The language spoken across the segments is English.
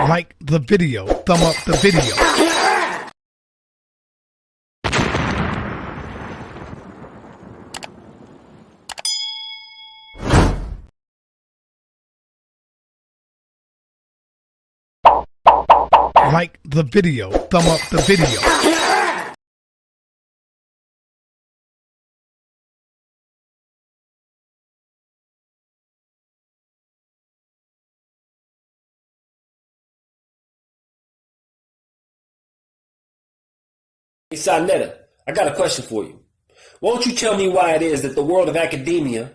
Like the video. Thumb up the video. Like the video. Thumb up the video. Hey, Sonetta, I got a question for you. Won't you tell me why it is that the world of academia,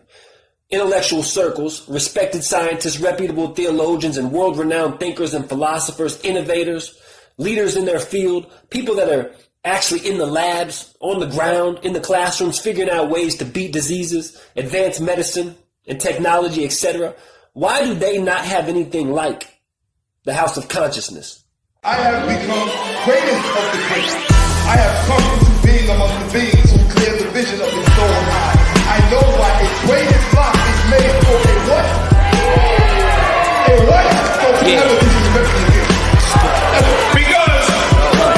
intellectual circles, respected scientists, reputable theologians, and world-renowned thinkers and philosophers, innovators, leaders in their field, people that are actually in the labs, on the ground, in the classrooms, figuring out ways to beat diseases, advance medicine and technology, etc., why do they not have anything like the House of Consciousness? I have become greatest of the great. I have come into being among the beings who clear the vision of the soul eye. I know why a greatest block is made for a what? A what? So never disrespect me again. Because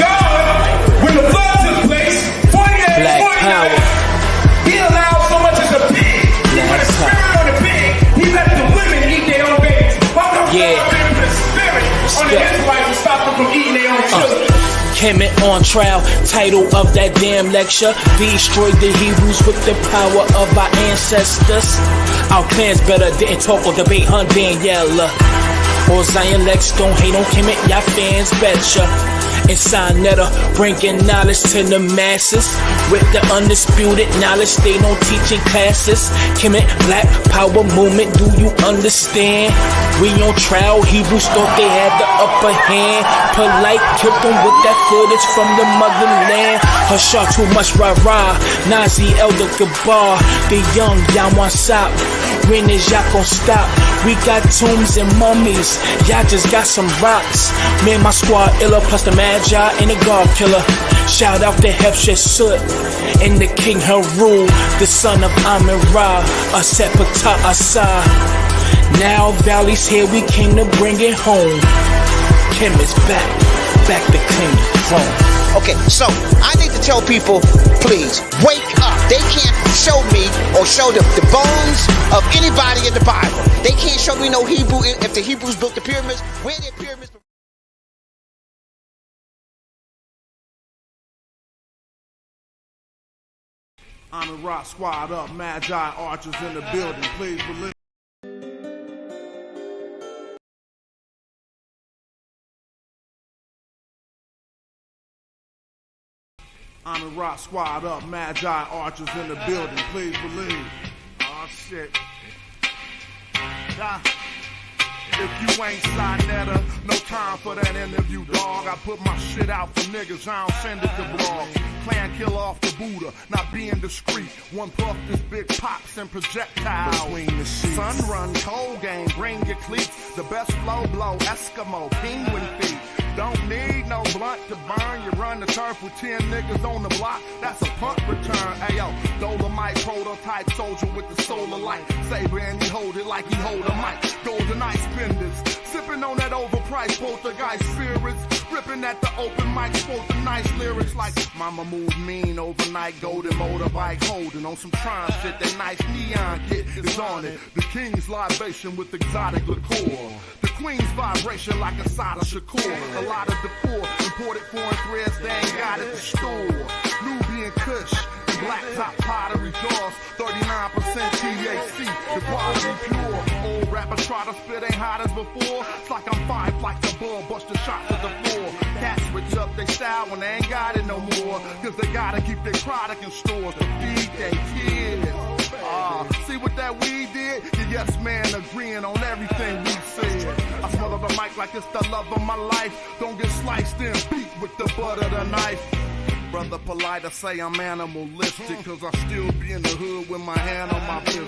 God, when the flood took place, 40 days, 40 nights, he allowed so much as a pig. He put a spirit on the pig. He let the women eat their own babies. Why don't God put a spirit on the Israelites and stop them from eating their own children? Kemet on trial, title of that damn lecture. Destroyed the Hebrews with the power of our ancestors. Our clans better didn't talk or debate on Daniela. Or Zion Lex, don't hate on Kemet, y'all fans betcha. And Sonetta, bringing knowledge to the masses. With the undisputed knowledge they don't teach in classes. Kemet, Black Power movement, do you understand? We on trial, Hebrews thought they had the upper hand. Polite, killed them with that footage from the motherland. Hushar too much rah-rah, Nazi Elder Gabar. The young Yawasop, when is y'all gon' stop? We got tombs and mummies, y'all just got some rocks. Me and my squad illa, plus the Magi and the God Killer. Shout out to Hepshesut and the King Haru, the son of Amin-Ra, Asepata Asa. Now Valley's here, we came to bring it home. Kim is back to claim the throne. Okay, so I need to tell people, please, wake up. They can't show me or show the bones of anybody in the Bible. They can't show me no Hebrew, if the Hebrews built the pyramids, where their pyramids. I'm in Rock Squad up, Magi Archers in the building, please believe. I'm in Rock Squad up, Magi Archers in the building, please believe. Oh shit. If you ain't Sonetta, no time for that interview, dog. I put my shit out for niggas, I don't send it to blogs. Clan killer off the Buddha, not being discreet. One puff, this big pops and projectiles. Between the sheets. Sun run, cold game, bring your cleats. The best flow blow, Eskimo, penguin feet. Don't need no blunt to burn. You run the turf with 10 niggas on the block. That's a punt return. Ayo, Dolomite prototype soldier with the solar light. Saber and he hold it like he hold a mic. Golden ice spenders, sipping on that overpriced poltergeist spirits. Ripping at the open mic, spoke the nice lyrics like Mama moved mean overnight. Golden motorbike holding on some Tron shit. That nice neon kit is on it. The king's libation with exotic liqueur. The queen's vibration like a Sada Shakur. A lot of decor, imported foreign threads, they ain't got at the store. Nubian Kush, and black top pottery jaws, 39% THC, the quality pure. Old rappers try to spit, ain't hot as before. It's like I'm 5 flights above, bust the shots at the floor. Cats switch up their style when they ain't got it no more. Cause they gotta keep their product in stores to feed their kids. See what that weed did? The yes man agreeing on everything we said. I smell the mic like it's the love of my life. Don't get sliced and beat with the butt of the knife. Brother polite, I say I'm animalistic, cause I still be in the hood with my hand on my pistol.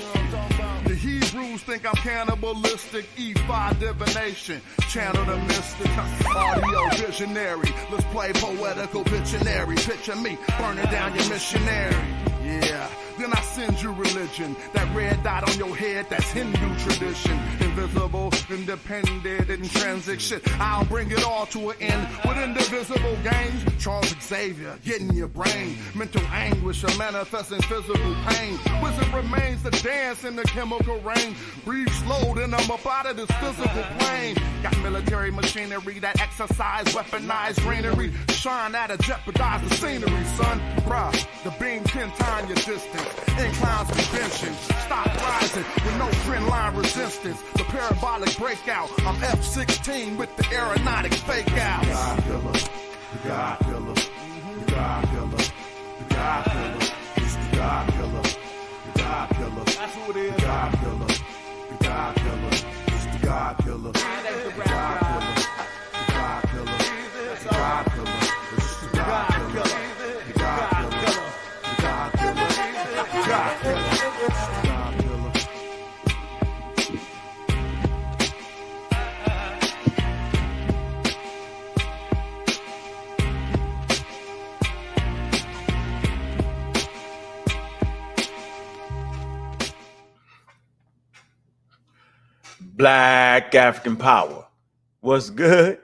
The Hebrews think I'm cannibalistic, E5 divination, channel the mystic, audio visionary. Let's play poetical Pictionary. Picture me burning down your missionary. Yeah, then I send you religion. That red dot on your head, that's Hindu tradition. Invisible, independent, intrinsic shit. I'll bring it all to an end with indivisible gains. Charles Xavier, getting your brain. Mental anguish or manifesting physical pain. Wizard remains to dance in the chemical rain. Breathe slow, then I'm up out of this physical plane. Got military machinery that exercise, weaponized greenery. Shine at a jeopardize the scenery, son. Bruh, the beam 10 times your distance. Inclines convention. Stop rising with no trend line resistance. The parabolic breakout. I'm F-16 with the aeronautic fake out. God killer, the God killer, the God killer, the God killer. It's the God killer, the God killer. That's who it is. The God killer, the God killer. It's the God killer, the God killer, the God killer, the God killer. It's the God killer, the God killer, the God killer, the God killer. Black African power. What's good?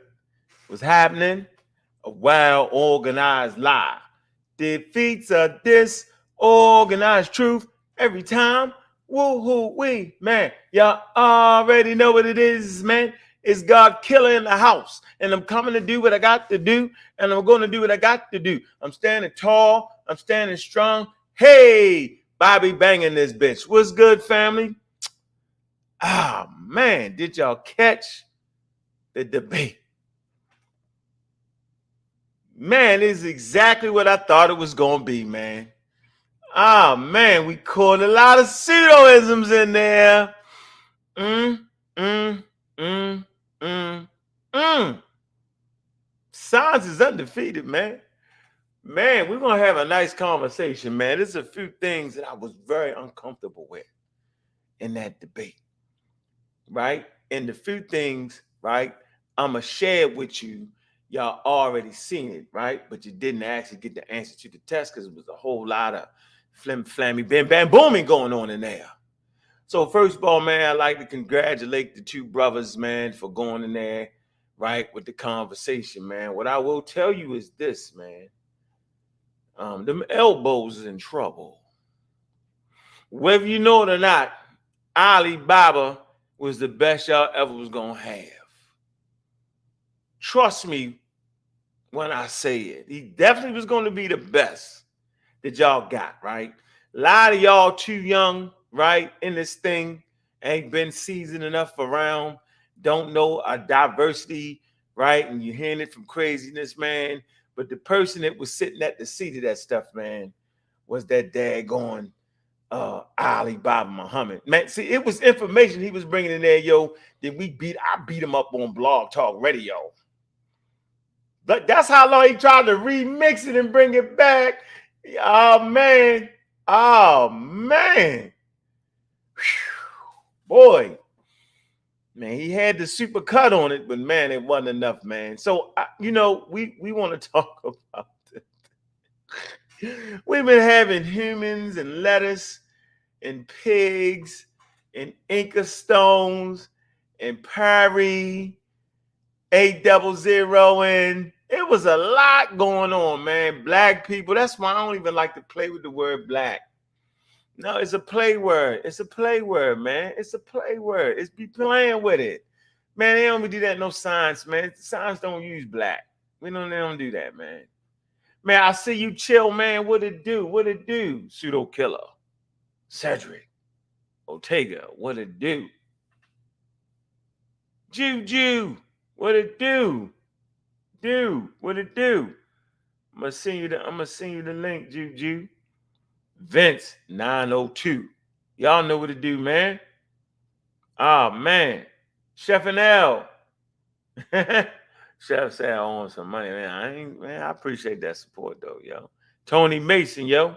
What's happening? A well-organized lie defeats a disorganized truth every time. Woo-hoo-wee, man. Y'all already know what it is, man. It's God killer in the house. And I'm coming to do what I got to do. And I'm going to do what I got to do. I'm standing tall. I'm standing strong. Hey, Bobby banging this bitch. What's good, family? Ah, man, did y'all catch the debate? Man, this is exactly what I thought it was going to be, man. Ah, man, we caught a lot of pseudoisms in there. Science is undefeated, man. Man, we're going to have a nice conversation, man. There's a few things that I was very uncomfortable with in that debate. Right? And the few things, right, I'm going to share with you. Y'all already seen it, right? But you didn't actually get the answer to the test because it was a whole lot of flammy, bam, booming going on in there. So first of all, man, I'd like to congratulate the two brothers, man, for going in there, right, with the conversation, man. What I will tell you is this, man. Them elbows is in trouble. Whether you know it or not, Alibaba was the best y'all ever was going to have. Trust me when I say it. He definitely was going to be the best that y'all got, right? A lot of y'all too young, right, in this thing, ain't been seasoned enough around, don't know a diversity, right? And you're hearing it from craziness, man. But the person that was sitting at the seat of that stuff, man, was that daggone Alibaba Muhammad. Man, see, it was information he was bringing in there, yo, that I beat him up on Blog Talk Radio. But that's how long he tried to remix it and bring it back. Oh, man. Whew. Boy. Man, he had the super cut on it, but, man, it wasn't enough, man. So, we want to talk about it. We've been having humans and lettuce and pigs and Inca stones and Parry 800, and it was a lot going on, man. Black people. That's why I don't even like to play with the word black. No, it's a play word. It's a play word, man. It's a play word. It's be playing with it. Man, they don't do that in no science, man. Science don't use black. They don't do that, man. Man, I see you chill, man. What it do? What it do? Pseudo killer. Cedric. Ortega. What it do? Juju. What it do? What it do? I'm gonna send you the link, Juju. Vince 902. Y'all know what to do, man. Oh man. Chef and L. Chef said I want some money, man. I appreciate that support though, yo. Tony Mason, yo.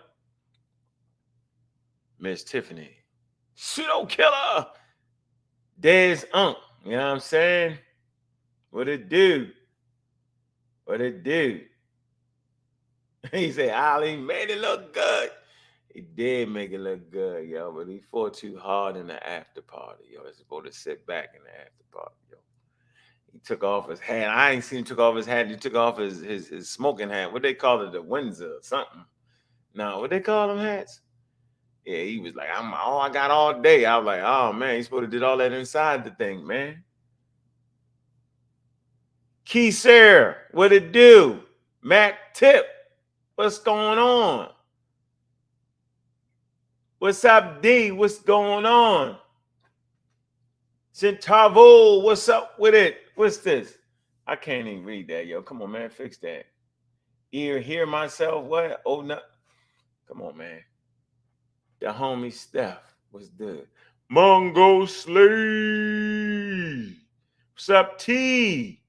Miss Tiffany. Pseudo killer. There's Unc. You know what I'm saying? What it do? What it do? He said, Ali made it look good. He did make it look good, yo, but he fought too hard in the after party, yo. He's supposed to sit back in the after party, yo. He took off his hat. I ain't seen him took off his hat. He took off his smoking hat. What they call it, the Windsor or something. No, what they call them hats? Yeah, he was like, I got all day. I was like, oh man, he's supposed to did all that inside the thing, man. Key Sir, what it do? Mac Tip, what's going on? What's up, D? What's going on? Centavo, what's up with it? What's this? I can't even read that, yo. Come on, man, fix that. Hear myself, what? Oh, no. Come on, man. The homie Steph was good. Mongo Slave. What's up, T?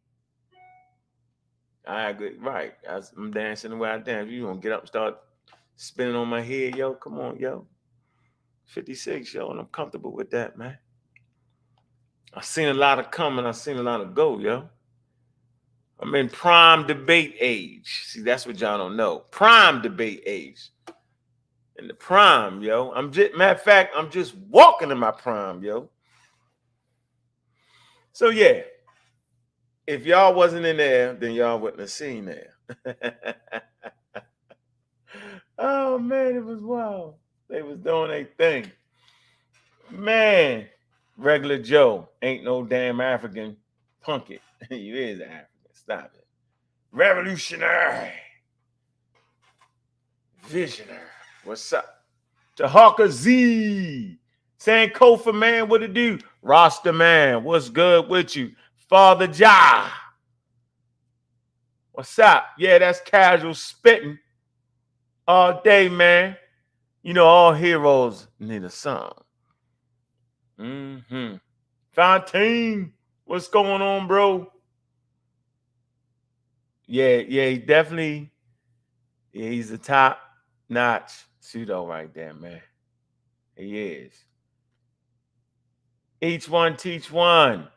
I agree. Right. I'm dancing the way I dance. You gonna get up and start spinning on my head, yo? Come on, yo. 56, yo, and I'm comfortable with that, man. I've seen a lot of come and I've seen a lot of go, yo. I'm in prime debate age. See, that's what y'all don't know. Prime debate age. In the prime, yo. Matter of fact, I'm just walking in my prime, yo. So yeah, if y'all wasn't in there, then y'all wouldn't have seen there. Oh man, it was wild. They was doing their thing. Man, regular Joe ain't no damn African. Punk it. You is African. Stop it. Revolutionary. Visionary. What's up? Tahaka Z. Sankofa man, what it do? Rasta man, what's good with you? Father Ja. What's up? Yeah, that's casual spitting. All day, man. You know, all heroes need a song. Fontaine, what's going on, bro? Yeah, he definitely, he's a top-notch pseudo right there, man. He is. Each one teach one.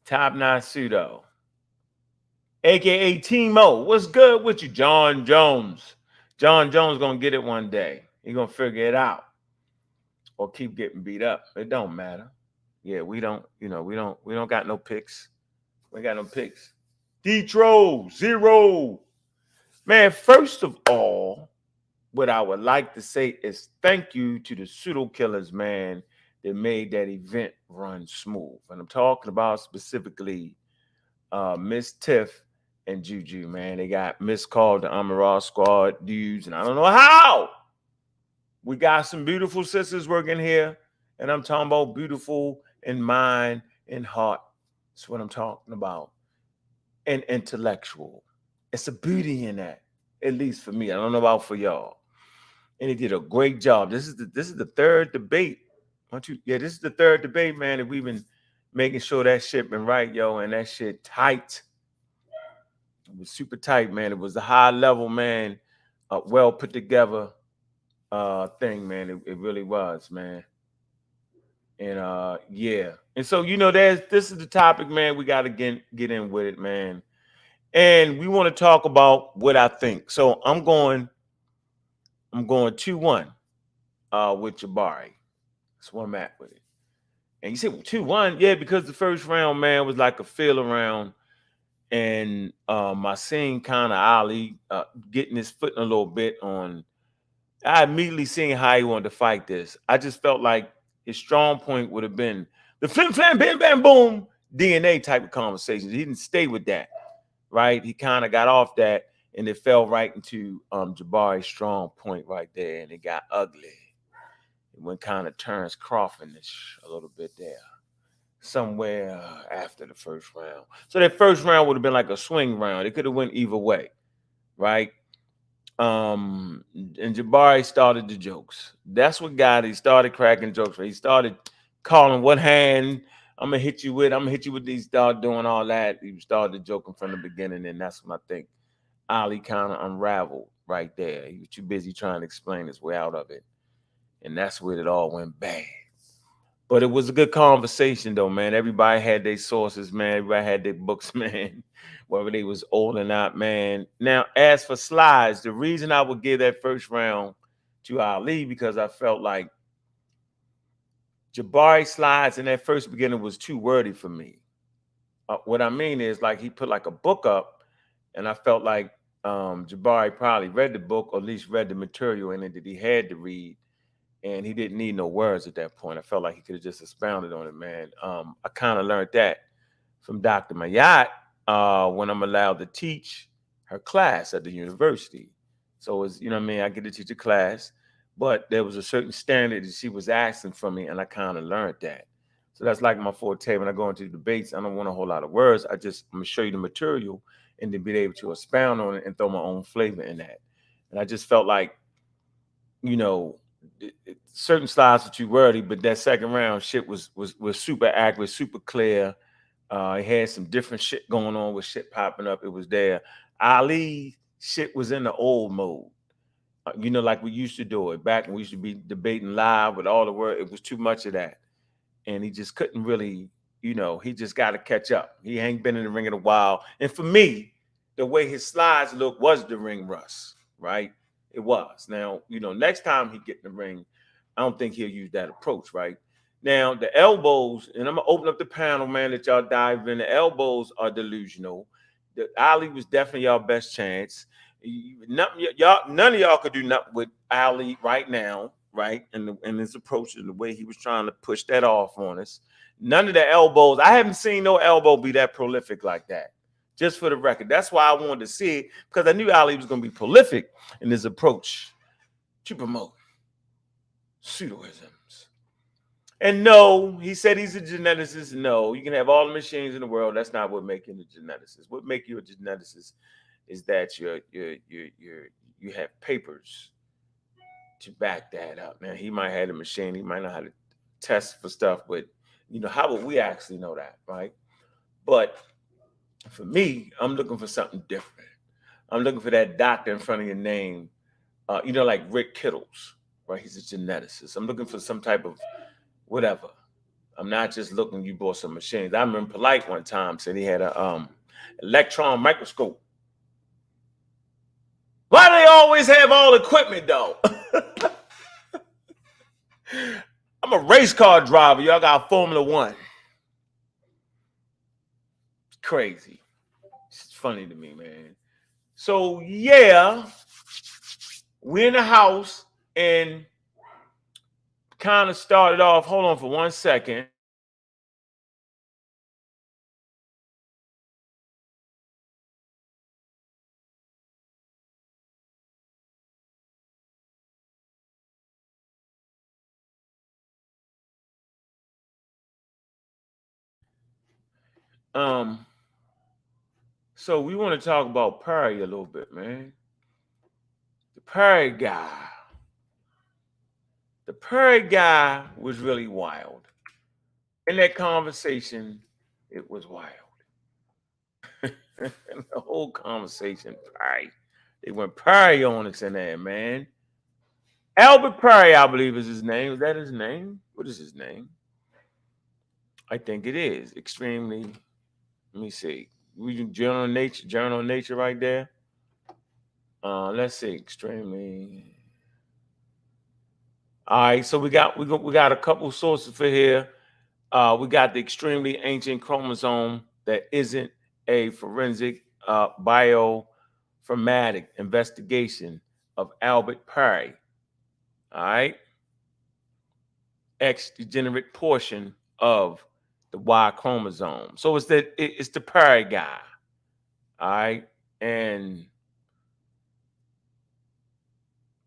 Top-notch pseudo. AKA Timo, what's good with you? John Jones. John Jones gonna get it one day. He gonna figure it out. Or keep getting beat up. It don't matter. Yeah, we don't got no picks. We got no picks. Detro, zero. Man, first of all, what I would like to say is thank you to the pseudo killers, man, that made that event run smooth. And I'm talking about specifically Miss Tiff and Juju, man. They got miscalled the Amaral Squad dudes, and I don't know how. We got some beautiful sisters working here, and I'm talking about beautiful in mind and heart. That's what I'm talking about. And intellectual. It's a beauty in that, at least for me. I don't know about for y'all. And he did a great job. This is the third debate. This is the third debate, man, that we've been making sure that shit been right, yo, and that shit tight. It was super tight, man. It was a high level, man, well put together thing, man. It really was, man. And yeah. And so, you know, this is the topic, man. We got to get in with it, man. And we want to talk about what I think. So I'm going 2-1 with Jabari. That's where I'm at with it. And you say, well, 2-1, yeah, because the first round, man, was like a feel around. And I seen kind of Ali getting his foot in a little bit on. I immediately seen how he wanted to fight this. I just felt like his strong point would have been the flim flam bam bam boom DNA type of conversations. He didn't stay with that, right? He kind of got off that, and it fell right into Jabari's strong point right there, and it got ugly. It went kind of Terrence Crawford-ish a little bit there. Somewhere after the first round. So that first round would have been like a swing round. It could have went either way, right? And Jabari started the jokes. That's what got it. He started cracking jokes. He started calling what hand I'm gonna hit you with these. Started doing all that. He started joking from the beginning, and that's when I think Ali kind of unraveled right there. He was too busy trying to explain his way out of it, and that's where it all went bad. But it was a good conversation, though, man. Everybody had their sources, man. Everybody had their books, man, whether they was old or not, man. Now, as for slides, the reason I would give that first round to Ali, because I felt like Jabari slides in that first beginning was too wordy for me. What I mean is, like, he put like a book up, and I felt like Jabari probably read the book, or at least read the material in it that he had to read. And he didn't need no words at that point. I felt like he could have just expounded on it, man. I kind of learned that from Dr. Mayat when I'm allowed to teach her class at the university. So it's, you know what I mean, I get to teach a class, but there was a certain standard that she was asking from me, and I kind of learned that. So that's like my forte. When I go into debates, I don't want a whole lot of words. I'm gonna show you the material and then be able to expound on it and throw my own flavor in that. And I just felt like, you know, certain slides were too wordy, but that second round shit was super accurate, super clear. It had some different shit going on with shit popping up. It was there. Ali shit was in the old mode. You know, like we used to do it back when we used to be debating live with all the word. It was too much of that. And he just couldn't really, you know, he just got to catch up. He ain't been in the ring in a while. And for me, the way his slides look was the ring rust, right? It was. Now, you know, next time he get in the ring, I don't think he'll use that approach, right? Now, the elbows, and I'm going to open up the panel, man, that y'all dive in. The elbows are delusional. The Ali was definitely y'all best chance. None of y'all could do nothing with Ali right now, right? And his approach and the way he was trying to push that off on us. None of the elbows, I haven't seen no elbow be that prolific like that. Just for the record. That's why I wanted to see it, because I knew Ali was going to be prolific in his approach to promote pseudoisms. And no, he said he's a geneticist. No, you can have all the machines in the world. That's not what makes you a geneticist. What makes you a geneticist is that you have papers to back that up. Now, he might have a machine. He might know how to test for stuff, but you know, how would we actually know that, right? But for me, I'm looking for something different. I'm looking for that doctor in front of your name, you know, like Rick Kittles, right? He's a geneticist. I'm looking for some type of whatever. I'm not just looking, you bought some machines. I remember Polite one time said he had a electron microscope. Why do they always have all equipment, though? I'm a race car driver. Y'all got Formula One. It's crazy. It's funny to me, man. So, yeah, we're in the house and kind of started off. Hold on for 1 second. So we want to talk about Perry a little bit, man. The Perry guy. The Perry guy was really wild. In that conversation, it was wild. The whole conversation, Perry. They went Perry on us in there, man. Albert Perry, I believe, is his name. Is that his name? What is his name? I think it is. Extremely. Let me see. We can Journal of Nature right there. Let's see. Extremely. All right, so we got a couple sources for here. We got the extremely ancient chromosome that isn't a forensic bioinformatic investigation of Albert Perry. All right, X degenerate portion of the Y chromosome. So it's the Perry guy. All right, and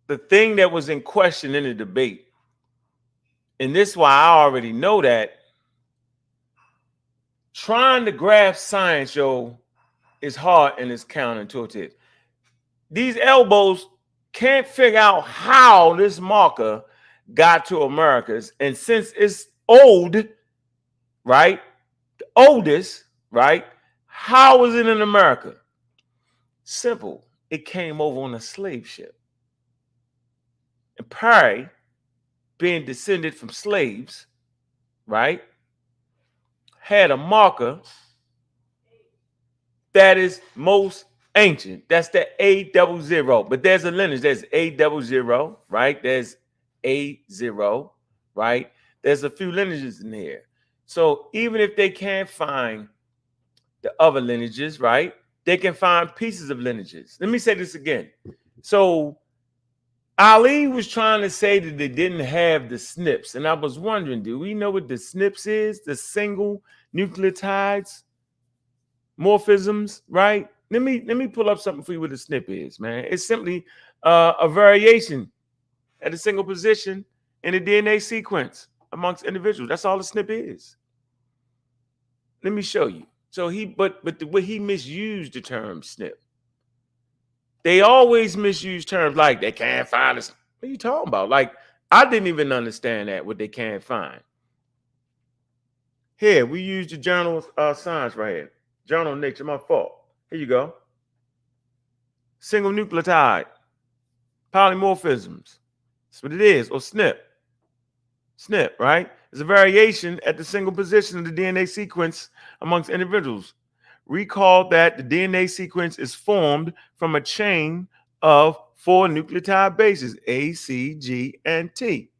the thing that was in question in the debate, and this is why I already know that trying to grasp science, yo, is hard and it's counterintuitive. These elbows can't figure out how this marker got to Americas. And since it's old, right? The oldest, right? How is it in America? Simple. It came over on a slave ship. And Perry, being descended from slaves, right, had a marker that is most ancient. That's the A00. But there's a lineage. There's A00, right? There's A0, right? There's a few lineages in here. So even if they can't find the other lineages, right, they can find pieces of lineages. Let me say this again. So Ali was trying to say that they didn't have the SNPs. And I was wondering, do we know what the SNPs is? The single nucleotides morphisms, right? Let me pull up something for you what a SNP is, man. It's simply a variation at a single position in a DNA sequence amongst individuals. That's all a SNP is. Let me show you. So but the way he misused the term SNP. They always misuse terms like they can't find us. What are you talking about? Like, I didn't even understand that, what they can't find. Here, we use the journal Science right here. Journal of Nature, my fault. Here you go. Single nucleotide, polymorphisms. That's what it is, or SNP. SNP, right? It's a variation at the single position of the DNA sequence amongst individuals. Recall that the DNA sequence is formed from a chain of 4 nucleotide bases, A, C, G, and T.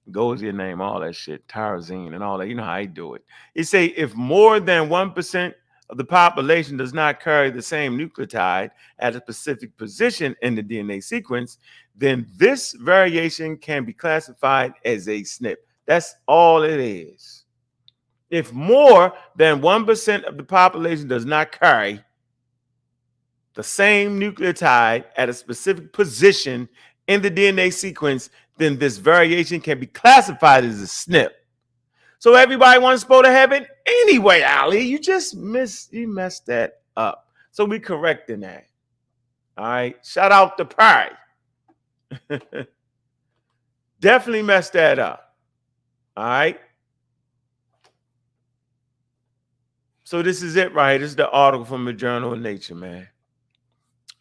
Goes your name, all that shit, tyrosine and all that. You know how I do it. It say if more than 1% of the population does not carry the same nucleotide at a specific position in the DNA sequence, then this variation can be classified as a SNP. That's all it is. If more than 1% of the population does not carry the same nucleotide at a specific position in the DNA sequence, then this variation can be classified as a SNP. So everybody wants supposed to have it anyway, Ali. You just messed that up. So we correcting that. All right. Shout out to Pi. Definitely messed that up. All right. So this is it right here. This is the article from the Journal of Nature, man.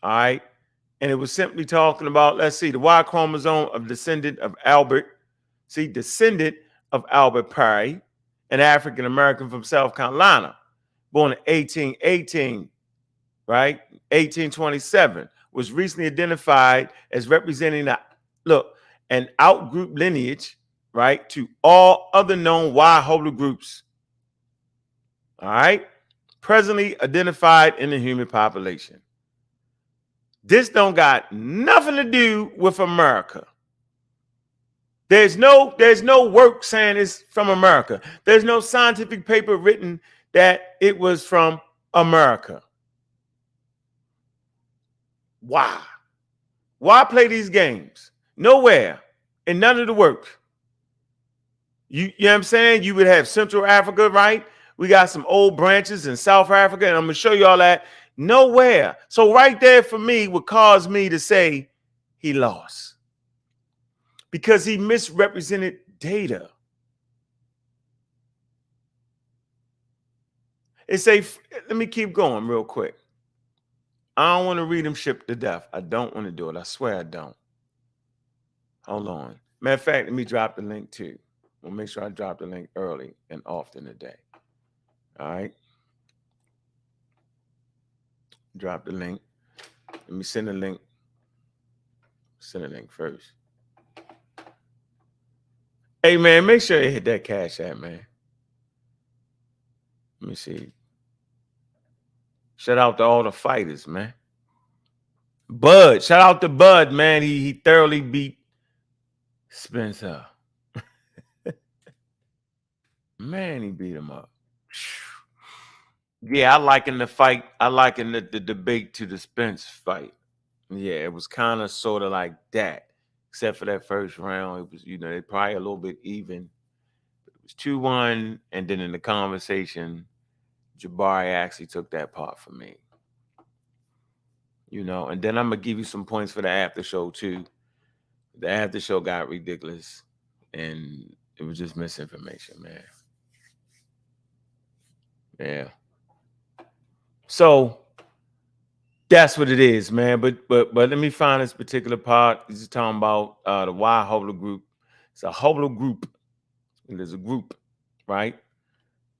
All right. And it was simply talking about, let's see, the Y chromosome of descendant of Albert. See, descendant of Albert Perry, an African American from South Carolina, born in 1818, right? 1827, was recently identified as representing an outgroup lineage, right, to all other known Y haplogroups. All right, presently identified in the human population. This don't got nothing to do with America. There's no work saying it's from America. There's no scientific paper written that it was from America. Why? Why play these games? Nowhere in none of the work. You know what I'm saying? You would have Central Africa, right? We got some old branches in South Africa, and I'm going to show you all that. Nowhere. So right there for me would cause me to say he lost because he misrepresented data. It say, let me keep going real quick. I don't want to read them ship to death. I don't want to do it. I swear I don't. Hold on. Matter of fact, let me drop the link too. We'll make sure I drop the link early and often today. All right. Drop the link. Let me send a link. Send a link first. Hey, man, make sure you hit that Cash App, man. Let me see. Shout out to all the fighters, man. Bud. Shout out to Bud, man. He thoroughly beat Spencer. Man, he beat him up. Yeah, I liken the fight. I liken the debate to the Spence fight. Yeah, it was kind of sort of like that, except for that first round. It was, they probably a little bit even. It was 2-1, and then in the conversation, JABARI actually took that part for me. And then I'm gonna give you some points for the after show too. The after show got ridiculous, and it was just misinformation, man. Yeah. So that's what it is, man. But let me find this particular part. This is talking about the Y haplogroup. It's a haplogroup. and there's a group, right?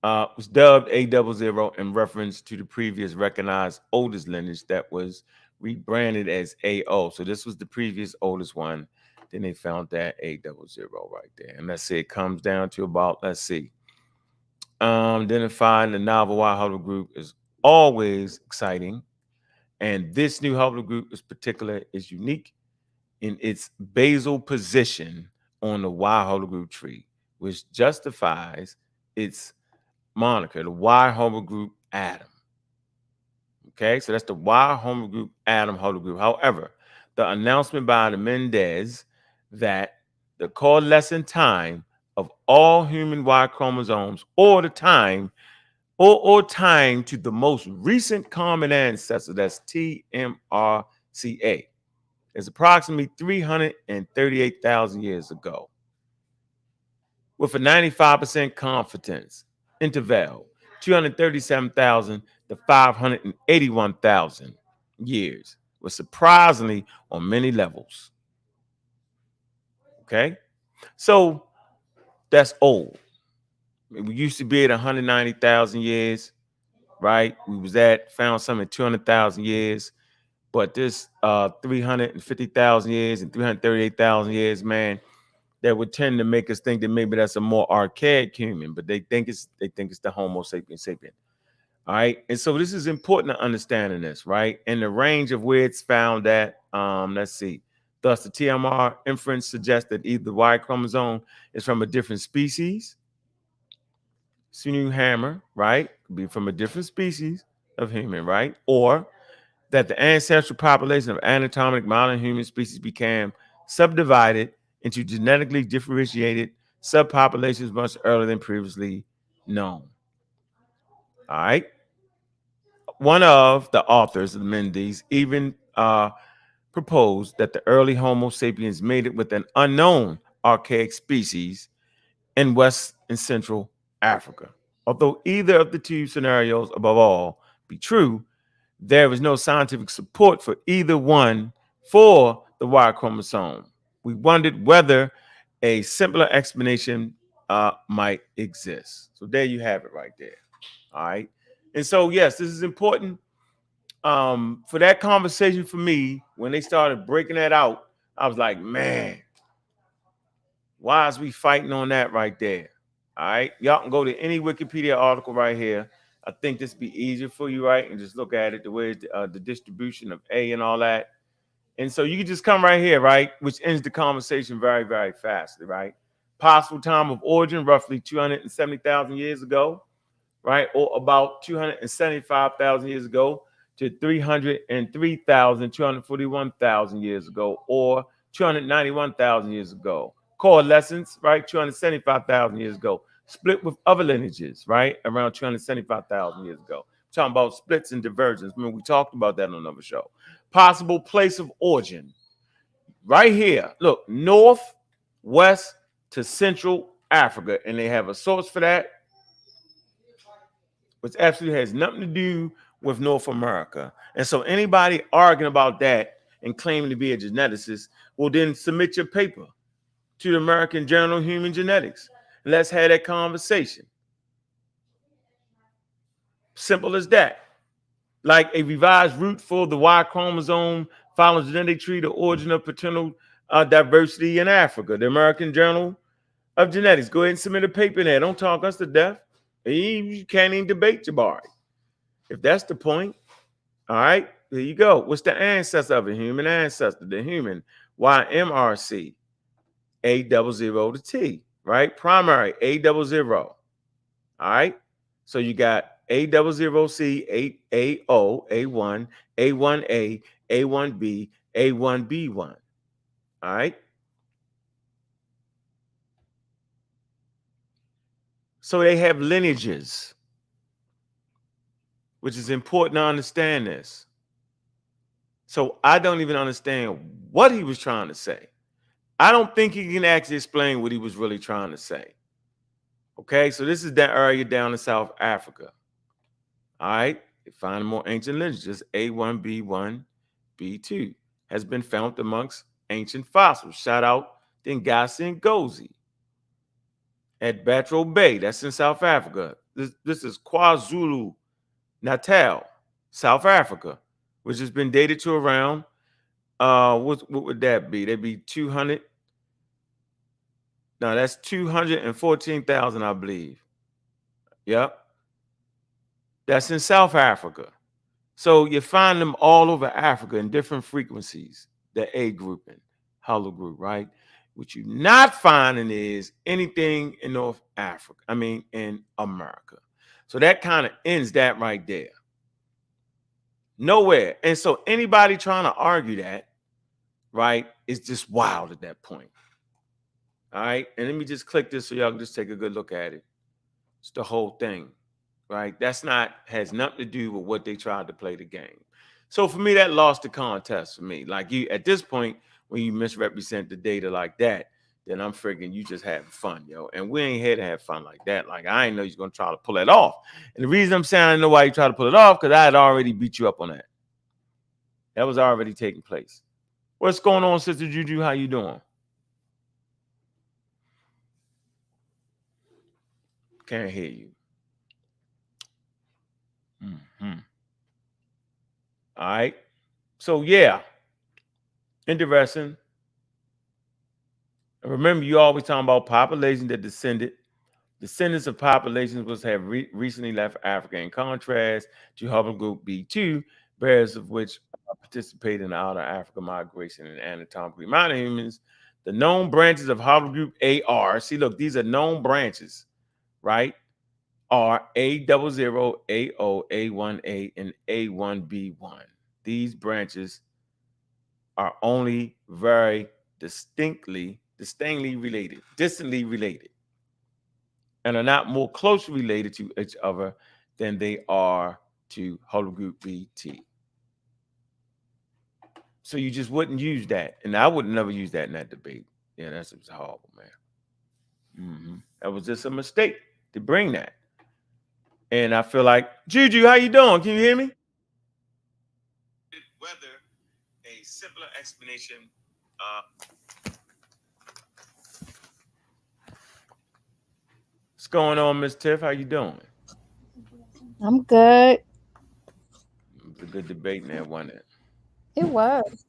Was dubbed A00 in reference to the previous recognized oldest lineage that was rebranded as AO. So this was the previous oldest one. Then they found that A00 right there. And let's see, it comes down to about, let's see. Identifying the novel Y haplogroup is always exciting. And this new haplogroup is unique in its basal position on the Y haplogroup tree, which justifies its moniker, the Y haplogroup atom. Okay, so that's the Y haplogroup atom haplogroup. However, the announcement by the Mendez that the coalescent time of all human Y chromosomes, or the time, or time to the most recent common ancestor, that's TMRCA, is approximately 338,000 years ago, with a 95% confidence interval, 237,000 to 581,000 years, was surprisingly on many levels. Okay, so that's old. We used to be at 190,000 years, right? We was found some at 200,000 years, but this 350,000 years and 338,000 years, man, that would tend to make us think that maybe that's a more archaic human, but they think it's the Homo sapiens sapien. All right, and so this is important to understanding this, right? And the range of where it's found at, let's see. Thus, the TMR inference suggests that either the Y chromosome is from a different species, sinew hammer, right? Could be from a different species of human, right? Or that the ancestral population of anatomic modern human species became subdivided into genetically differentiated subpopulations much earlier than previously known. All right. One of the authors of the Mendes even proposed that the early Homo sapiens mated with an unknown archaic species in West and Central Africa. Although either of the two scenarios, above all, be true, there is no scientific support for either one for the Y chromosome. We wondered whether a simpler explanation might exist. So there you have it right there. All right. And so, yes, this is important for that conversation for me. When they started breaking that out, I was like, man, why is we fighting on that right there? All right. Y'all can go to any Wikipedia article right here. I think this would be easier for you, right? And just look at it, the way the distribution of A and all that. And so you can just come right here, right? Which ends the conversation very, very fastly, right? Possible time of origin, roughly 270,000 years ago, right? Or about 275,000 years ago to 303,000, 241,000 years ago, or 291,000 years ago. Coalescence, right? 275,000 years ago. Split with other lineages, right? Around 275,000 years ago. Talking about splits and divergence. I mean, we talked about that on another show. Possible place of origin. Right here. Look, north, west to Central Africa. And they have a source for that, which absolutely has nothing to do with North America. And so anybody arguing about that and claiming to be a geneticist will then submit your paper to the American Journal of Human Genetics. Let's have that conversation. Simple as that. Like a revised route for the Y chromosome follows genetic tree, the origin of paternal diversity in Africa. The American Journal of Genetics. Go ahead and submit a paper in there. Don't talk us to death. You can't even debate Jabari. If that's the point, all right, there you go. What's the ancestor of a human ancestor? The human YMRC, A00 to T, right? Primary A00. All right. So you got A00C, A0, A1, A1A, A1B, A1B1. All right. So they have lineages, which is important to understand this. So I don't even understand what he was trying to say. I don't think he can actually explain what he was really trying to say. Okay, so this is that area down in South Africa. All right, they find more ancient lineages. A1, B1, B2 has been found amongst ancient fossils. Shout out to Ngasi and Ngozi. at Batro Bay. That's in South Africa. This is KwaZulu Natal, South Africa, which has been dated to around what would that be? That'd be 200. No, that's 214,000, I believe. Yep. That's in South Africa. So you find them all over Africa in different frequencies, the A grouping, hollow group, right? What you're not finding is anything in North Africa, in America. So that kind of ends that right there. Nowhere. And so anybody trying to argue that, right, is just wild at that point. All right. And let me just click this so y'all can just take a good look at it. It's the whole thing, right? Has nothing to do with what they tried to play the game. So for me, that lost the contest for me. Like you, at this point, when you misrepresent the data like that, then I'm freaking you just having fun, yo. And we ain't here to have fun like that. Like I ain't know you're gonna try to pull that off. And the reason I'm saying I know why you try to pull it off, because I had already beat you up on that. That was already taking place. What's going on, Sister Juju? How you doing? Can't hear you. Mm-hmm. All right. So yeah, interesting. And remember, you always talking about population that descendants of populations which have recently left Africa. In contrast to haplogroup B2, bears of which participate in the outer Africa migration and anatomically minor humans. The known branches of haplogroup A are, see, look, these are known branches, right? Are A00, AO, A1A, and A1B1. These branches are only very distantly related, and are not more closely related to each other than they are to haplogroup BT. So you just wouldn't use that, and I would never use that in that debate. Yeah, that's horrible, man. That was just a mistake to bring that. And I feel like, Juju, how you doing? Can you hear me? Whether a simpler explanation. What's going on, Miss Tiff? How you doing? I'm good. It was a good debate in there, wasn't it? It was.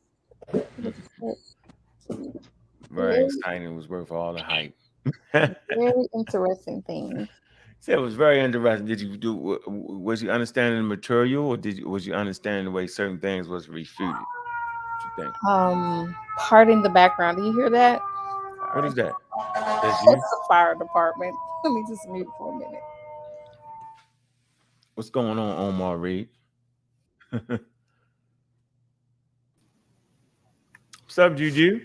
Very exciting. It was worth all the hype. Very interesting thing. So it was very interesting. Was you understanding the material, or was you understanding the way certain things was refuted? What you think? Pardon the background. Do you hear that? What is that? That's the fire department. Let me just mute for a minute. What's going on, Omar Reed? What's up, Juju?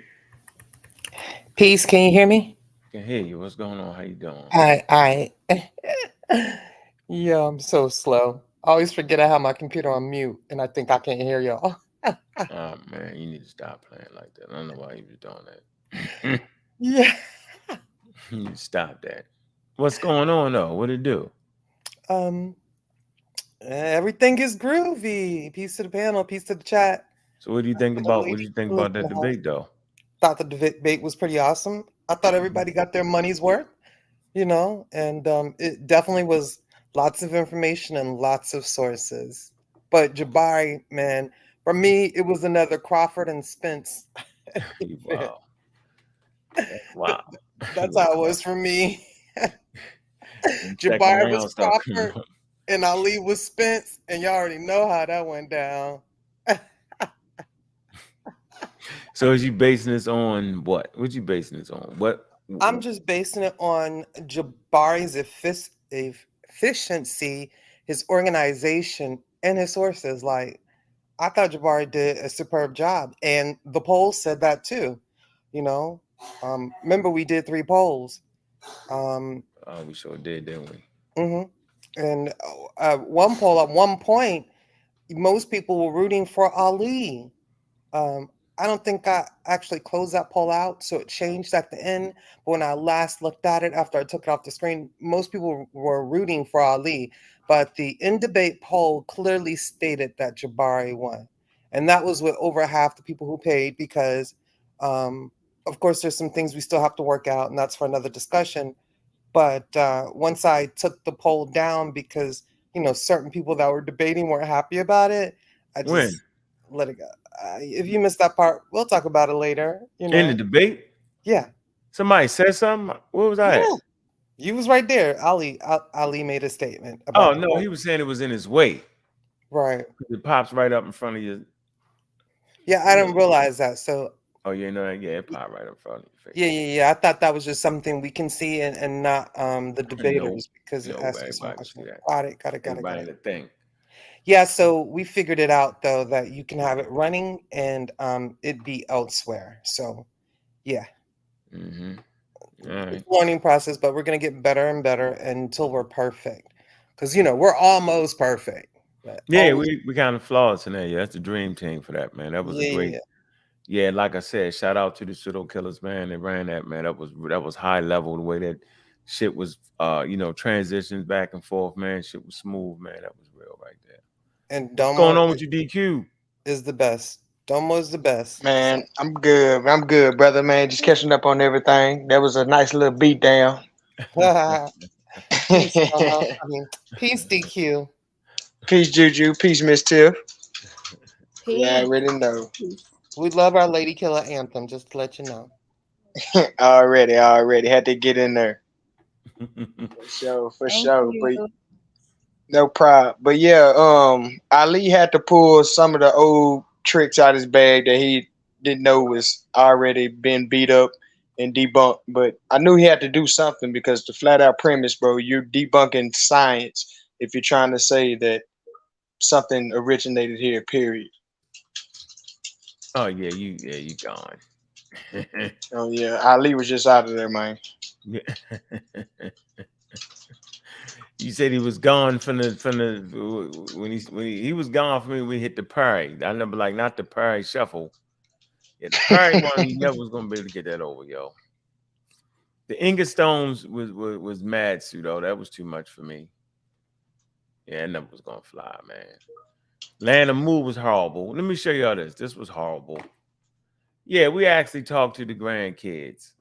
Peace. Can you hear me? I can hear you. What's going on? How you doing? I Yeah, I'm so slow. I always forget I have my computer on mute, and I think I can't hear y'all. Oh man, you need to stop playing like that. I don't know why you were doing that. Yeah. You need to stop that. What's going on though? What it do? Everything is groovy. Peace to the panel. Peace to the chat. So what do you think about that debate though? Thought the debate was pretty awesome. I thought everybody got their money's worth, and it definitely was lots of information and lots of sources. But Jabari, man, for me, it was another Crawford and Spence. Wow. Wow. That's how it was for me. Jabari was Crawford and Ali was Spence, and y'all already know how that went down. So is you basing this on what? What you basing this on? What? I'm just basing it on Jabari's efficiency, his organization, and his sources. Like, I thought Jabari did a superb job, and the polls said that too. Remember we did 3 polls. We sure did, didn't we? And one poll at one point, most people were rooting for Ali. I don't think I actually closed that poll out, so it changed at the end. But when I last looked at it after I took it off the screen, most people were rooting for Ali. But the in-debate poll clearly stated that Jabari won. And that was with over half the people who paid because, of course, there's some things we still have to work out, and that's for another discussion. But once I took the poll down because, certain people that were debating weren't happy about it, I When? just let it go. If you missed that part, we'll talk about it later. In the debate? Yeah. Somebody said something? Where was I at? Yeah. You was right there. Ali made a statement Oh, about no, he was saying it was in his way. Right. It pops right up in front of you. Yeah, I didn't realize that. So Oh, you know that? Yeah, it popped right in front of your face. yeah. I thought that was just something we can see and not the debaters because it asks us so everybody much. see that. Got it. Everybody in the thing. Yeah, so we figured it out though that you can have it running and it be elsewhere. So yeah. Mm-hmm. All It's right. a learning process, but we're gonna get better and better until we're perfect. Because we're almost perfect. Yeah, we kind of flawless in there. Yeah, that's the dream team for that, man. That was a great. Yeah. Yeah, like I said, shout out to the pseudo killers, man. They ran that, man. That was high level. The way that shit was, transitions back and forth, man. Shit was smooth, man. That was real right there. And What's going on with you, DQ? Is the best. Domo's the best. Man, I'm good. I'm good, brother, man. Just catching up on everything. That was a nice little beat down. Peace, Domo. Peace, DQ. Peace, Juju. Peace, Miss Tiff. Yeah, I already know. We love our Lady Killer anthem, just to let you know. already. Had to get in there. For sure. But no problem. But yeah, Ali had to pull some of the old tricks out his bag that he didn't know was already been beat up and debunked. But I knew he had to do something because the flat out premise, bro, you're debunking science if you're trying to say that something originated here, period. Oh yeah, you gone. Oh yeah, Ali was just out of there, man. Yeah. You said he was gone from the when he was gone from me. We hit the parry. I remember not the parry shuffle. Yeah, the parry one. He never was gonna be able to get that over, yo. The Inga Stones was mad pseudo. That was too much for me. Yeah, that never was gonna fly, man. Land of Moo was horrible. Let me show y'all this. This was horrible. Yeah, we actually talked to the grandkids.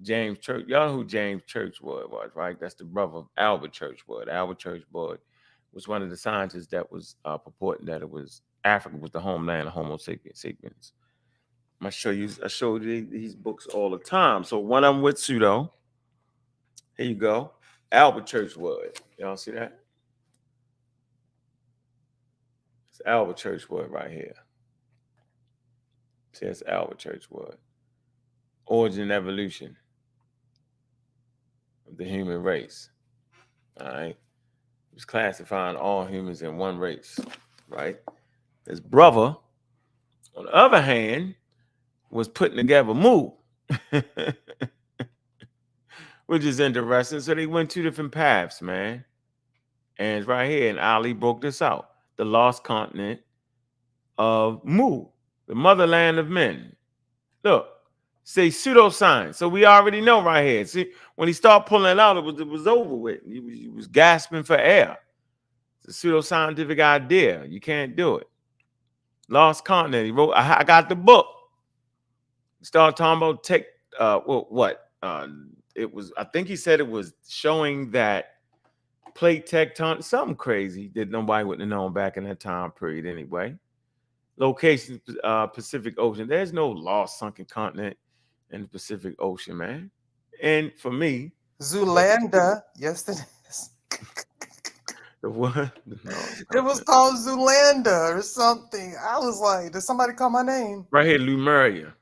James Church, y'all know who James Churchward was, right? That's the brother of Albert Churchward. Albert Churchward was one of the scientists that was purporting that Africa was the homeland of Homo sapiens. I show you these books all the time. So when I'm with pseudo, here you go, Albert Churchward. Y'all see that? It's Albert Churchward right here. See, it's Albert Churchward. Origin and evolution of the human race. All right. He was classifying all humans in one race, right? His brother, on the other hand, was putting together Moo, which is interesting. So they went two different paths, man. And it's right here, and Ali broke this out. The lost continent of Mu, the motherland of men. Look, say pseudoscience. So we already know right here. See, when he started pulling it out, it was over with. He was gasping for air. It's a pseudoscientific idea. You can't do it. Lost continent. He wrote, I got the book. He started talking about it was, I think he said it was showing that plate tectonic, something crazy that nobody would have known back in that time period anyway. Location, Pacific Ocean. There's no lost sunken continent in the Pacific Ocean, man. And for me, Zoolander. Yes, it is. The what? It was called Zoolander or something. I was like, did somebody call my name? Right here, Lemuria.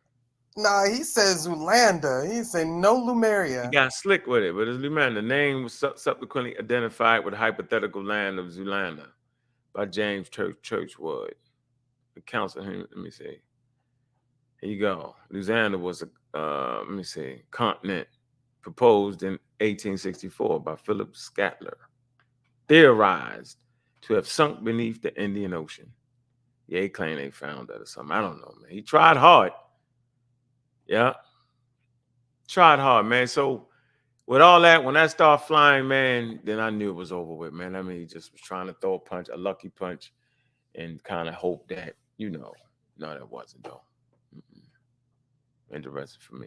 Nah, he said Zoolander. He said no Lemuria. He got slick with it, but it's Lemuria. The name was subsequently identified with the hypothetical land of Zoolander by James Churchward. The council. Let me see. Here you go. Louisiana was a continent proposed in 1864 by Philip Scatler, theorized to have sunk beneath the Indian Ocean. Yeah, he claimed they found that or something. I don't know, man. He tried hard. Yeah. Tried hard, man. So with all that, when I started flying, man, then I knew it was over with, man. I mean, he just was trying to throw a punch, a lucky punch, and kind of hope that, no, that wasn't, though. Interesting for me,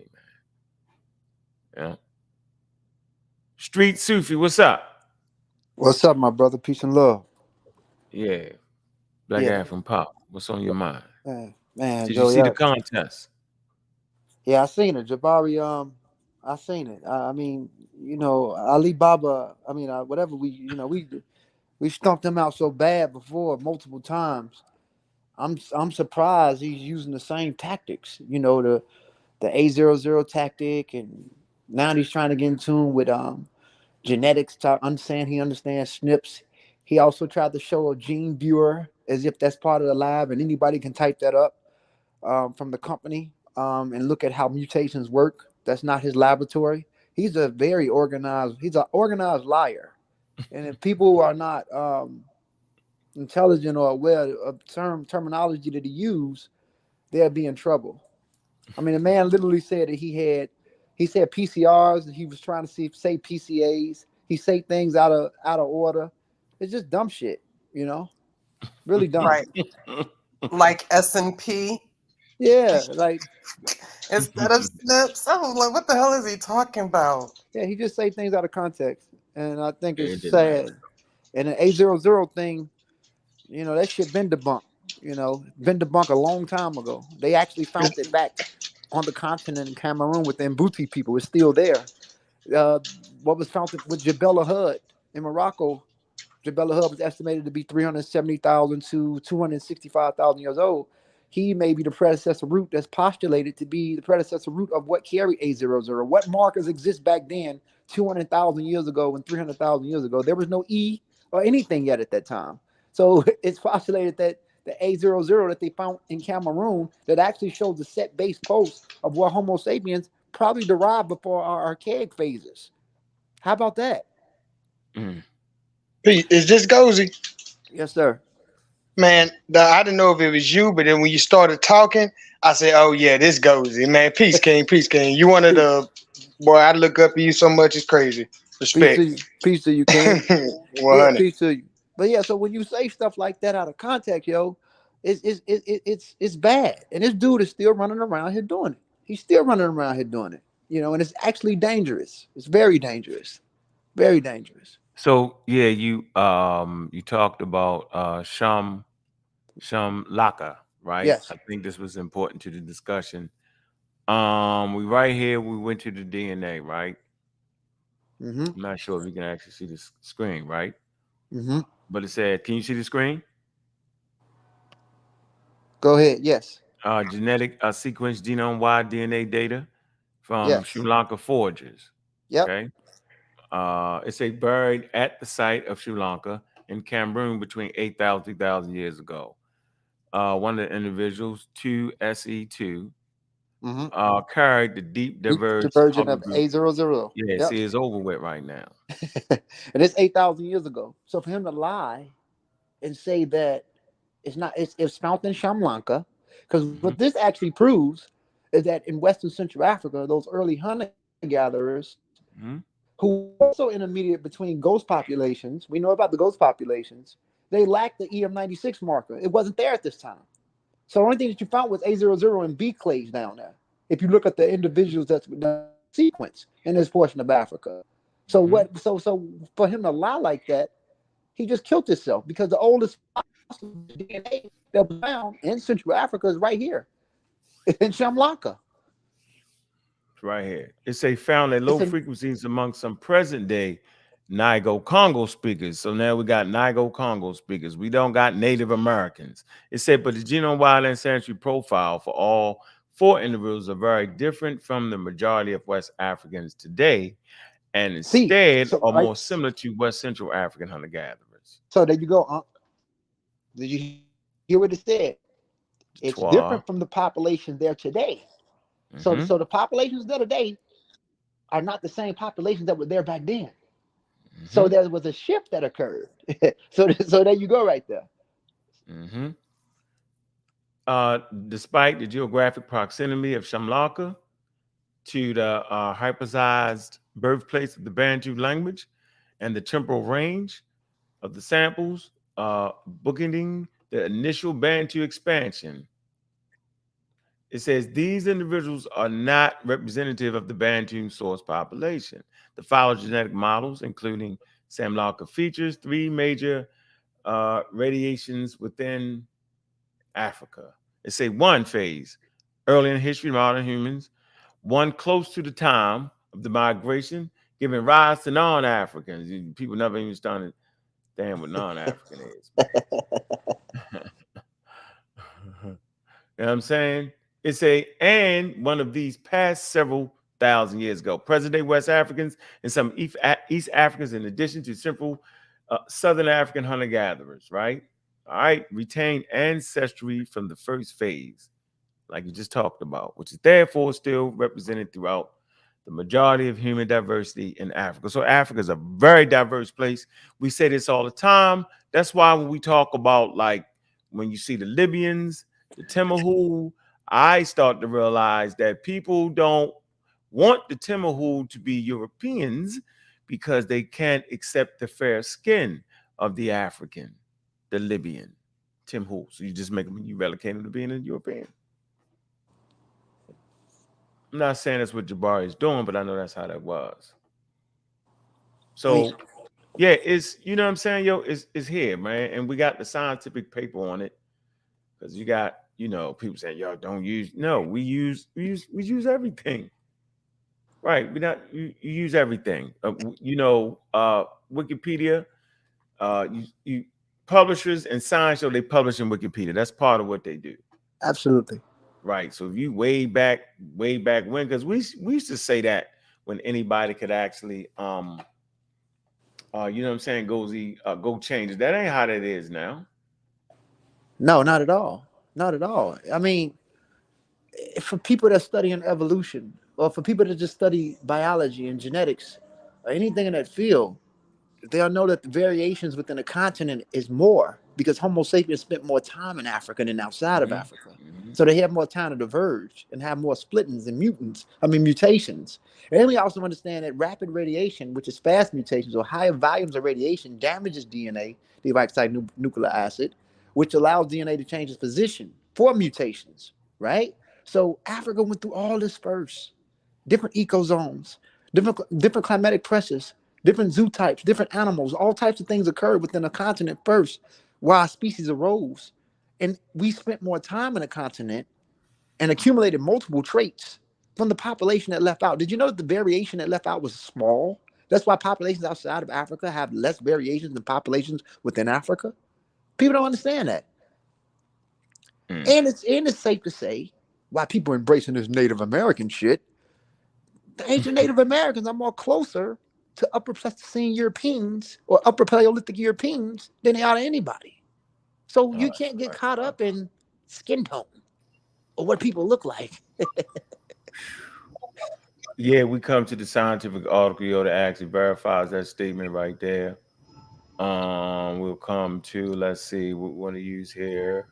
man. Yeah. Street Sufi, what's up? What's up, my brother? Peace and love. Yeah, Black Yeah, African Pop. What's on your mind? man, Did you Joe. see Yeah, the contest? yeah, I seen it. Jabari, I seen it. I mean, Ali Baba. I mean, whatever we stumped him out so bad before multiple times. I'm surprised he's using the same tactics. The A00 tactic, and now he's trying to get in tune with genetics to understand. He understands SNPs. He also tried to show a gene viewer as if that's part of the lab, and anybody can type that up from the company and look at how mutations work. That's not his laboratory. He's a very organized. He's an organized liar, and if people are not intelligent or aware of terminology that he use, they'll be in trouble. I mean, the man literally said that he said PCRs, and he was trying to say PCAs. He say things out of order. It's just dumb shit, really dumb. Right. Like S&P Yeah, like instead of SNPs. I was like, what the hell is he talking about? yeah, he just say things out of context, and I think it's It didn't matter. sad. And the A00 thing, that shit been debunked. Been debunked a long time ago. They actually found it back on the continent in Cameroon with the Mbuti people. It's still there. What was found with Jebel Hud in Morocco? Jebel Hud was estimated to be 370,000 to 265,000 years old. He may be the predecessor root that's postulated to be the predecessor root of what carried A00. What markers exist back then, 200,000 years ago and 300,000 years ago? There was no E or anything yet at that time. So it's postulated that the A00 that they found in Cameroon that actually shows the set base post of where Homo sapiens probably derived before our archaic phases. How about that? Pete, is this Gozy? Yes, sir. Man, I didn't know if it was you, but then when you started talking, I said, "Oh yeah, this Gozy, man. Peace, King, peace, King. You one of the boy. I look up to you so much. It's crazy. Respect. Peace to you, King. 100. Peace to you. But yeah, so when you say stuff like that out of context, it's bad. And this dude is still running around here doing it. He's still running around here doing it. And it's actually dangerous. It's very dangerous. Very dangerous. So yeah, you talked about Sham Laka, right? Yes. I think this was important to the discussion. We right here, we went to the DNA, right? Mm-hmm. I'm not sure if you can actually see the screen, right? Mm-hmm. But it said, can you see the screen? Go ahead. Yes. Genetic sequence genome-wide DNA data from Yes. Sri Lanka foragers. Yep. Okay. It's a buried at the site of Sri Lanka in Cameroon between 8,000 3,000 years ago. One of the individuals, 2SE2, carried the deep diverged Divergent haplogroup of A00. Yeah, Yep. see, it's over with right now. And it's 8,000 years ago. So for him to lie and say that it's found in Sri Lanka, because what this actually proves is that in Western Central Africa, those early hunter-gatherers who were also intermediate between ghost populations, we know about the ghost populations, they lacked the EM96 marker. It wasn't there at this time. So the only thing that you found was A00 and B clades down there. If you look at the individuals that's the sequence in this portion of Africa. So so for him to lie like that, he just killed himself, because the oldest DNA that was found in Central Africa is right here in Sri Lanka. Right here. It's a found at low frequencies among some present day Niger-Congo speakers. So now we got Niger-Congo speakers. We don't got Native Americans. It said, but the genome-wide ancestry profile for all 4 individuals are very different from the majority of West Africans today, and instead are more similar to West Central African hunter-gatherers. So there you go. Did you hear what it said? It's different from the population there today. So the populations there today are not the same populations that were there back then. So there was a shift that occurred. so there you go right there. Despite the geographic proximity of Sri Lanka to the hypothesized birthplace of the Bantu language and the temporal range of the samples, bookending the initial Bantu expansion, It says these individuals are not representative of the Bantu source population. The phylogenetic models, including Samlaka features 3 major radiations within Africa. It say 1 phase, early in history, modern humans, 1 close to the time of the migration, giving rise to non-Africans. People never even started damn what non-African is. You know what I'm saying? It's and one of these past several thousand years ago. Present-day West Africans and some East Africans, in addition to central Southern African hunter-gatherers, right? All right, retain ancestry from the first phase, like you just talked about, which is therefore still represented throughout the majority of human diversity in Africa. So Africa is a very diverse place. We say this all the time. That's why when we talk about, like, when you see the Libyans, the Timahu, I start to realize that people don't want the Timahu to be Europeans because they can't accept the fair skin of the African, the Libyan, Timahu. So you just make them, you relegate them to being a European. I'm not saying that's what Jabari is doing, but I know that's how that was. So, yeah, it's, you know what I'm saying, yo, it's here, man, and we got the scientific paper on it, because you got, you know, people saying, yo, don't use. No, we use everything, right? We not you use everything. You know, Wikipedia, you publishers and science show they publish in Wikipedia. That's part of what they do. Absolutely. Right. So if you way back when, because we used to say that when anybody could actually you know what I'm saying, go change it. That ain't how that is now. No, not at all. Not at all. I mean, for people that study in evolution, or for people that just study biology and genetics, or anything in that field, they'll know that the variations within a continent is more because Homo sapiens spent more time in Africa than outside of Africa. So they have more time to diverge and have more splittings and mutations. And then we also understand that rapid radiation, which is fast mutations or higher volumes of radiation, damages DNA, the nucleic acid, which allows DNA to change its position for mutations, right? So Africa went through all this first. Different ecozones, different climatic pressures, different zoo types, different animals, all types of things occurred within a continent first while species arose. And we spent more time in a continent and accumulated multiple traits from the population that left out. Did you know that the variation that left out was small? That's why populations outside of Africa have less variations than populations within Africa. People don't understand that. And it's safe to say why people are embracing this Native American shit. The ancient Native Americans are more closer to Upper Pleistocene Europeans or Upper Paleolithic Europeans than they are to anybody. So you can't get caught up in skin tone or what people look like. Yeah, we come to the scientific article that actually verifies that statement right there. We'll come to, let's see what we want to use here.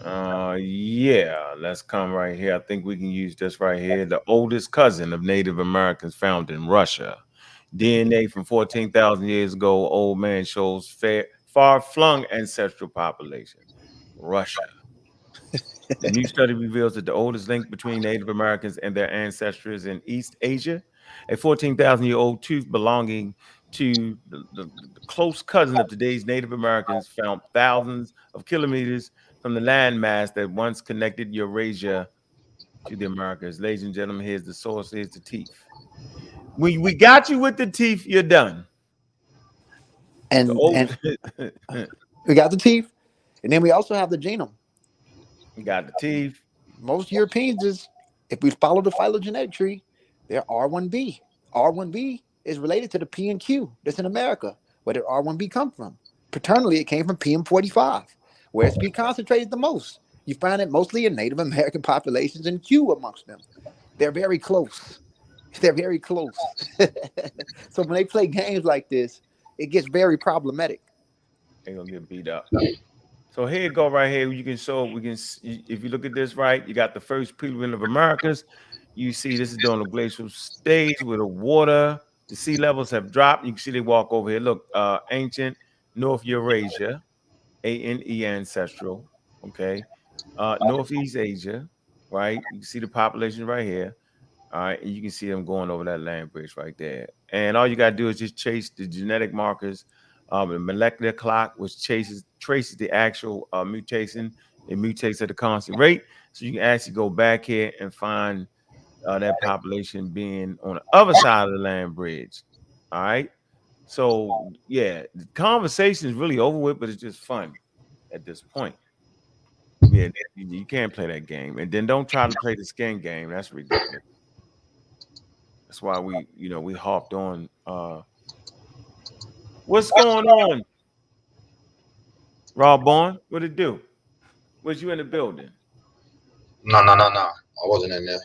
Yeah, let's come right here. I think we can use this right here. The oldest cousin of Native Americans found in Russia. DNA from 14,000 years ago. Old man shows far-flung ancestral population. Russia. The new study reveals that the oldest link between Native Americans and their ancestors in East Asia, a 14,000-year-old tooth belonging to the close cousin of today's Native Americans, found thousands of kilometers from the landmass that once connected Eurasia to the Americas. Ladies and gentlemen, here's the source, here's the teeth. We got you with the teeth, you're done. And we got the teeth, and then we also have the genome. We got the teeth. Most Europeans, if we follow the phylogenetic tree, they're R1b. R1b is related to the P and Q that's in America. Where did R1b come from? Paternally, it came from PM45, where it's been concentrated the most. You find it mostly in Native American populations and Q amongst them. They're very close. They're very close. So when they play games like this, it gets very problematic. They're gonna get beat up. So here you go, right here. You can show, if you look at this right, you got the first people of Americas. You see this is during the glacial stage where the sea levels have dropped. You can see they walk over here. Look, ancient North Eurasia, ANE ancestral. Okay, Northeast Asia, right? You can see the population right here. All right, and you can see them going over that land bridge right there. And all you gotta do is just chase the genetic markers, the molecular clock, which traces the actual mutation. It mutates at a constant rate. So you can actually go back here and find that population being on the other side of the land bridge. All right. So yeah, the conversation is really over with, but it's just fun at this point. Yeah, you can't play that game, and then don't try to play the skin game. That's ridiculous. That's why we hopped on. What's going on, Rob Bourne? What it do? Was you in the building? No. I wasn't in there.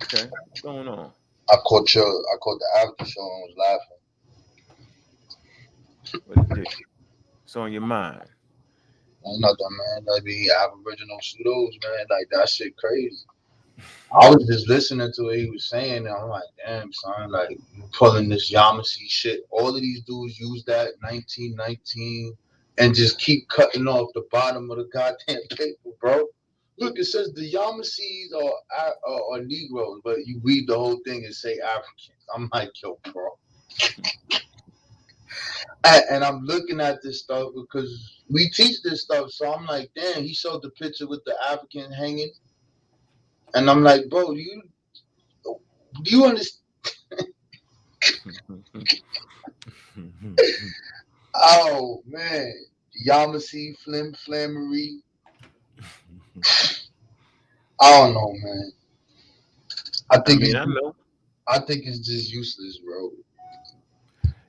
Okay, what's going on? I caught the after show and was laughing. What it do? What's on your mind? Ain't nothing, man. Like be Aboriginal pseudos, man. Like that shit crazy. I was just listening to what he was saying, and I'm like, damn, son, like you pulling this Yamasee shit. All of these dudes use that 1919 and just keep cutting off the bottom of the goddamn paper, bro. Look, it says the Yamasees are Negroes, but you read the whole thing and say Africans. I'm like, yo, bro. And I'm looking at this stuff because we teach this stuff. So I'm like, damn, he showed the picture with the African hanging. And I'm like, bro, do you understand? Oh, man. Yamasee, Flammery. I don't know, man. I think it's just useless, bro.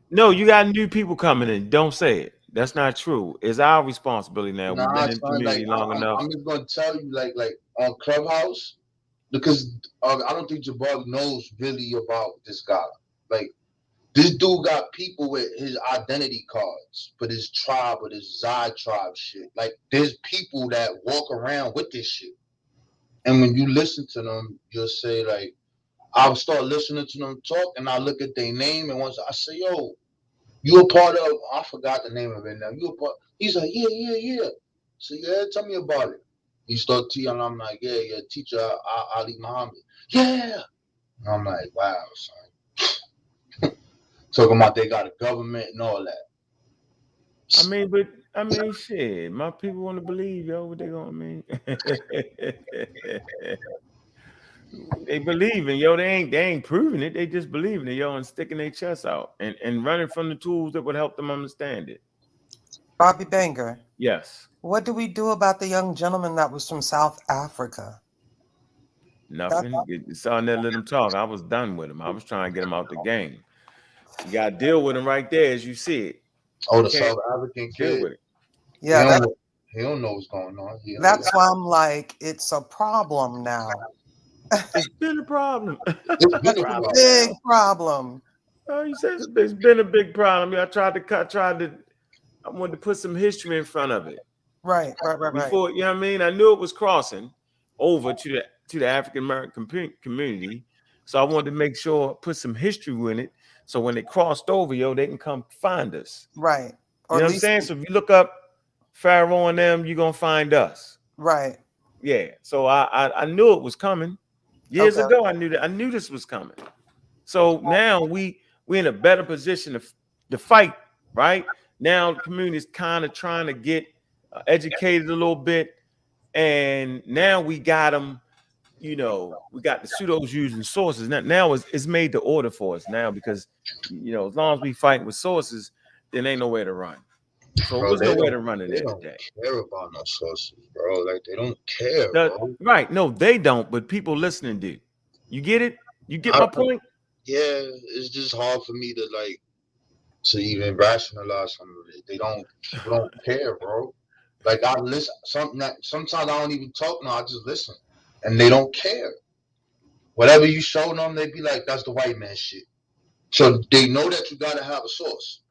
No, you got new people coming in. Don't say it. That's not true. It's our responsibility now. We've been in the community long enough. I'm just gonna tell you, like on Clubhouse, because I don't think JABARI knows really about this guy. Like this dude got people with his identity cards, but his tribe, with his Zai tribe shit. Like there's people that walk around with this shit, and when you listen to them, you'll say like, I'll start listening to them talk, and I look at their name, and once I say, yo, you a part of, I forgot the name of it now. You a part, he's like, yeah. So yeah, tell me about it. He start teaching, and I'm like, yeah, teacher Ali Muhammad. Yeah. And I'm like, wow, son. Talking about they got a government and all that. I mean, shit. My people want to believe, yo, what they gonna mean. They believe in, yo. They ain't proving it. They just believing it, yo, and sticking their chests out and running from the tools that would help them understand it. Bobby Banger. Yes. What do we do about the young gentleman that was from South Africa? Nothing. It's on there, let him talk. I was done with him. I was trying to get him out the game. You got to deal with him right there as you see it. Oh, the South African kid. Deal with it. Yeah, he don't know what's going on. That's why I'm like, it's a problem now. It's been a problem. It's been a big problem. Oh, you said it's been a big problem. I wanted to put some history in front of it. Right. Before, you know what I mean? I knew it was crossing over to the African American community. So I wanted to make sure, put some history in it. So when they crossed over, yo, they can come find us. Right. You know what I'm saying? So if you look up Pharaoh and them, you're going to find us. Right. Yeah. So I knew it was coming. Years ago, I knew this was coming. So now we're in a better position to fight, right? Now the community is kind of trying to get educated a little bit. And now we got them, we got the pseudos using sources. Now it's made to order for us now because, as long as we fight with sources, then ain't nowhere to run. So there's nowhere to run in there today. They don't care about no sources, bro. Like they don't care, bro. Right. No, they don't, but people listening do. You get it? You get my point? Yeah, it's just hard for me to even rationalize some of it. People don't care, bro. Like I listen sometimes I don't even talk now, I just listen. And they don't care. Whatever you show them, they be like, that's the white man shit. So they know that you gotta have a source.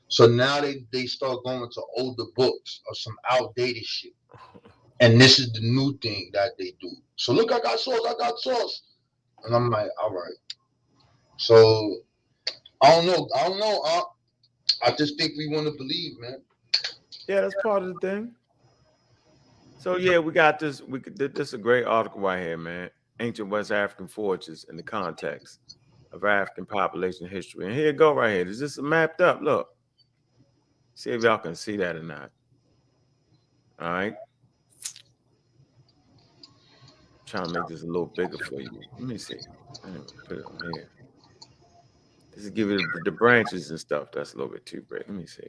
So now they start going to older books or some outdated shit. And this is the new thing that they do. So look, I got source. And I'm like, all right. So I don't know. I just think we want to believe, man. Yeah, that's part of the thing. So yeah, we got this. This is a great article right here, man. Ancient West African forges in the context of African population history. And here it go right here. This is mapped up. Look. See if y'all can see that or not. All right. Trying to make this a little bigger for you. Let me see. I'm gonna put it on here. This is give it the branches and stuff. That's a little bit too big. Let me see.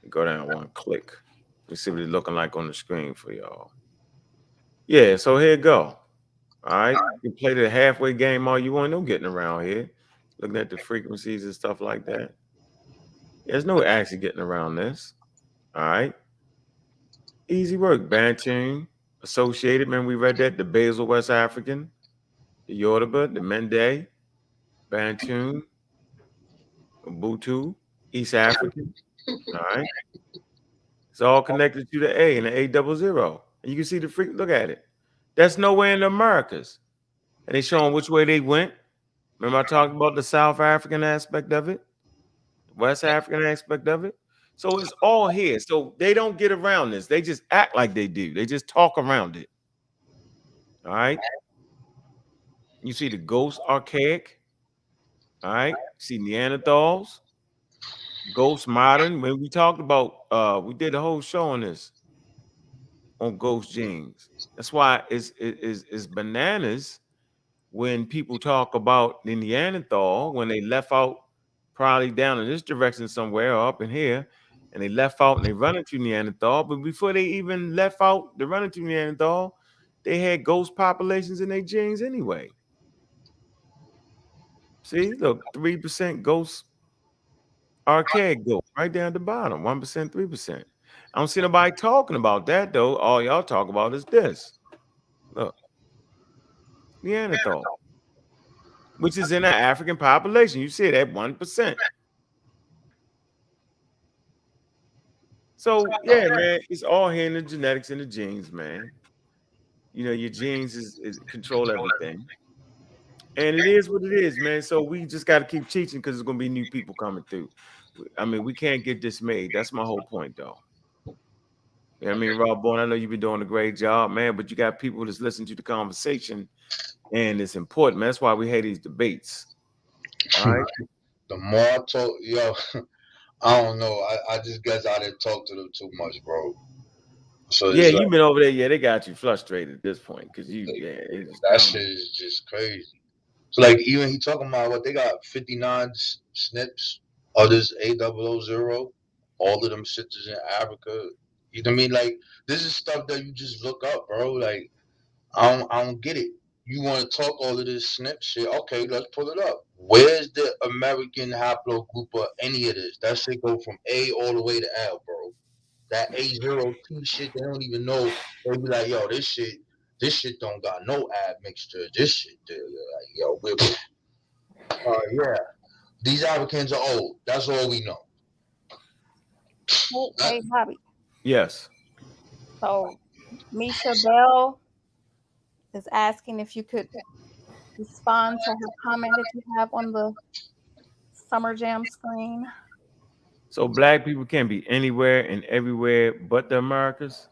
Go down one click. Let's see what it's looking like on the screen for y'all. Yeah, so here it go. All right. You can play the halfway game all you want. No getting around here. Looking at the frequencies and stuff like that. There's no actually getting around this. All right. Easy work. Banting, associated. Man, we read that. The Basal West African, the Yoruba, the Mende, Bantu, Ubuntu, East African. All right. It's all connected to the A and the A00. And you can see the freak. Look at it. That's nowhere in the Americas. And they showing which way they went. Remember I talked about the South African aspect of it, the West African aspect of it. So it's all here. So they don't get around this. They just act like they do. They just talk around it. All right. You see the ghost archaic. All right. See Neanderthals, ghost modern. When we talked about, we did a whole show on this on ghost genes. That's why it's bananas when people talk about the Neanderthal when they left out probably down in this direction somewhere or up in here, and they left out and they run into Neanderthal. But before they even left out to run into Neanderthal, they had ghost populations in their genes anyway. See, look, 3% ghost, archaic ghost, right down at the bottom, 1%, 3%. I don't see nobody talking about that though. All y'all talk about is this. Look, Neanderthal, which is in the African population. You see it at 1%. So yeah, man, it's all here in the genetics and the genes, man. You know, your genes is control everything. And it is what it is, man. So we just got to keep teaching because there's gonna be new people coming through. I mean, we can't get dismayed. That's my whole point, though. You know what I mean, Rob Bourne, I know you've been doing a great job, man, but you got people that's listening to the conversation, and it's important, man. That's why we hate these debates. All right. The more I talk, yo, I don't know. I just guess I didn't talk to them too much, bro. So Yeah, it's you've like, been over there. Yeah, they got you frustrated at this point because that shit is just crazy. So like even he talking about what they got 59 SNPs of this A000, all of them shits in Africa. You know what I mean? Like this is stuff that you just look up, bro. Like I don't get it. You want to talk all of this SNP shit? Okay, let's pull it up. Where's the American haplogroup of any of this? That shit go from A all the way to L, bro. That A02 shit, they don't even know. They be like, yo, this shit don't got no admixture. This shit, like, yo, yeah. These Africans are old. That's all we know. Hey, Bobby. Yes. So, Misha Bell is asking if you could respond to her comment that you have on the Summer Jam screen. So black people can be anywhere and everywhere but the Americas.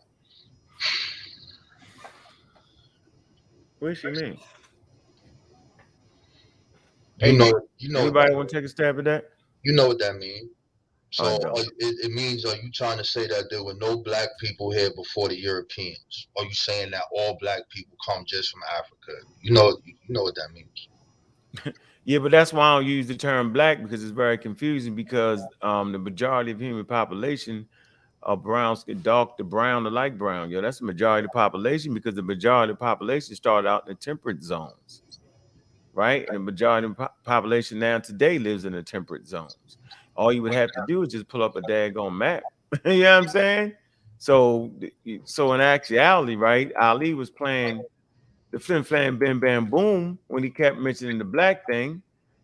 What does she mean? You know Anybody want to take a stab at that? You know what that means. So I don't. it means, are you trying to say that there were no black people here before the Europeans? Or are you saying that all black people come just from Africa? You know what that means. Yeah, but that's why I don't use the term black because it's very confusing because the majority of human population are brown skin, dark to brown to light brown. Yo, that's the majority of the population because the majority of the population started out in the temperate zones, right? And the majority of the population now today lives in the temperate zones. All you would have to do is just pull up a daggone map. You know what I'm saying? So in actuality, right, Ali was playing the flim flam bam bam boom when he kept mentioning the black thing.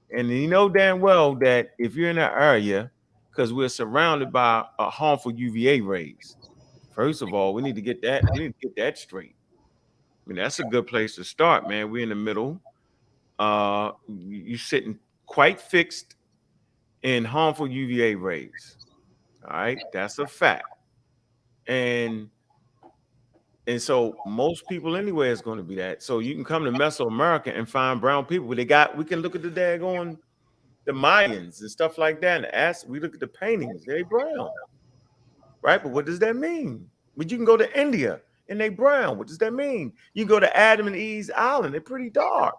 And you know damn well that if you're in that area, because we're surrounded by a harmful UVA rays. First of all, we need to get that straight. I mean, that's a good place to start, man. We're in the middle. You're sitting quite fixed in harmful UVA rays. All right, that's a fact. And And so most people anywhere is going to be that. So you can come to Mesoamerica and find brown people. We can look at the daggone the Mayans and stuff like that. And ask, we look at the paintings, they brown, right? But what does that mean? But you can go to India and they brown. What does that mean? You go to Adam and Eve's island, they're pretty dark.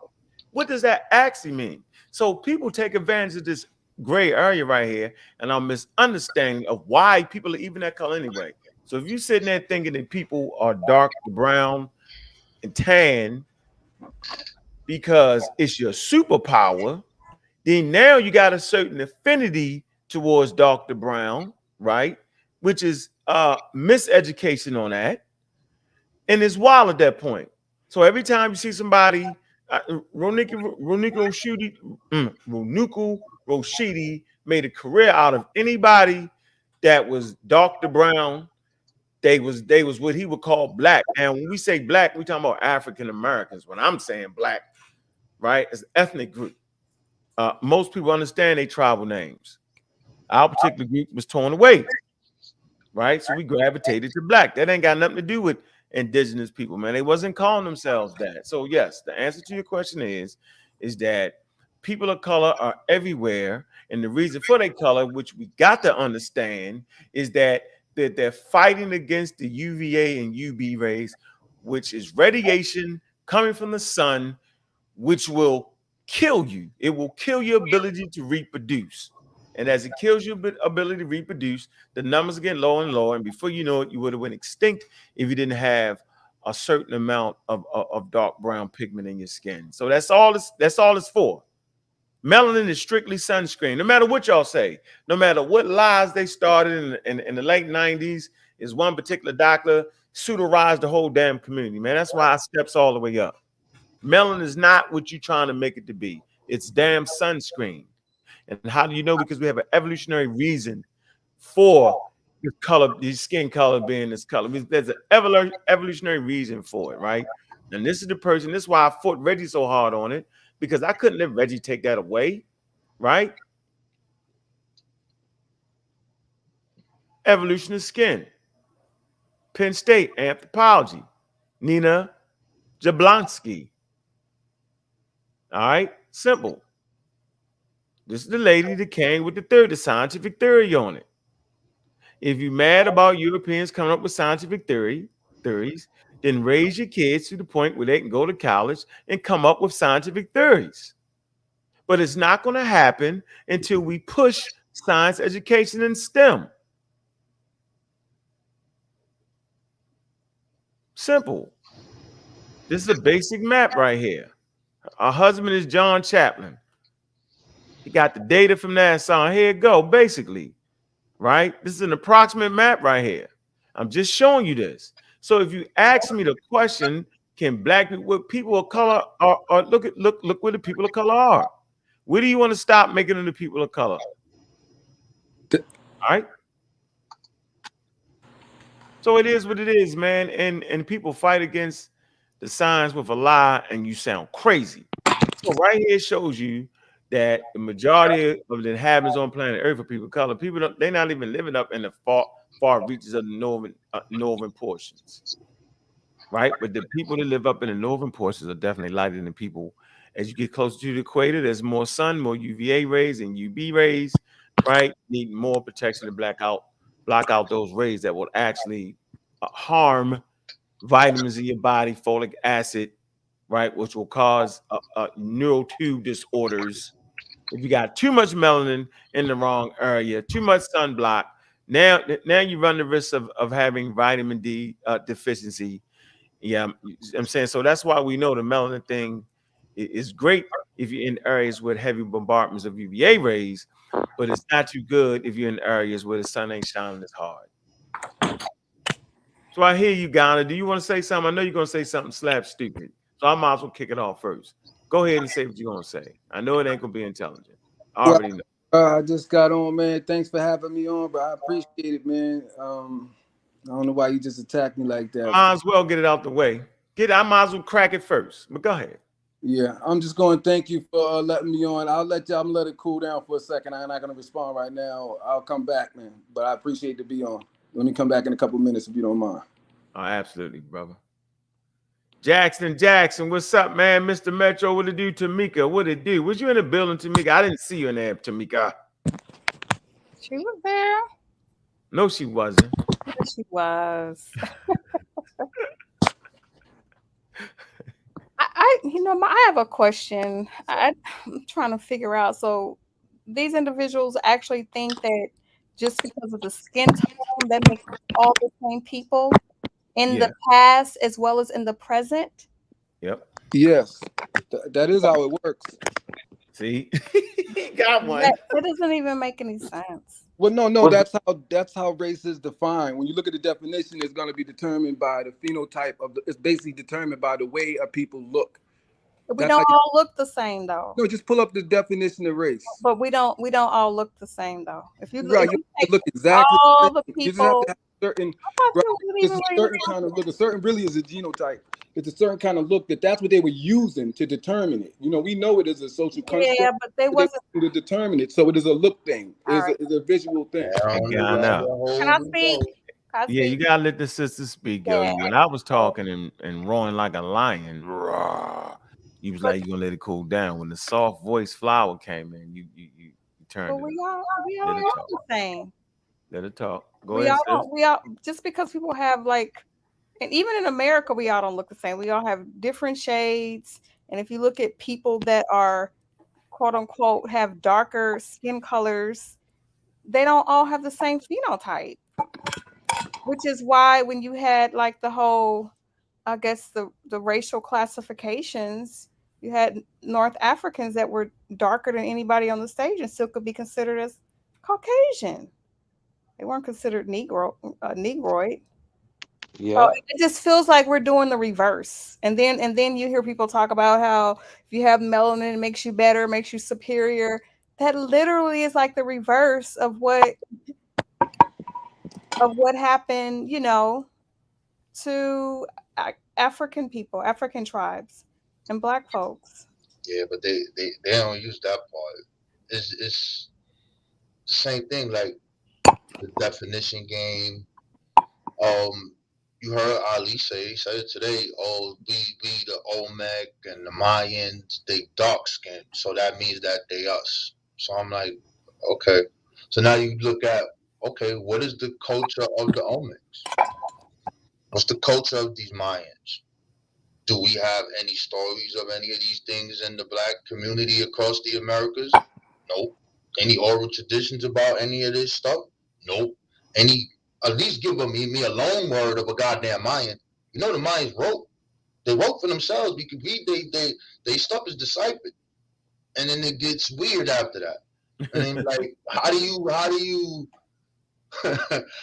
What does that actually mean? So people take advantage of this gray area right here and our misunderstanding of why people are even that color anyway. So if you're sitting there thinking that people are dark, brown, and tan because it's your superpower, then now you got a certain affinity towards dark to brown, right? Which is miseducation on that. And it's wild at that point. So every time you see somebody, Ronuku Roshidi made a career out of anybody that was dark to brown. They was what he would call black. And when we say black, we talking about African Americans. When I'm saying black, right, it's an ethnic group. Most people understand their tribal names. Our particular group was torn away, right? So we gravitated to black. That ain't got nothing to do with indigenous people, man. They wasn't calling themselves that. So yes, the answer to your question is that people of color are everywhere, and the reason for their color, which we got to understand, is that they're fighting against the UVA and UV rays, which is radiation coming from the sun, which will kill you. It will kill your ability to reproduce. And as it kills your ability to reproduce, the numbers are getting lower and lower. And before you know it, you would have went extinct if you didn't have a certain amount of dark brown pigment in your skin. So that's all it's for. Melanin is strictly sunscreen. No matter what y'all say, no matter what lies they started in the late 90s, is one particular doctor pseudorized the whole damn community, man. That's why I steps all the way up. Melanin is not what you're trying to make it to be. It's damn sunscreen. And how do you know? Because we have an evolutionary reason for your color, your skin color being this color. There's an evolutionary reason for it, right? And this is the person. This is why I fought Reggie so hard on it, because I couldn't let Reggie take that away, right? Evolution of skin. Penn State anthropology. Nina Jablonski. All right, simple. This is the lady that came with the scientific theory on it. If you're mad about Europeans coming up with scientific theories, then raise your kids to the point where they can go to college and come up with scientific theories. But it's not going to happen until we push science education in STEM. Simple. This is a basic map right here. Our husband is John Chaplin. He got the data from NASA. Here it go, basically. Right? This is an approximate map right here. I'm just showing you this. So if you ask me the question, can black people, what people of color are look where the people of color are. Where do you want to stop making them the people of color? All right. So it is what it is, man. And people fight against the science with a lie, and you sound crazy. So right here shows you that the majority of the inhabitants on planet Earth are people of color. People they're not even living up in the far reaches of the northern portions, right? But the people that live up in the northern portions are definitely lighter than the people. As you get closer to the equator, there's more sun, more UVA rays and UV rays, right? Need more protection to block out those rays that will actually harm vitamins in your body, folic acid, right, which will cause neural tube disorders. If you got too much melanin in the wrong area, too much sunblock, now you run the risk of having vitamin D deficiency. Yeah, I'm saying, so that's why we know the melanin thing is great if you're in areas with heavy bombardments of UVA rays, but it's not too good if you're in areas where the sun ain't shining as hard. So I hear you, Ghana. Do you want to say something? I know you're going to say something slap stupid, so I might as well kick it off first. Go ahead and say what you're going to say. I know it ain't going to be intelligent. I already know. I just got on, man. Thanks for having me on, but I appreciate it, man. I don't know why you just attacked me like that. Might as well get it out the way. I might as well crack it first, but go ahead. Yeah, I'm just going to thank you for letting me on. I'm let it cool down for a second. I'm not going to respond right now. I'll come back, man. But I appreciate to be on. Let me come back in a couple minutes if you don't mind. Oh, absolutely, brother. Jackson, what's up, man? Mr. Metro, what it do? Tamika, what it do? Was you in the building, Tamika? I didn't see you in there, Tamika. She was there. No, she wasn't. Yes, she was. I have a question. I'm trying to figure out. So, these individuals actually think that just because of the skin tone, that makes us all the same people in the Yeah. past as well as in the present. Yep. Yes, that is how it works. See, he got one. That doesn't even make any sense. Well, no, that's how race is defined. When you look at the definition, it's going to be determined by the phenotype of the. It's basically determined by the way a people look. We That's how don't you. all look the same though. No, just pull up the definition of race. But we don't all look the same though. If you Right, you take look exactly the all same. the You just have to people, have certain. I'm not Right, sure what it's even a what you're certain kind of look. A certain really is a genotype. It's a certain kind of look that's what they were using to determine it. We know it is a social yeah, construct, but they but they wasn't were to determine it. So it is a look thing. all right. It's a visual thing. I got out. Can I speak? Can I Yeah, you speak? gotta let the sister speak, yo. Yeah. When I was talking and roaring like a lion, raw, you was like, you gonna let it cool down. When the soft voice flower came in, you turned But it we up. all Let don't it look talk. the same. Let it talk. Go We ahead, all sis. don't. We all just because people have like, and even in America, we all don't look the same. We all have different shades. And if you look at people that are quote unquote have darker skin colors, they don't all have the same phenotype. Which is why when you had like the whole, I guess the racial classifications, you had North Africans that were darker than anybody on the stage and still could be considered as Caucasian. They weren't considered Negroid. So Yeah. it just feels like we're doing the reverse. And then you hear people talk about how if you have melanin, it makes you better, makes you superior. That literally is like the reverse of what happened, to African people, African tribes, and Black folks. Yeah, but they don't use that part. It's the same thing, like the definition game. You heard Ali say, he said it today. Oh, we the Olmec and the Mayans, they dark skinned, so that means that they us. So I'm like, okay. So now you look at, okay, what is the culture of the Olmecs? What's the culture of these Mayans? Do we have any stories of any of these things in the black community across the Americas? Nope. Any oral traditions about any of this stuff? Nope. Any, at least give me a loan word of a goddamn Mayan. The Mayans wrote. They wrote for themselves. We could read they stuff is deciphered. And then it gets weird after that. And then like, how do you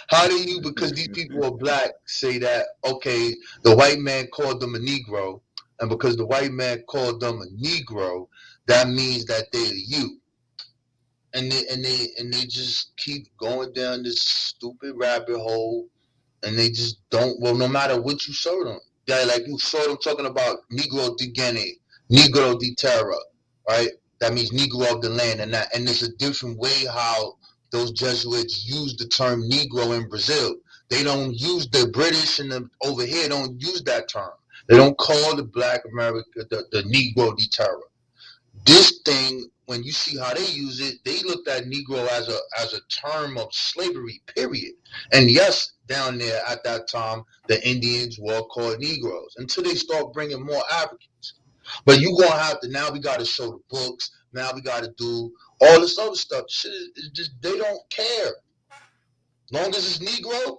how do you, because these people are black, say that, okay, the white man called them a Negro, and because the white man called them a Negro, that means that they're you. And they just keep going down this stupid rabbit hole, and they just don't. Well, no matter what you show them, like you saw them talking about Negro de Guinea, Negro de Terra, right? That means Negro of the land, and there's a different way how those Jesuits use the term Negro in Brazil. They don't use the British and the over here don't use that term. They don't call the Black America the Negro de Terra. This thing, when you see how they use it, they looked at Negro as a term of slavery, period. And yes, down there at that time, the Indians were called Negroes until they start bringing more Africans. But you gonna have to, now we got to show the books. Now we got to do all this other stuff. Shit is just, they don't care. As long as it's Negro,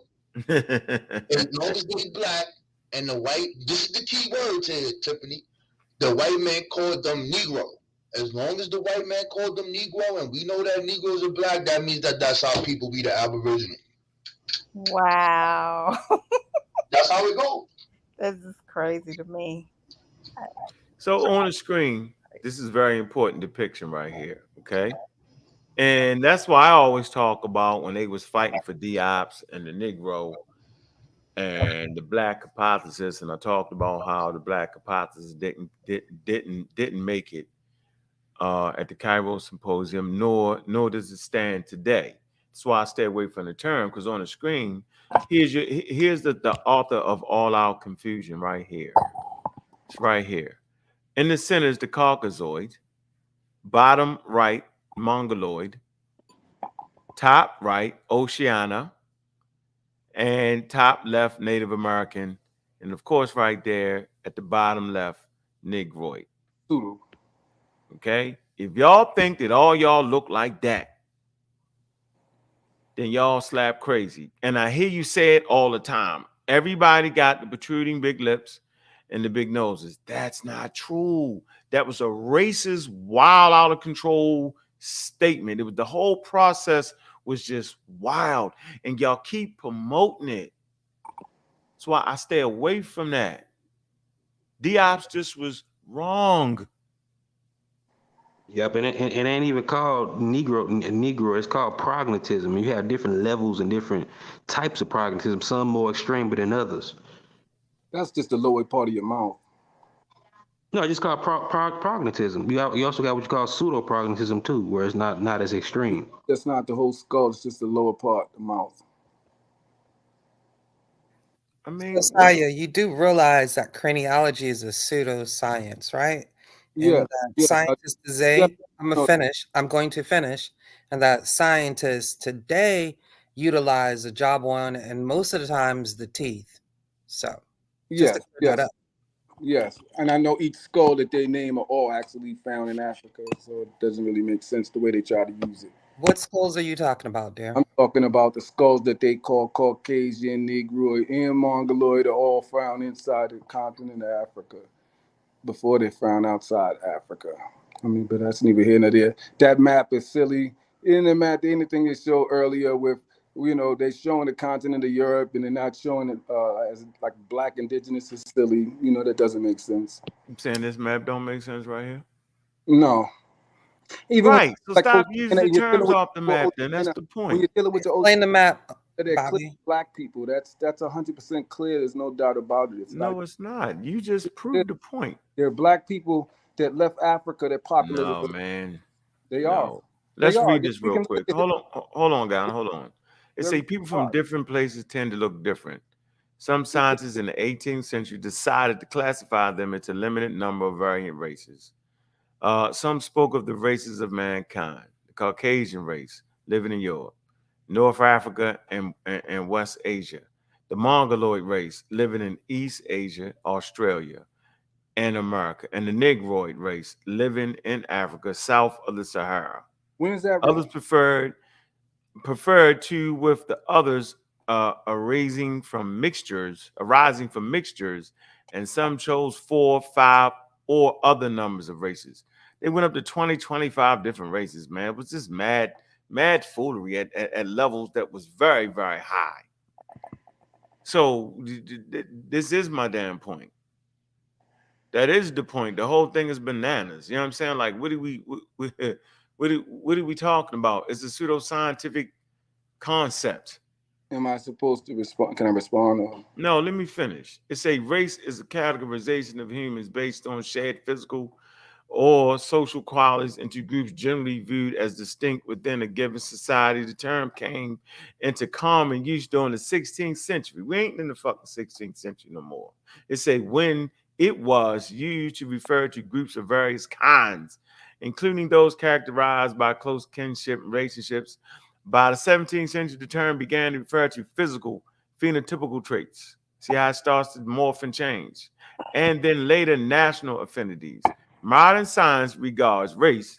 as long as it's black, and the white, this is the key words here, Tiffany. The white man called them Negro. As long as the white man called them Negro, and we know that Negroes are black, that means that that's how people be the Aboriginal. Wow. That's how it goes. This is crazy to me. So on the screen, this is very important depiction right here. Okay. And that's why I always talk about when they was fighting for Diops and the Negro and the black hypothesis, and I talked about how the black hypothesis didn't make it at the Cairo Symposium, nor does it stand today. That's why I stay away from the term, because on the screen, here's the author of all our confusion right here. It's right here. In the center is the Caucasoid, bottom right, Mongoloid, top right, Oceania, and top left, Native American, and of course, right there at the bottom left, Negroid. Pseudo. Okay? If y'all think that all y'all look like that, then y'all slap crazy. And I hear you say it all the time. Everybody got the protruding big lips and the big noses. That's not true. That was a racist, wild, out of control statement. It was, the whole process was just wild, and y'all keep promoting it. That's why I stay away from that. Diop's just was wrong. Yep, and it ain't even called Negro. It's called prognatism. You have different levels and different types of prognatism. Some more extreme than others. That's just the lower part of your mouth. No, it's just called prognatism. You also got what you call pseudoprognatism too, where it's not as extreme. That's not the whole skull. It's just the lower part, the mouth. I mean, Saya, you do realize that craniology is a pseudoscience, right? Yeah. And that scientists today, yeah. I'm going to finish, and that scientists today utilize the jawbone and most of the times the teeth. So, just to clear that up. Yes, and I know each skull that they name are all actually found in Africa, so it doesn't really make sense the way they try to use it. What skulls are you talking about, dear? I'm talking about the skulls that they call Caucasian, Negroid, and Mongoloid are all found inside the continent of Africa before they're found outside Africa. I mean, but that's neither here nor there. That map is silly. In the map, anything they showed earlier with, they're showing the continent of Europe and they're not showing it as like black indigenous is silly. That doesn't make sense. I'm saying this map don't make sense right here. No. Even right. So stop using the terms off the map. Then that's the point. When you're dealing with the explain the map, they're black people. That's 100% clear. There's no doubt about it. It's not. You just proved the point. There are black people that left Africa that populated. No, man. They are. Let's read this real quick. Hold on, guys. Hold on. It say people from different places tend to look different. Some scientists in the 18th century decided to classify them into a limited number of variant races. Some spoke of the races of mankind: the Caucasian race living in Europe, North Africa, and West Asia; the Mongoloid race living in East Asia, Australia, and America; and the Negroid race living in Africa south of the Sahara. When is that? Others preferred to, with the others arising from mixtures, and some chose 4, 5, or other numbers of races. They went up to 20, 25 different races, man. It was just mad foolery at levels that was very, very high. So this is my damn point. That is the point. The whole thing is bananas. You know what I'm saying? Like, what are we talking about? It's a pseudoscientific concept. Am I supposed to respond? Can I respond? Or? No, let me finish. It's a race is a categorization of humans based on shared physical or social qualities into groups generally viewed as distinct within a given society. The term came into common use during the 16th century. We ain't in the fucking 16th century no more. It's a when it was used to refer to groups of various kinds, including those characterized by close kinship relationships. By the 17th century, the term began to refer to physical, phenotypical traits. See how it starts to morph and change. And then later, national affinities. Modern science regards race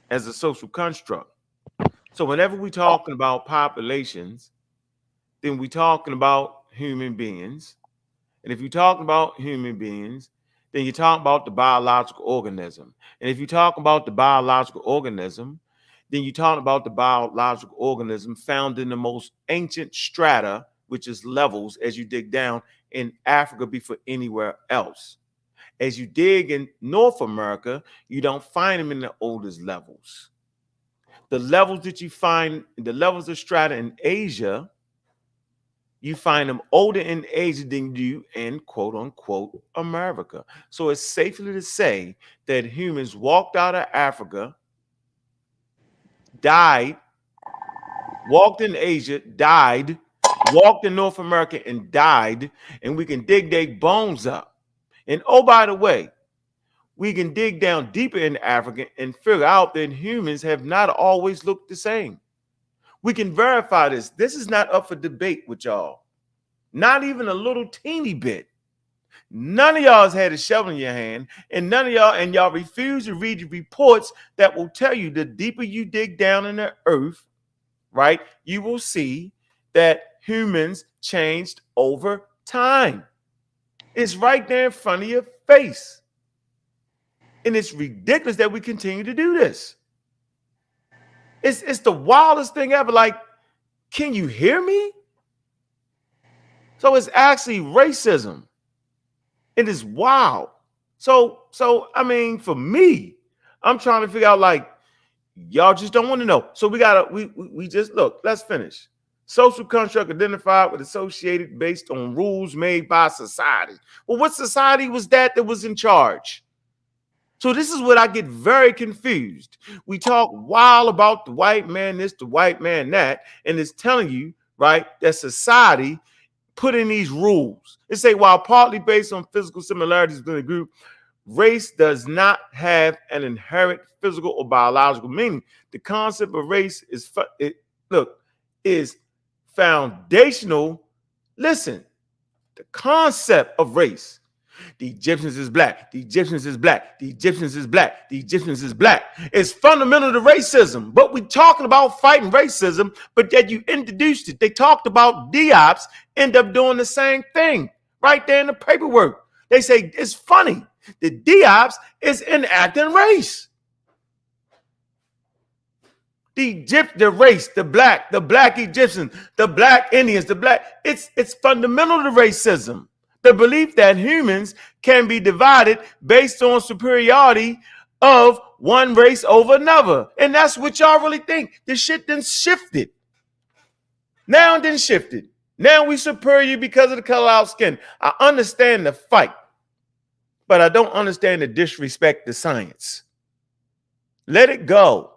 as a social construct. So whenever we're talking about populations, then we're talking about human beings. And if you're talking about human beings, then you're talking about the biological organism. And if you talk about the biological organism, then you're talking about the biological organism found in the most ancient strata, which is levels as you dig down in Africa before anywhere else. As you dig in North America, you don't find them in the oldest levels. The levels that you find, the levels of strata in Asia, you find them older in Asia than you in quote unquote America. So it's safely to say that humans walked out of Africa, died, walked in Asia, died, walked in North America and died, and we can dig their bones up. And oh, by the way, we can dig down deeper in Africa and figure out that humans have not always looked the same. We can verify this. This is not up for debate with y'all. Not even a little teeny bit. None of y'all has had a shovel in your hand, and none of y'all refuse to read the reports that will tell you the deeper you dig down in the earth, right, you will see that humans changed over time. It's right there in front of your face. And it's ridiculous that we continue to do this. It's the wildest thing ever. Like, can you hear me? So it's actually racism. It is wild. So I mean, for me, I'm trying to figure out, like, y'all just don't want to know. So we just look, let's finish. Social construct identified with associated based on rules made by society. Well, what society was that was in charge? So this is what I get very confused. We talk wild about the white man this, the white man that, and it's telling you, right, that society put in these rules. They say, while partly based on physical similarities within the group, race does not have an inherent physical or biological meaning. The concept of race is foundational. Listen, the concept of race. The Egyptians is black. The Egyptians is black. The Egyptians is black. The Egyptians is black. It's fundamental to racism. But we talking about fighting racism, but yet you introduced it. They talked about Diops, end up doing the same thing right there in the paperwork. They say it's funny. The Diops is enacting race. The race, the black Egyptians, the black Indians, it's fundamental to racism. The belief that humans can be divided based on superiority of one race over another. And that's what y'all really think. This shit then shifted. Now it then shifted. Now we superior because of the color of our skin. I understand the fight, but I don't understand the disrespect to science. Let it go.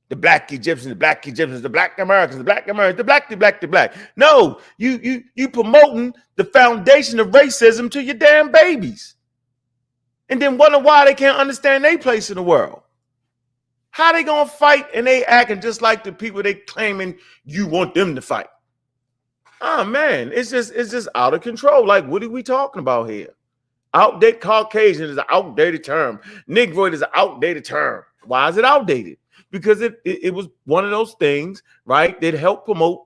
The black Egyptians, the black Egyptians, the black Americans, the black Americans, the black. No, you promoting the foundation of racism to your damn babies. And then wonder why they can't understand their place in the world. How they gonna fight and they acting just like the people they claiming you want them to fight? Oh man, it's just out of control. Like, what are we talking about here? Outdated Caucasian is an outdated term. Negroid is an outdated term. Why is it outdated? Because it was one of those things, right, that helped promote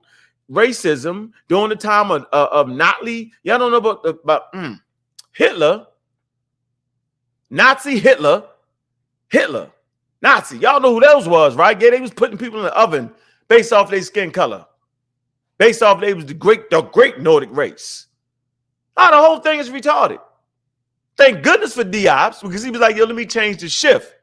racism during the time of Nazi. Y'all don't know about Hitler, Nazi Hitler, Nazi. Y'all know who those was, right? Yeah, they was putting people in the oven based off their skin color, based off they was the great Nordic race. Now the whole thing is retarded. Thank goodness for Diops, because he was like, yo, let me change the shift.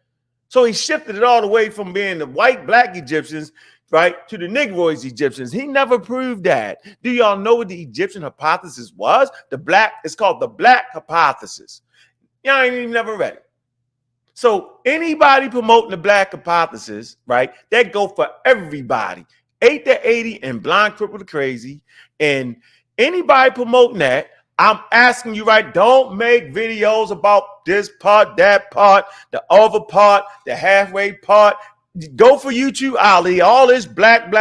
So he shifted it all the way from being the white black Egyptians, right, to the Negroid Egyptians. He never proved that. Do y'all know what the Egyptian hypothesis was? It's called the black hypothesis. Y'all ain't even never read it. So anybody promoting the black hypothesis, right, that go for everybody. 8 to 80 and blind, crippled, to crazy. And anybody promoting that, I'm asking you, right, don't make videos about this part, that part, the other part, the halfway part. Go for YouTube, Ali. All this black.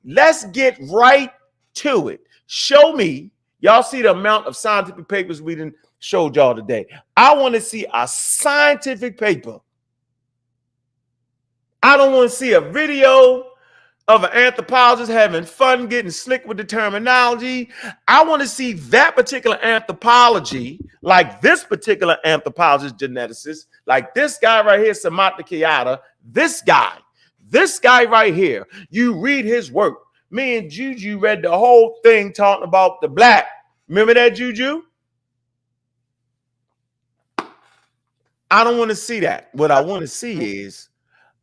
Let's get right to it. Show me. Y'all see the amount of scientific papers we done showed y'all today. I want to see a scientific paper. I don't want to see a video of an anthropologist having fun, getting slick with the terminology. I want to see that particular anthropology, like this particular anthropologist geneticist, like this guy right here, Samantha Kayada, this guy right here. You read his work. Me and Juju read the whole thing talking about the black. Remember that, Juju? I don't want to see that. What I want to see is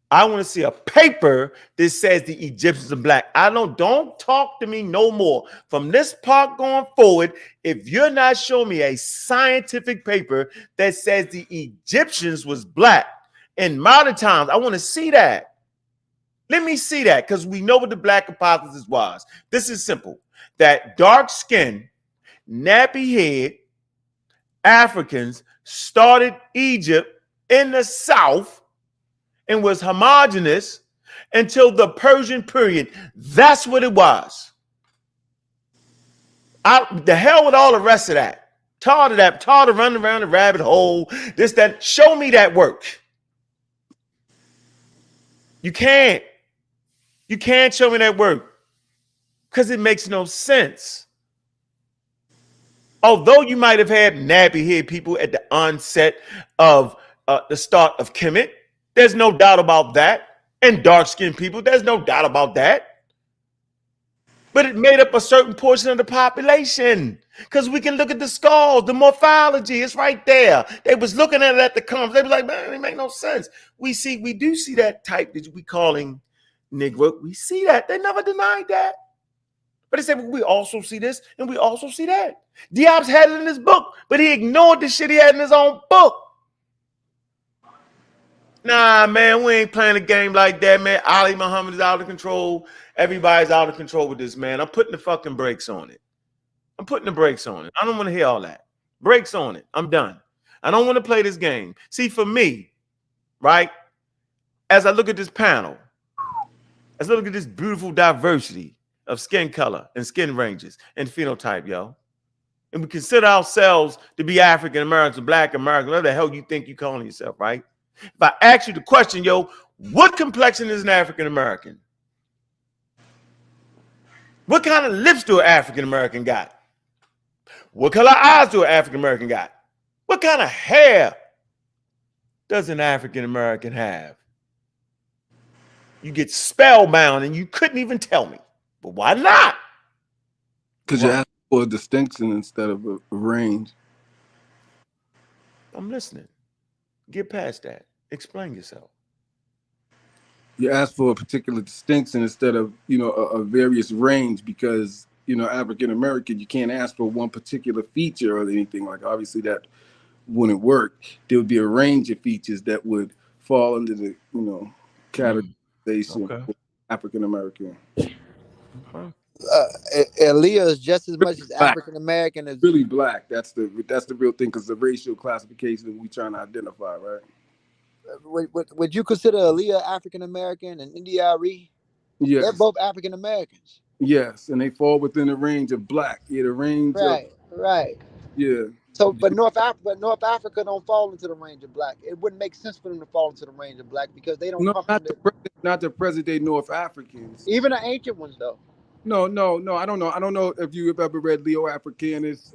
I want to see a paper that says the Egyptians are black. Don't talk to me no more. From this part going forward, if you're not showing me a scientific paper that says the Egyptians was black in modern times, I want to see that. Let me see that, because we know what the black hypothesis was. This is simple. That dark skin, nappy head Africans started Egypt in the south and was homogenous until the Persian period. That's what it was. The hell with all the rest of that. Tired of that. Tired of running around the rabbit hole. This, that. Show me that work. You can't. You can't show me that work because it makes no sense. Although you might have had nappy-haired people at the onset of the start of Kemet, there's no doubt about that. And dark-skinned people, there's no doubt about that. But it made up a certain portion of the population because we can look at the skulls, the morphology, it's right there. They was looking at it at the conference. They was like, man, it make no sense. We do see that type that we calling Negro. We see that. They never denied that. But they said, well, we also see this and we also see that. Diop's had it in his book, but he ignored the shit he had in his own book. Nah, man, we ain't playing a game like that, man. Ali Muhammad is out of control. Everybody's out of control with this, man. I'm putting the fucking brakes on it. I'm putting the brakes on it. I don't want to hear all that. Brakes on it. I'm done. I don't want to play this game. See, for me, right, as I look at this panel, as I look at this beautiful diversity of skin color and skin ranges and phenotype, yo, and we consider ourselves to be African Americans, Black Americans, whatever the hell you think you're calling yourself, right? If I ask you the question, yo, what complexion is an African American? What kind of lips do an African American got? What color eyes do an African American got? What kind of hair does an African American have? You get spellbound and you couldn't even tell me. But why not? Because you asked for a distinction instead of a range. I'm listening. Get past that. Explain yourself. You ask for a particular distinction instead of, a various range because, African American, you can't ask for one particular feature or anything. Like, obviously that wouldn't work. There would be a range of features that would fall under the, categorization of African American. Aaliyah is just as much as African American as really black. That's the real thing because the racial classification we trying to identify, right? Would you consider Aaliyah African American and India.Arie? Yes. They're both African Americans. Yes, and they fall within the range of black. Yeah, the range. Right. Yeah. So, but North Africa don't fall into the range of black. It wouldn't make sense for them to fall into the range of black because they don't come from not the present day North Africans. Even the ancient ones, though. No. I don't know. I don't know if you have ever read Leo Africanus,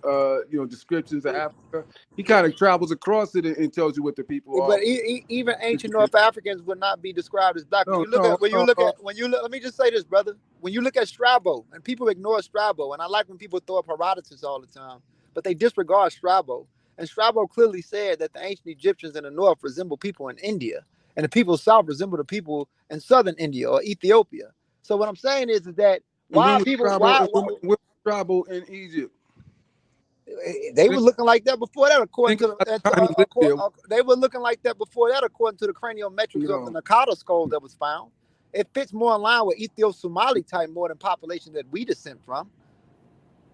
descriptions of Africa. He kind of travels across it and tells you what the people are. But even ancient North Africans would not be described as black. Let me just say this, brother. When you look at Strabo, and people ignore Strabo, and I like when people throw up Herodotus all the time, but they disregard Strabo. And Strabo clearly said that the ancient Egyptians in the north resemble people in India, and the people south resemble the people in southern India or Ethiopia. So what I'm saying is that why Strabo in Egypt? They were looking like that before that, according to they were looking like that before that, according to the craniometrics of the Nakata skull that was found. It fits more in line with Ethio-Somali type more than population that we descend from.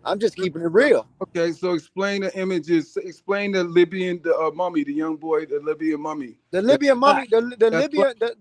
I'm just keeping it real. Okay, so explain the images. Explain the Libyan mummy, the young boy, the Libyan mummy. The Libyan mummy, the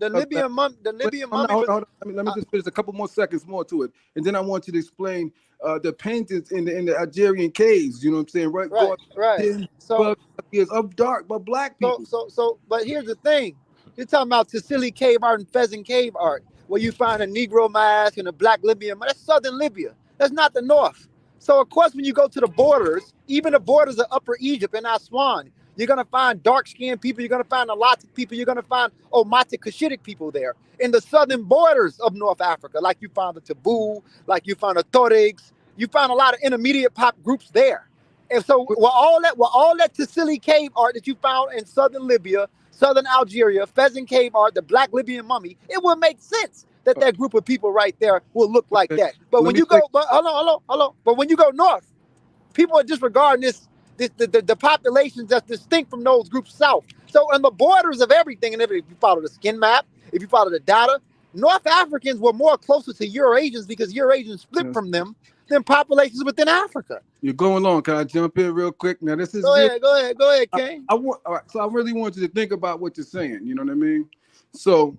Libyan mummy. Hold on. Let me just finish a couple more seconds more to it, and then I want you to explain the paintings in the Algerian caves. You know what I'm saying? Right. So years of dark, but black people. So, but here's the thing: you're talking about Tassili cave art and Pheasant cave art, where you find a Negro mask and a black Libyan. That's southern Libya. That's not the north. So, of course, when you go to the borders, even the borders of Upper Egypt and Aswan, you're going to find dark-skinned people. You're going to find Alatic people. You're going to find Omatic Cushitic people there. In the southern borders of North Africa, like you found the Taboo, like you found the Tuaregs, you find a lot of intermediate pop groups there. And so with all that Tassili cave art that you found in southern Libya, southern Algeria, Pheasant cave art, the black Libyan mummy, it would make sense that group of people right there will look like that. But when you go, hold on. But when you go north, people are disregarding the populations that's distinct from those groups south. So on the borders of everything, and if you follow the skin map, if you follow the data, North Africans were more closer to Eurasians because Eurasians split from them than populations within Africa. You're going long. Can I jump in real quick? Now, this is Go ahead, King. All right, so I really want you to think about what you're saying. You know what I mean? So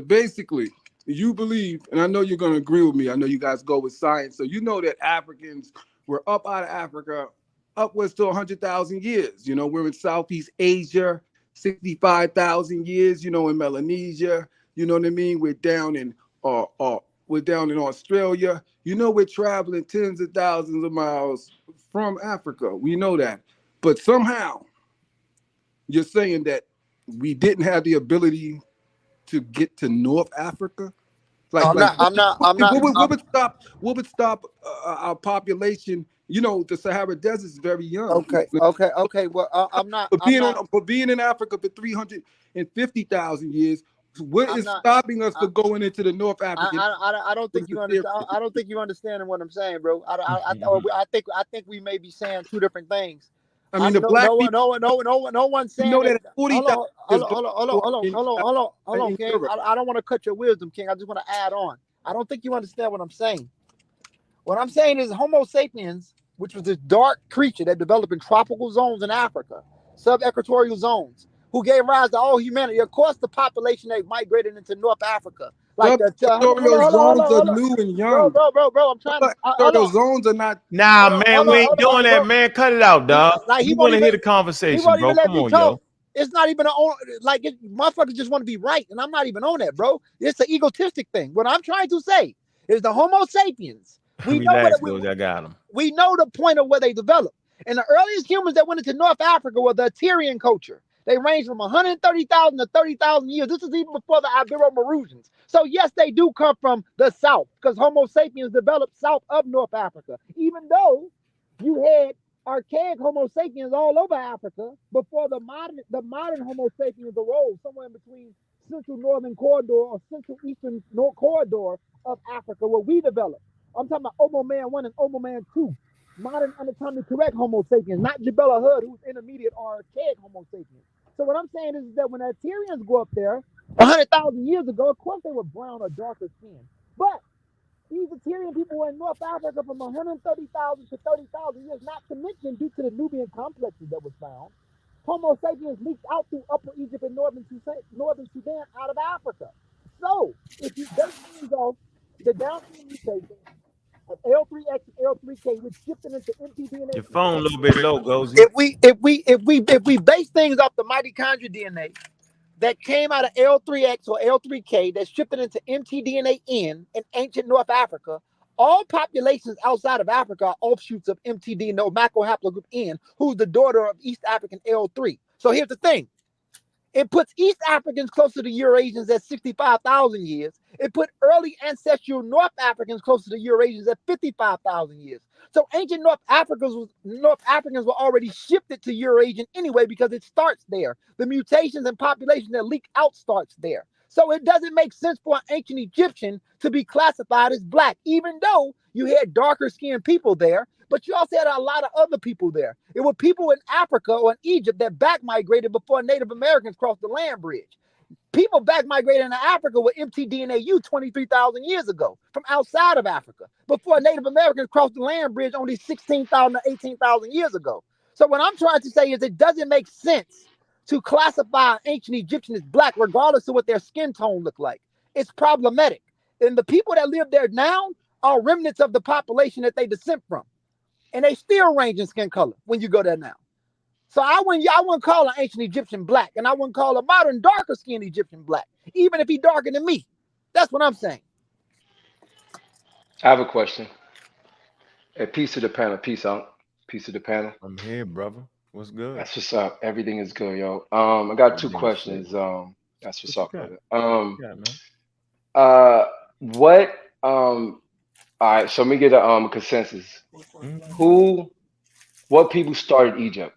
basically, you believe, and I know you're going to agree with me. I know you guys go with science. So you know that Africans were up out of Africa upwards to 100,000 years. You know, we're in Southeast Asia, 65,000 years. You know, in Melanesia. You know what I mean? We're down in Australia. You know, we're traveling tens of thousands of miles from Africa. We know that. But somehow you're saying that we didn't have the ability to get to North Africa? What would stop our population? You know, the Sahara Desert is very young. Okay. Well, for being in Africa for 350,000 years, what is stopping us from going into the North African? I don't think you understand. I don't think you understand what I'm saying, bro. I think we may be saying two different things. I mean, the black people. No one's saying. You know that 40,000. Hold on, King. I don't want to cut your wisdom, King. I just want to add on. I don't think you understand what I'm saying. What I'm saying is Homo sapiens, which was this dark creature that developed in tropical zones in Africa, sub-equatorial zones, who gave rise to all humanity. Of course, the population that migrated into North Africa. Like zones are new and young. Bro, I'm trying to. Those zones are not. Nah, man, we ain't doing that, man. Cut it out, dog. We want to hear the conversation, bro. Come on, yo. It's not even motherfuckers just want to be right, and I'm not even on that, bro. It's an egotistic thing. What I'm trying to say is the Homo sapiens. We know I got them. We know the point of where they developed. And the earliest humans that went into North Africa were the Assyrian culture. They range from 130,000 to 30,000 years. This is even before the Ibero-Maurusians. So yes, they do come from the south because Homo sapiens developed south of North Africa. Even though you had archaic Homo sapiens all over Africa before the modern Homo sapiens arose somewhere in between central northern corridor or central eastern corridor of Africa where we developed. I'm talking about Homo Man 1 and Homo Man 2. Modern anatomically correct Homo sapiens, not Jabella Hood, who's intermediate or archaic Homo sapiens. So what I'm saying is that when the Assyrians go up there 100,000 years ago, of course they were brown or darker skin. But these Assyrian people were in North Africa from 130,000 to 30,000 years, not to mention due to the Nubian complexes that was found. Homo sapiens leaked out through Upper Egypt and Northern Sudan out of Africa. So if you base things off the downstream mutation of L3X and L3K, which shifted into mtDNA. Your phone a little bit low, Gozy. If we base things off the mitochondrial DNA that came out of L3X or L3K that shifted into mtDNA in ancient North Africa, all populations outside of Africa are offshoots of mtDNA or macrohaplogroup N, who's the daughter of East African L3. So here's the thing. It puts East Africans closer to Eurasians at 65,000 years. It put early ancestral North Africans closer to Eurasians at 55,000 years. So ancient North Africans were already shifted to Eurasian anyway because it starts there. The mutations and population that leak out starts there. So it doesn't make sense for an ancient Egyptian to be classified as black, even though you had darker skinned people there. But you also had a lot of other people there. It were people in Africa or in Egypt that back migrated before Native Americans crossed the land bridge. People back migrated into Africa with mtDNAU 23,000 years ago from outside of Africa before Native Americans crossed the land bridge only 16,000 to 18,000 years ago. So what I'm trying to say is it doesn't make sense to classify ancient Egyptians as black regardless of what their skin tone looked like. It's problematic. And the people that live there now are remnants of the population that they descend from. And they still range in skin color when you go there now. So I wouldn't call an ancient Egyptian black, and I wouldn't call a modern darker skinned Egyptian black, even if he's darker than me. That's what I'm saying. I have a question. A piece of the panel. Peace out. Piece of the panel. I'm here, brother. What's good? That's what's up. Everything is good, yo. I got two questions. That's what's up, brother. All right, so let me get a consensus. What people started Egypt?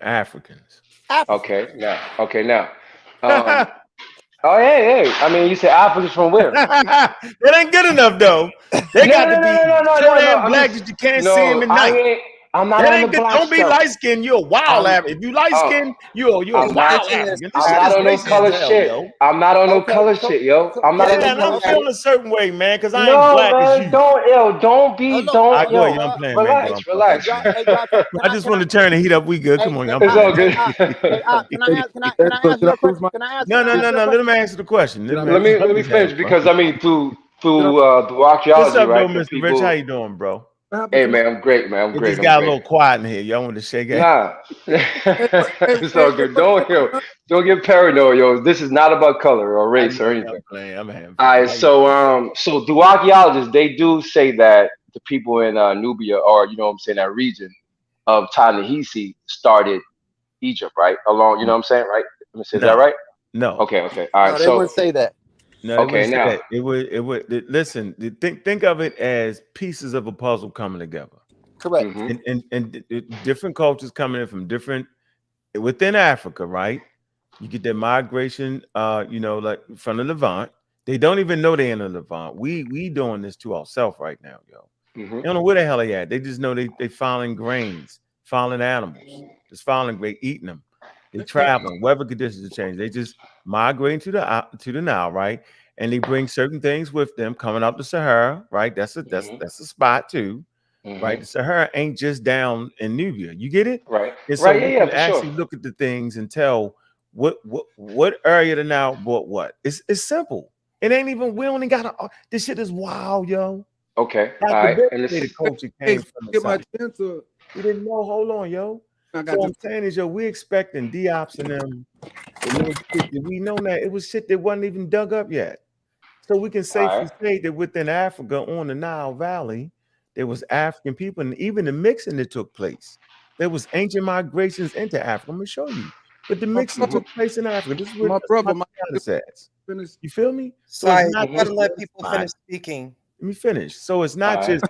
Africans. Okay, now. Oh, hey. I mean, you said Africans from where? It ain't good enough, though. They got to be so damn black that you can't see them at night. I'm not That on the ain't good. black Don't be stuff. light skinned. You're a wild African. If you light Oh, skinned, you're a I'm not. wild African. This I'm shit not is on no racist color as hell, shit. yo. I'm not on no Okay, color so shit, yo. so I'm not on Yeah, no and I'm color okay. shit. feeling a certain way, man, because I ain't No, black as man, you. don't, yo, don't Oh, be, look, I don't, go ahead, yo, I'm playing, man. Go. relax, I'm fucking hey, relax. with you. Joshua, I just want to turn the heat up. We good. hey, Come on, hey, I'm It's I, all playing. hey, good. can I So ask should you I a lose question? my? Can I ask No, can no, I no, ask you a no. Let question? him answer the question. Let Should him I let lose? me answer. let me Just ask, finish bro. because I mean Should I? through What's archaeology, up, though, right? The Mr. Rich? How people. you doing, bro? What happened Hey, to my? man, I'm great, man. I'm It great. just I'm got a great. little quiet in here. Y'all want to shake hands? Nah, Hey, it's all good. Don't get paranoid, yo. This is not about color or I race or know anything. y'all playing. I'm having All fun. right, How you doing? so do archaeologists, they do say that the people in Nubia, or you know what I'm saying, that region of Ta-Nehisi started Egypt, right? Along, you know what I'm saying, right? Let me say, is that No, right? no. Okay, all right. No, they So wouldn't say that. No, they okay, wouldn't say now, that. Listen, think of it as pieces of a puzzle coming together. Correct. hmm And different cultures coming in from different within Africa, right? You get that migration, like from the Levant. They don't even know they're in the Levant. We doing this to ourselves right now, yo. hmm They don't know where the hell they at. They just know they fouling grains, fouling animals, just fouling great, eating them. They traveling, weather conditions are changing. They just migrating to the Nile, right? And they bring certain things with them coming up the Sahara, right? That's a spot too, right? hmm The Sahara ain't just down in Nubia. You get it? right, And so right, yeah, we yeah, can for sure. actually look at the things and tell what area the Nile brought what. It's simple. It ain't even we only got this shit is wild, yo. Okay, all Like the right, and dedicated this, culture Hey, came from the get my south. chance or We didn't know. Hold on, yo. I So got what you. I'm saying is, yo, we expecting Diops and them to know shit that we know that it was shit that wasn't even dug up yet. So we can all right, safely say that within Africa on the Nile Valley, there was African people, and even the mixing that took place. There was ancient migrations into Africa. I'm gonna show you. But the My mixing hmm brother, took place in Africa. This is where my that's brother, my my data sets. finish. You feel me? So it's Sorry, not you hmm gotta just let one people spot. finish speaking. Let me finish. So it's all not right, just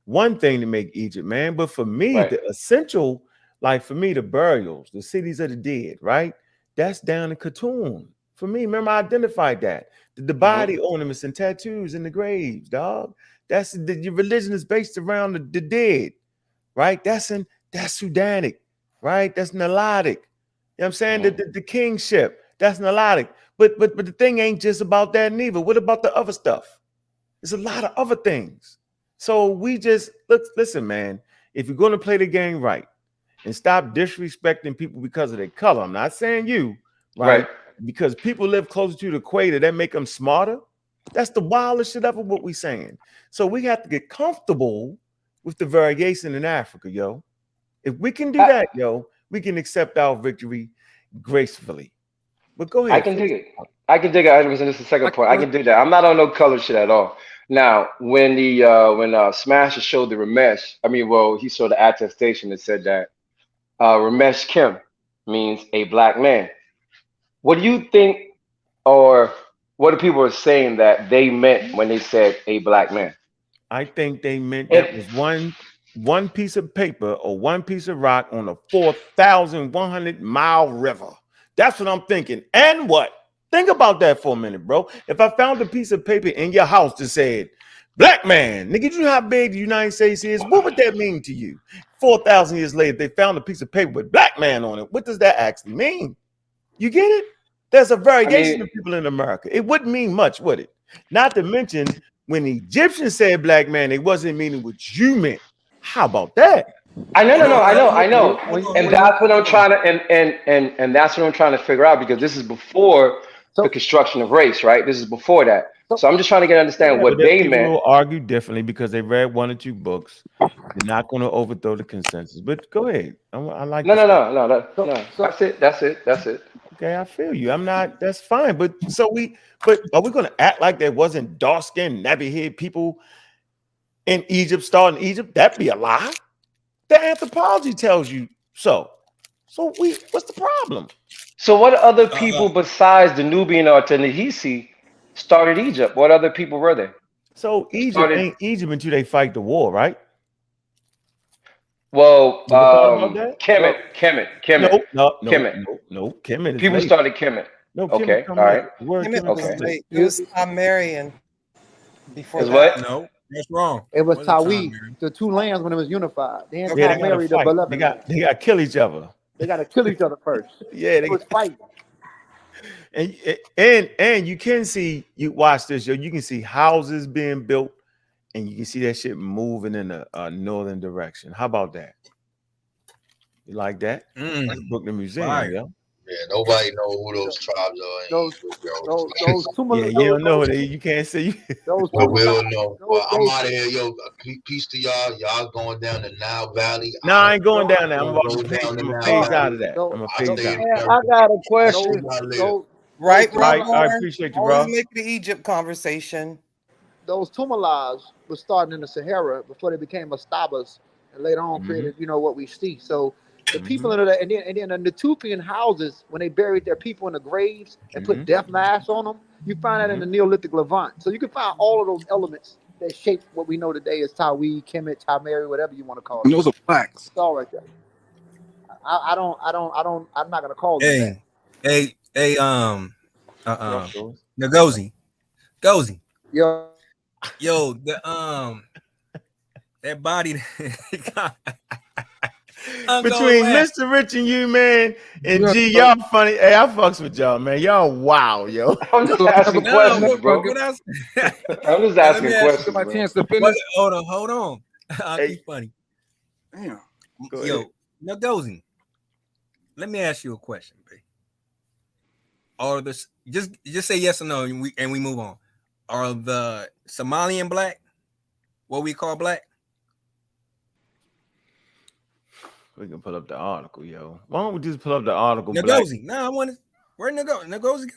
one thing to make Egypt, man. But for me, right, the essential, like for me, the burials, the cities of the dead, right? That's down in Khartoum. For me, remember, I identified that. The hmm body ornaments and tattoos in the graves, dog. Your religion is based around the dead, right? That's Sudanic, right? That's Nilotic. You know what I'm saying? hmm The kingship, that's Nilotic. But the thing ain't just about that neither. What about the other stuff? There's a lot of other things. So we just listen, man. If you're going to play the game right and stop disrespecting people because of their color, I'm not saying you, right. right? Because people live closer to the equator, that make them smarter. That's the wildest shit ever. What we saying. So we have to get comfortable with the variation in Africa, yo. If we can do I, that, yo, we can accept our victory gracefully. But go I ahead, can finish. dig it. I can dig it. And this is the I second point. I can can dig that. I'm not on no color shit at all. Now, when Smasher showed the Ramesh, I mean, well, he showed the attestation that said that Ramesh Kim means a black man. What do you think, or what do people are saying that they meant when they said a black man? I think they meant If that was one piece of paper or one piece of rock on a 4,100-mile river. That's what I'm thinking. And what? Think about that for a minute, bro. If I found a piece of paper in your house that said, black man, nigga, you know how big the United States is? What would that mean to you? 4,000 years later, they found a piece of paper with black man on it. What does that actually mean? You get it? There's a I mean, variation of people in America. It wouldn't mean much, would it? Not to mention when the Egyptians said black man, they wasn't meaning what you meant. How about that? I know, no, hold no, on, I know, and that's what I'm trying to, and that's what I'm trying to figure out because this is before the So construction of race, right? This is before that. so So I'm just trying to get understand Yeah, but what there they people meant. will argue differently because they read one or two books. They're not going to overthrow the consensus. But go ahead. I like No, this no, stuff. no, no, no, so no. so That's it. That's it. That's it. Okay, I feel you. I'm not, that's fine. But are we going to act like there wasn't dark-skinned, nappy-head people in Egypt, starting Egypt? That'd be a lie. The anthropology tells you so. So what's the problem? So what other people besides the Nubian or Tanahisi started Egypt? What other people were there? So Egypt Started. ain't Egypt until they fight the war, right? Well, You ever thought about that? so No, no, no, Kemet. no, no. Kemet is People later. started Kemet. No, Kemet Okay, come all later. right, The word Kemet Kemet was comes okay. later. late. It was Marian before Is that. what? no. That's wrong. It was Wasn't Tawi, Mary. the two lands when it was unified. They didn't Yeah, call they got to Mary the fight. beloved land. They got to kill each other. They got to kill each other first. Yeah, It was fighting. And you can see, you watch this, yo. You can see houses being built, and you can see that shit moving in a northern direction. How about that? You like that? Let's book the museum, Fire. yo. Yeah, nobody know who those tribes are. Those Yeah, you don't know it. You can't say. Those Well, we'll Tumala- know. those- Well, I'm those- out of here, yo. Peace to y'all. Y'all going down the Nile Valley. No, I ain't going down there. I'm gonna about go to phase. down the I'm gonna Nile phase out of Valley. that. I'm gonna I phase stay out. in Man, I got a question. Right, All right, Ramon? appreciate you, Always bro. make the Egypt conversation. Those Tumalas were starting in the Sahara before they became Mastabas, and later on created, what we see. So the people in the and then the Natufian houses, when they buried their people in the graves and put death masks on them, you find that in the Neolithic Levant. So you can find all of those elements that shape what we know today as Tawi, Kemet, Tameri, whatever you want to call it. And those are blacks. It's all right there. I'm not gonna call them Hey, that. Ngozi. Gozi. Yo, that body. Between Mr. Rich and you, man, and G, y'all funny. Hey, I fucks with y'all, man. Y'all wow, yo. I'm just asking questions, bro. What else? I'm just asking questions, My bro. chance to finish. Hold on. I'll be funny. Damn. Yo, Ngozi, let me ask you a question, babe. Are this just say yes or no, and we move on. Are the Somalian black what we call black? We can pull up the article, yo. Why don't we just pull up the article? Ngozi. No, I want to. Where Ngozi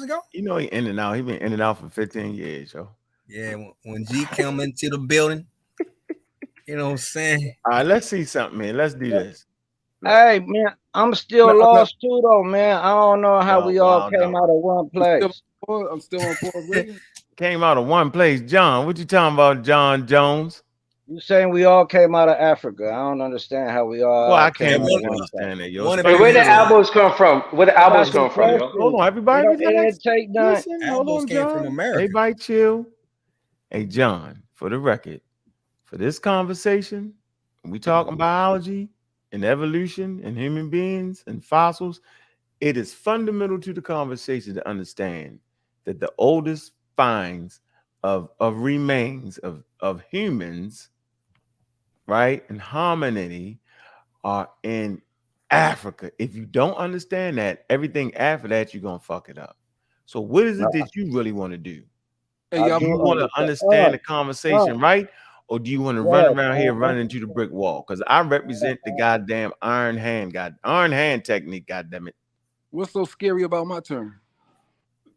go? You know he in and out. He been in and out for 15 years, yo. Yeah, when G come into the building, you know what I'm saying? All right, let's see something, man. Let's do this. Hey, man, I'm still lost too, though, man. I don't know how we all came out of one place. I'm still on pause. Came out of one place. John, what you talking about, John Jones? You saying we all came out of Africa? I don't understand how we all. Well, I came can't out really of one understand place. that, yo. Hey, where the albums come from? Where the albums Listen, come from, yo? hold on, everybody. It didn't take none. Listen, hold on, came from John. America. Everybody chill. Hey, John, for the record, for this conversation, we talking biology and evolution and human beings and fossils. It is fundamental to the conversation to understand that the oldest finds of remains of humans, right, and homininy are in Africa. If you don't understand that, everything after that, you're gonna fuck it up. So what is it that you really want to do? Do you want to understand the conversation, right? Or do you want to run around here running into the brick wall? Because I represent the goddamn iron hand technique, goddamn it. What's so scary about my turn?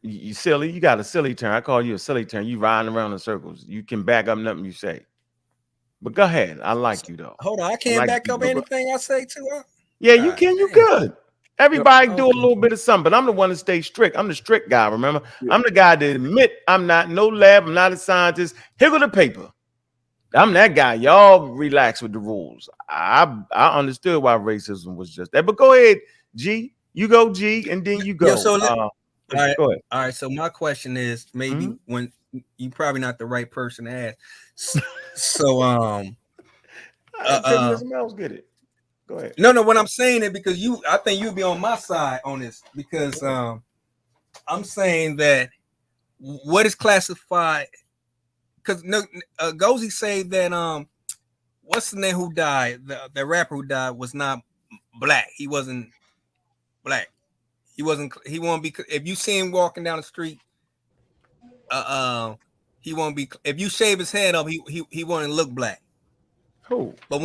You silly, you got a silly turn. I call you a silly turn. You riding around in circles. You can back up nothing you say. But go ahead. I like you though. Hold on, I can't back up anything I say too. Yeah, you can. You good. Everybody do a little bit of something, but I'm the one that stays strict. I'm the strict guy, remember? I'm the guy that admit I'm not no lab, I'm not a scientist. Here go the paper. I'm that guy. Y'all relax with the rules. I understood why racism was just that. But go ahead, G. You go, G, and then you go. Yeah, so all right, go ahead. All right. So my question is maybe when you probably not the right person to ask. So someone else get it. Go ahead. No, what I'm saying is because I think you'd be on my side on this because I'm saying that what is classified because Gozi say that what's the name who died? The rapper who died was not black. He wasn't black. He won't be if you see him walking down the street, he won't be if you shave his head up, he won't look black. Who? But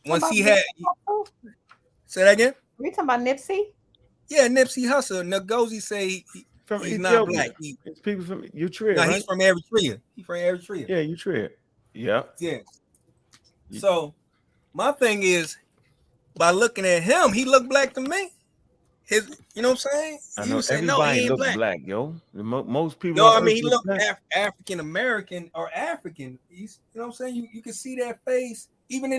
once he had say that again? Are you talking about Nipsey? Yeah, Nipsey Hussle. Ngozi say he's not black. It's people from Eritrea. No, right? he's from Eritrea. He's from Eritrea. Yeah, Eritrea. Yeah. Yeah. So my thing is, by looking at him, he looked black to me. You know what I'm saying? I know everybody looks black, yo. Most people. No, I mean he looked African American or African. You know what I'm saying? You can see that face even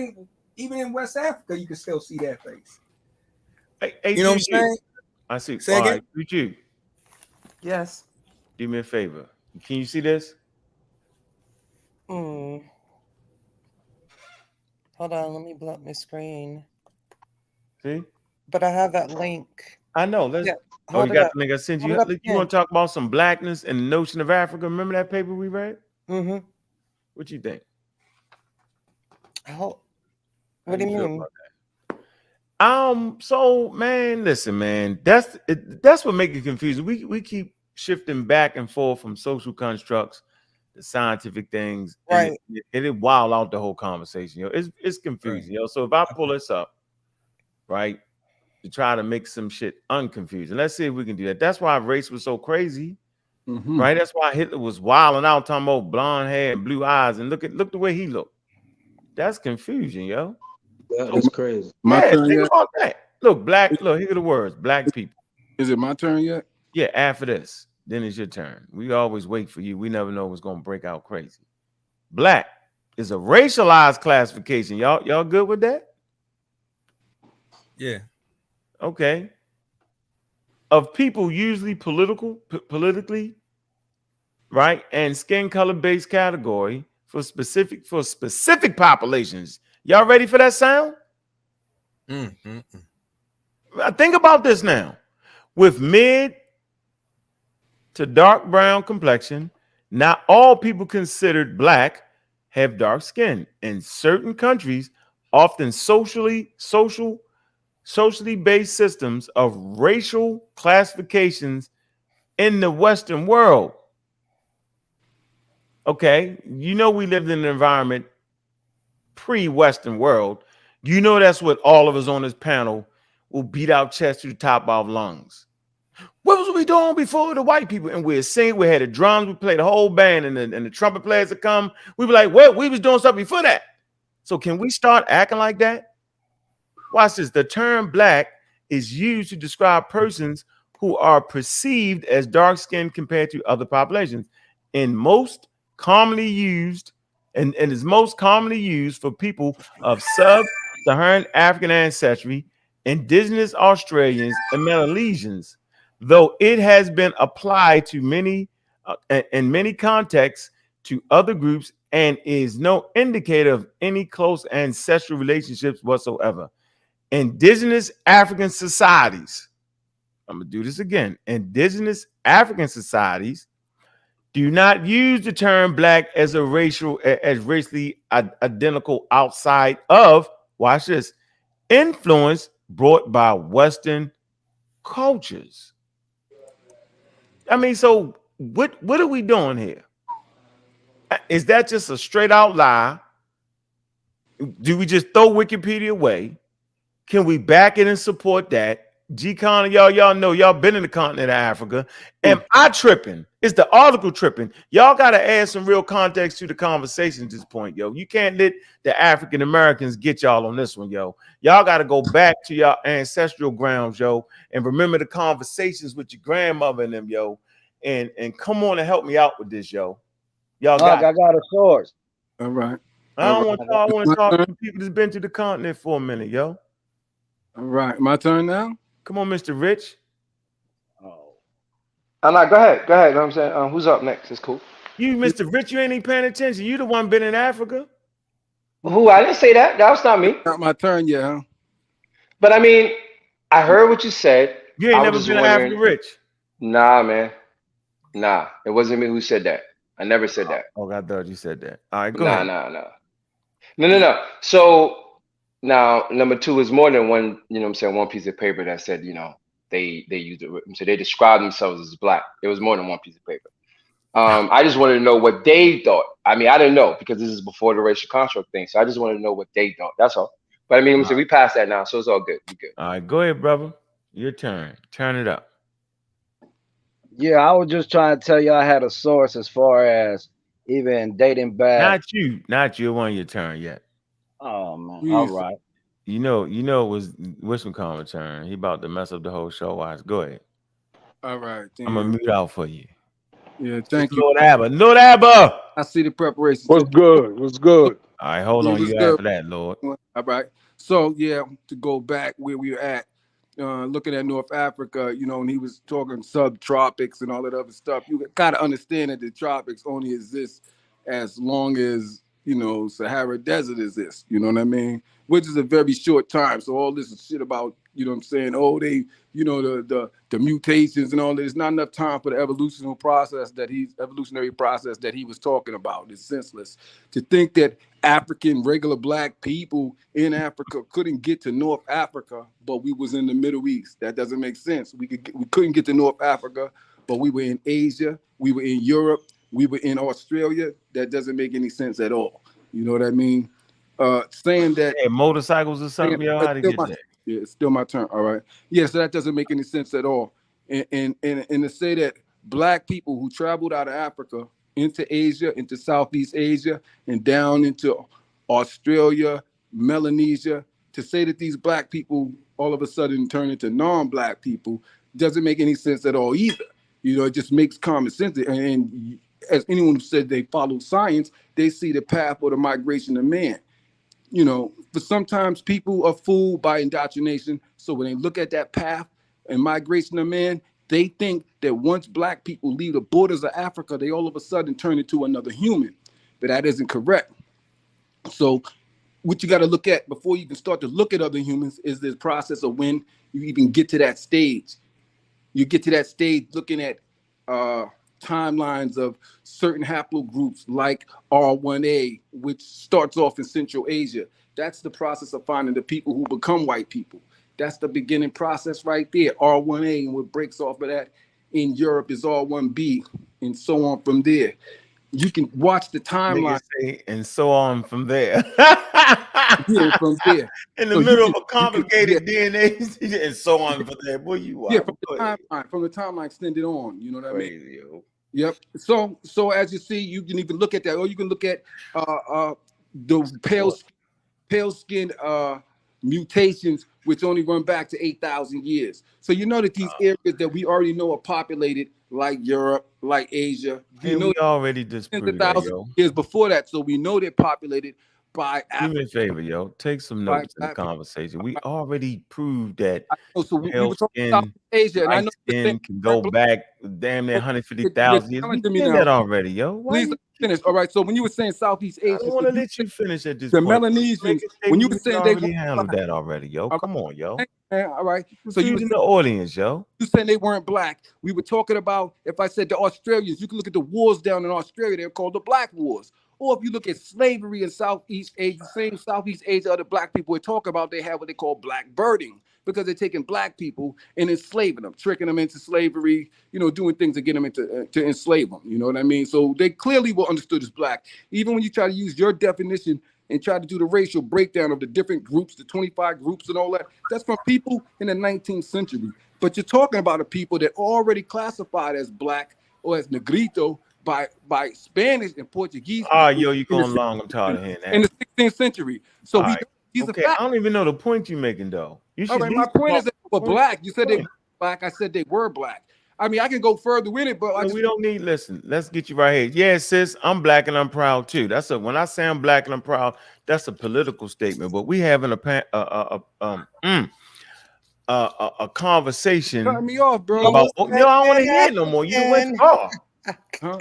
in West Africa. You can still see that face. Hey, you know what I'm saying? I see. Say again? You. Yes. Do me a favor. Can you see this? Hold on, let me blow up my screen. See? But I have that link. I know. Let's. Yeah, Oh, hold you it got up. the link I sent Hold you. it up You want again. to talk about some blackness and the notion of Africa? Remember that paper we read? Mm-hmm. What you think? What How do you feel mean? about that? So man, listen, man, that's what makes it confusing. We keep shifting back and forth from social constructs to scientific things, and Right. it wild out the whole conversation. It's confusing, So if I pull this up, right, to try to make some shit unconfusing, let's see if we can do that. That's why race was so crazy, right? That's why Hitler was wilding out, talking about blonde hair and blue eyes, and look the way he looked. That's confusion, yo. Yeah, that's crazy. My Yeah, turn think yet? about that. Look, black. Look, here are the words. Black people. Is it my turn yet? Yeah, after this, then it's your turn. We always wait for you. We never know what's gonna break out crazy. Black is a racialized classification. Y'all good with that? Yeah. Okay. Of people usually politically, right, and skin color based category for specific populations. Y'all ready for that sound? Think about this now. With mid to dark brown complexion, not all people considered black have dark skin. In certain countries, often socially based systems of racial classifications in the Western world. Okay, we lived in an environment pre-Western world. That's what all of us on this panel will beat our chest to the top of our lungs. What was we doing before the white people? And we'd sing, we had the drums, we played the whole band, and the trumpet players would come. We'd be like, what? We was doing something before that. So can we start acting like that? Watch this. The term black is used to describe persons who are perceived as dark-skinned compared to other populations. And most commonly used, and is most commonly used for people of sub-Saharan African ancestry, indigenous Australians, and Melanesians, though it has been applied to many in many contexts to other groups and is no indicator of any close ancestral relationships whatsoever. Indigenous African societies, I'm going to do this again. Indigenous African societies do not use the term black as racially identical outside of, watch this, influence brought by Western cultures. I mean, so what are we doing here? Is that just a straight out lie? Do we just throw Wikipedia away? Can we back it and support that? G-Con, y'all know y'all been in the continent of Africa. Am I tripping? Is the article tripping? Y'all got to add some real context to the conversation at this point, yo. You can't let the African Americans get y'all on this one, yo. Y'all got to go back to your ancestral grounds, yo, and remember the conversations with your grandmother and them, yo. And come on and help me out with this, yo. Y'all got I got a source. All right. I want to talk to people that's been to the continent for a minute, yo. All right, my turn now. Come on, Mr. Rich. I'm not. Go ahead. Go ahead. You know what I'm saying? Who's up next? It's cool. You, Mr. Rich, you ain't even paying attention. You the one been in Africa. Who? I didn't say that. That was not me. Not my turn yet, huh? But I mean, I heard what you said. You ain't never been in Africa, Rich. Nah, man. Nah, it wasn't me who said that. I never said that. Oh, I thought you said that. All right, go ahead. No. So now number two is more than one. You know what I'm saying? One piece of paper that said, they used it. So they described themselves as black. It was more than one piece of paper. I just wanted to know what they thought. I mean, I didn't know because this is before the racial construct thing. So I just wanted to know what they thought. That's all. But I mean, so we passed that now, so it's all good. We good. All right, go ahead, brother. Your turn. Turn it up. Yeah, I was just trying to tell you I had a source as far as even dating back. Not you. It wasn't your turn yet. Oh man! All right. You know, it was Wishmacon's turn. He about to mess up the whole show. Watch. Go ahead. All right. I'm gonna mute out for you. Yeah, thank you. Lord Abba. I see the preparation. What's good? What's good? All right, hold on. You after that, Lord. All right. So yeah, to go back where we were at, looking at North Africa, and he was talking subtropics and all that other stuff. You kind of understand that the tropics only exist as long as, you know, Sahara Desert exists. You know what I mean? Which is a very short time. So all this shit about, you know what I'm saying? Oh, they, you know, the mutations and all that. There's not enough time for the evolutionary process that he was talking about. It's senseless to think that African regular black people in Africa couldn't get to North Africa, but we was in the Middle East. That doesn't make sense. We couldn't get to North Africa, but we were in Asia, we were in Europe, we were in Australia. That doesn't make any sense at all. You know what I mean? Saying that motorcycles or something, yo, how to get that? Yeah, it's still my turn. All right. Yeah, so that doesn't make any sense at all. And to say that black people who traveled out of Africa into Asia, into Southeast Asia, and down into Australia, Melanesia, to say that these black people all of a sudden turn into non-black people doesn't make any sense at all either. You know, it just makes common sense. And as anyone who said they follow science, they see the path of the migration of man. You know, for sometimes people are fooled by indoctrination. So when they look at that path and migration of man, they think that once black people leave the borders of Africa, they all of a sudden turn into another human. But that isn't correct. So what you got to look at before you can start to look at other humans is this process of when you even get to that stage. You get to that stage looking at timelines of certain haplogroups like R1A, which starts off in Central Asia. That's the process of finding the people who become white people. That's the beginning process right there, R1A, and what breaks off of that in Europe is R1B, and so on from there. You can watch the timeline. And so on from there. Yeah, from there. In the middle of a complicated DNA, and so on from there. Boy, you are. Yeah, from the timeline extended on. You know what I mean? Yo. Yep. So as you see, you can even look at that, or you can look at the pale skin mutations, which only run back to 8,000 years. So you know that these areas that we already know are populated, like Europe, like Asia, you know, we already disproved that, yo. Years before that, so we know they're populated by Africa. Do me a favor, yo. Take some notes in the conversation. We already proved that pale skin, Asia, and I know skin can go back damn near 150,000 years. We did that already, yo. Please finish. All right. So when you were saying Southeast Asia, I don't want to let you finish at this point. The Melanesians, when you were saying they already handled that already, yo. Come on, yo. All right. So you in the audience, yo. You saying they weren't black. We were talking about, if I said the Australians, you can look at the wars down in Australia. They're called the Black Wars. Or if you look at slavery in Southeast Asia, the same Southeast Asia other black people we talk about, they have what they call black birding, because they're taking black people and enslaving them, tricking them into slavery, you know, doing things to get them into to enslave them. You know what I mean? So they clearly were understood as black. Even when you try to use your definition and try to do the racial breakdown of the different groups, the 25 groups and all that, that's from people in the 19th century. But you're talking about a people that already classified as black or as negrito by Spanish and Portuguese. Yo, you going long. I'm tired of hearing that. In the 16th century. So okay, I don't even know the point you're making, though. All right, my point is that they were black. You said they were black. I said they were black. I mean, I can go further with it, but we don't need. Listen, let's get you right here. Yeah, sis, I'm black and I'm proud too. That's when I say I'm black and I'm proud. That's a political statement. But we having a conversation. Cut me off, bro. About, I don't want to hear it no more. You went far.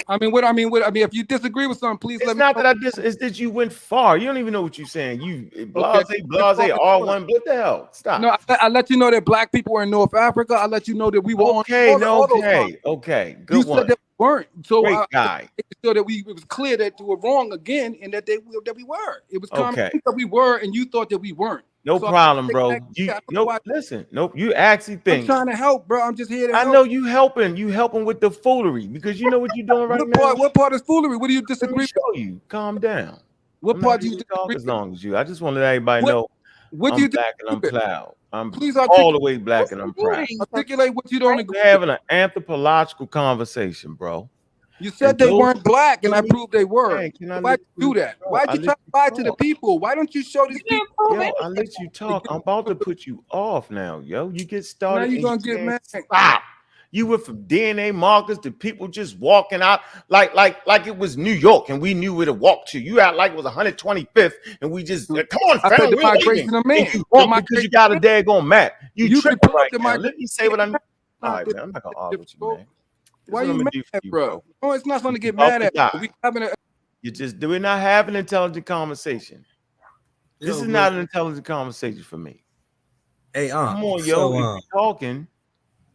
I mean, if you disagree with something, please let me know. It's not that it's that you went far. You don't even know what you're saying. You blase, R1, what the hell? Stop. No, I let you know that black people were in North Africa. I let you know that we were okay. Good you one. Said that we weren't. So great guy. So that it was clear that you were wrong again, and that we were. It was common sense that we were, and you thought that we weren't. No problem, bro. Listen. You actually think I'm trying to help, bro. I'm just here to help. I know you helping. You helping with the foolery because you know what you're doing right now. What part is foolery? What do you disagree? Let me show you. Calm down. What part do you talk as long as you? I just want to let everybody know. What do you black and I'm proud. I'm please all the way black and I'm proud. Articulate what you don't agree. We're having an anthropological conversation, bro. You said they weren't black, and I proved they were. Why'd you do that? Why'd you try to lie to the people? Why don't you show these people? Yo, I let you talk. I'm about to put you off now, yo. You get started. Now you're gonna get mad. Stop. You went from DNA markers to people just walking out like it was New York and we knew where to walk to. You act like it was 125th and we just come on, I said the migration of man. You walk because you got a daggone map. You tripping right now. Let me say what I'm. All right, man. I'm not gonna argue with you, man. Why are you mad at, bro? No, it's not something to get mad at. We having we're not having an intelligent conversation. This is not an intelligent conversation for me. Hey, come on, yo. If you're talking,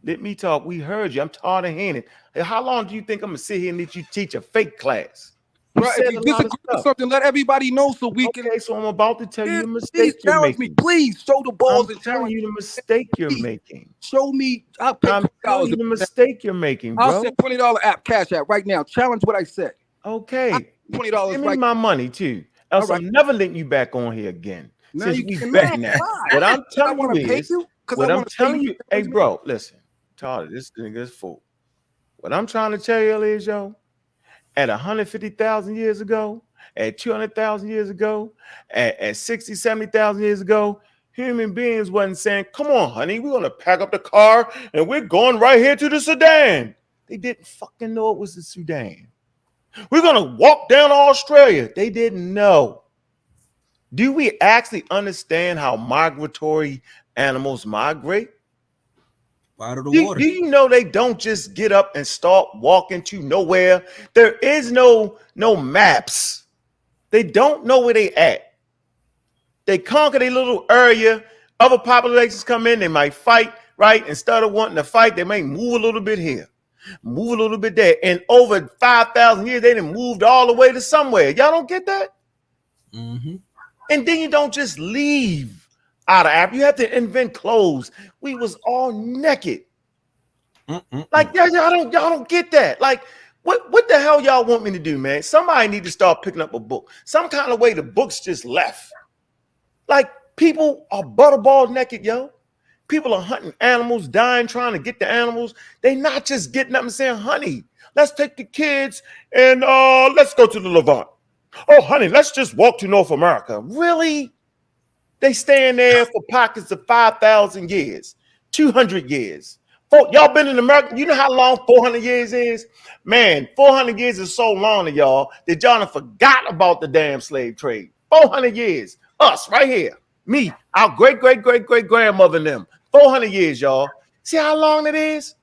let me talk. We heard you. I'm tired of hearing it. Hey, how long do you think I'm gonna sit here and let you teach a fake class? You Bro, said if you a lot of disagree with stuff. something, let everybody know so we can. Okay, so I'm about to tell you the Please mistake you're challenge me. making. Please show the balls I'm and telling challenge you the mistake you're Please. making. Show me. I'll pay I'm telling you the mistake you're making, I'll bro. send $20 app cash app right now. Challenge what I said. Okay. $20 Give me right my money too. Else All right. I'm never letting you back on here again. Now Since you we getting betting mad. that. Why? What I'm I telling want you to pay is, you because what I I'm want to pay telling you. you, hey bro, listen, Tyler, this thing is full. What I'm trying to tell you is, yo, at 150,000 years ago, at 200,000 years ago, at 60, 70,000 years ago, human beings wasn't saying, come on, honey, we're going to pack up the car and we're going right here to the Sudan. They didn't fucking know it was the Sudan. We're going to walk down to Australia. They didn't know. Do we actually understand how migratory animals migrate? Out of the Do water. you know they don't just get up and start walking to nowhere? There is no maps. They don't know where they at. They conquer their little area. Other populations come in, they might fight, right? Instead of wanting to fight, they may move a little bit here, move a little bit there. And over 5,000 years, they done moved all the way to somewhere. Y'all don't get that? Mm-hmm. And then you don't just leave out of Africa. You have to invent clothes. We was all naked. Like y'all don't get that. Like what the hell y'all want me to do, man? Somebody need to start picking up a book. Some kind of way the books just left. Like people are butterball naked, yo. People are hunting animals, dying, trying to get the animals. They not just getting up and saying, honey, let's take the kids and let's go to the Levant. Oh, honey, let's just walk to North America. Really? They staying there for pockets of 5,000 years, 200 years. Y'all been in America. You know how long 400 years is? Man, 400 years is so long to y'all that y'all forgot about the damn slave trade. 400 years. Us right here. Me, our great-great-great-great-grandmother and them. 400 years, y'all. See how long it is?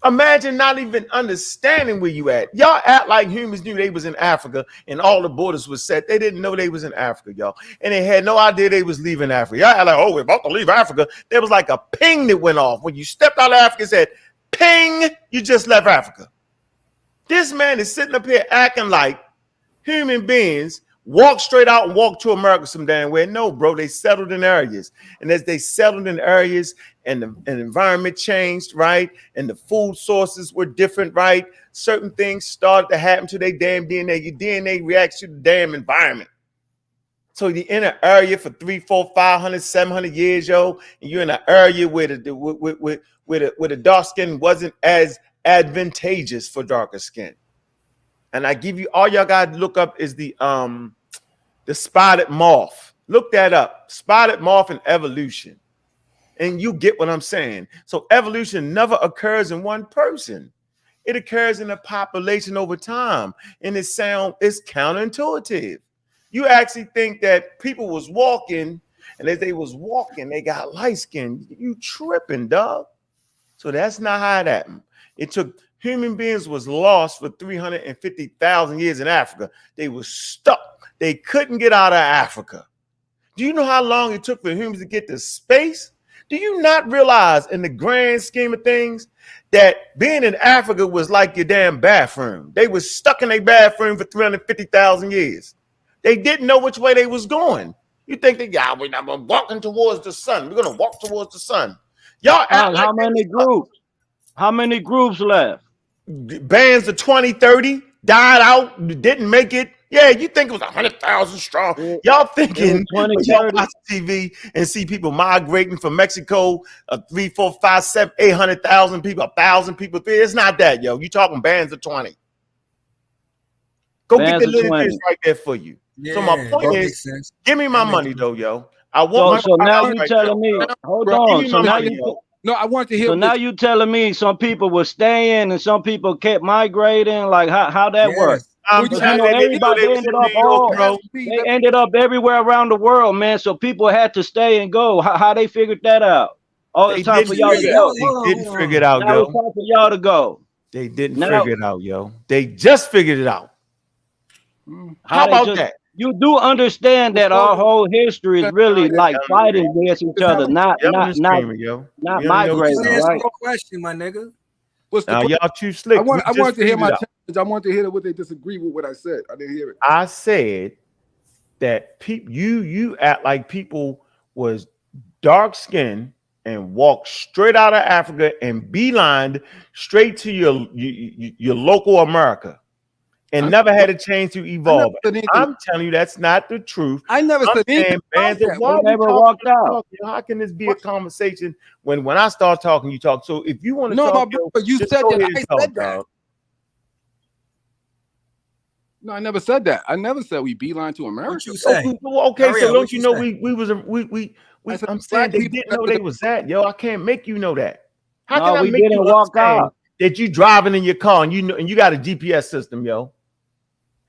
Imagine not even understanding where you at. Y'all act like humans knew they was in Africa and all the borders was set. They didn't know they was in Africa, y'all. And they had no idea they was leaving Africa. Y'all act like, oh, we're about to leave Africa. There was like a ping that went off. When you stepped out of Africa, it said, ping, you just left Africa. This man is sitting up here acting like human beings walk straight out and walk to America some damn way. No, bro, they settled in areas. And as they settled in areas and the environment changed, right? And the food sources were different, right? Certain things started to happen to their damn DNA. Your DNA reacts to the damn environment. So you're in an area for 300, 400, 500, 700 years, yo, and you're in an area where the dark skin wasn't as advantageous for darker skin. And I give you, all y'all got to look up is the spotted moth. Look that up. Spotted moth and evolution. And you get what I'm saying. So evolution never occurs in one person. It occurs in a population over time. And it's counterintuitive. You actually think that people was walking, and as they was walking, they got light skin. You tripping, dog. So that's not how it happened. It took human beings was lost for 350,000 years in Africa. They were stuck. They couldn't get out of Africa. Do you know how long it took for humans to get to space? Do you not realize in the grand scheme of things that being in Africa was like your damn bathroom? They were stuck in a bathroom for 350,000 years. They didn't know which way they was going. You think we're walking towards the sun. We're going to walk towards the sun. Y'all act like how many groups? How many groups left? Bands of 20, 30 died out, didn't make it. Yeah, you think it was 100,000 strong. Y'all thinking when y'all watch TV and see people migrating from Mexico, 3, 4, 5, 7, 800,000 people, 1,000 people. It's not that, yo. You talking bands of 20. Go get the little fish right there for you. Yeah, so my point is, give me my money though, yo. I want so now you telling me, hold on. So now no, I want to hear. So now you telling me some people were staying and some people kept migrating. Like how that works? Everybody they ended up everywhere around the world, man. So people had to stay and go. How they figured that out? Oh, it's time for y'all to go. They didn't figure it out, now yo. It's time for y'all to go. They didn't figure it out, yo. They just figured it out. How about that? You do understand that our whole history is really like fighting against each other, not migrating, Answer right? the question, my nigga. What's the Now question? y'all too slick. I wanted to hear my out. challenge. I wanted to hear what they disagree with what I said. I didn't hear it. I said that you act like people was dark skinned and walked straight out of Africa and beelined straight to your local America and never had a chance to evolve. I'm telling you that's not the truth. I never said anything about that. Why We never walked out. How can this be a conversation when I start talking, you talk? So if you want to talk, but you just said go that. ahead and I talk, said that. dog. No, I never said that. I never said we beeline to America. What you say? Okay, Hurry so up, don't what you you know say? we was said I'm black saying they people didn't know they was that, yo. I can't make you know that. How No, can I we make you didn't walk understand out. that you driving in your car and you know and you got a GPS system, yo?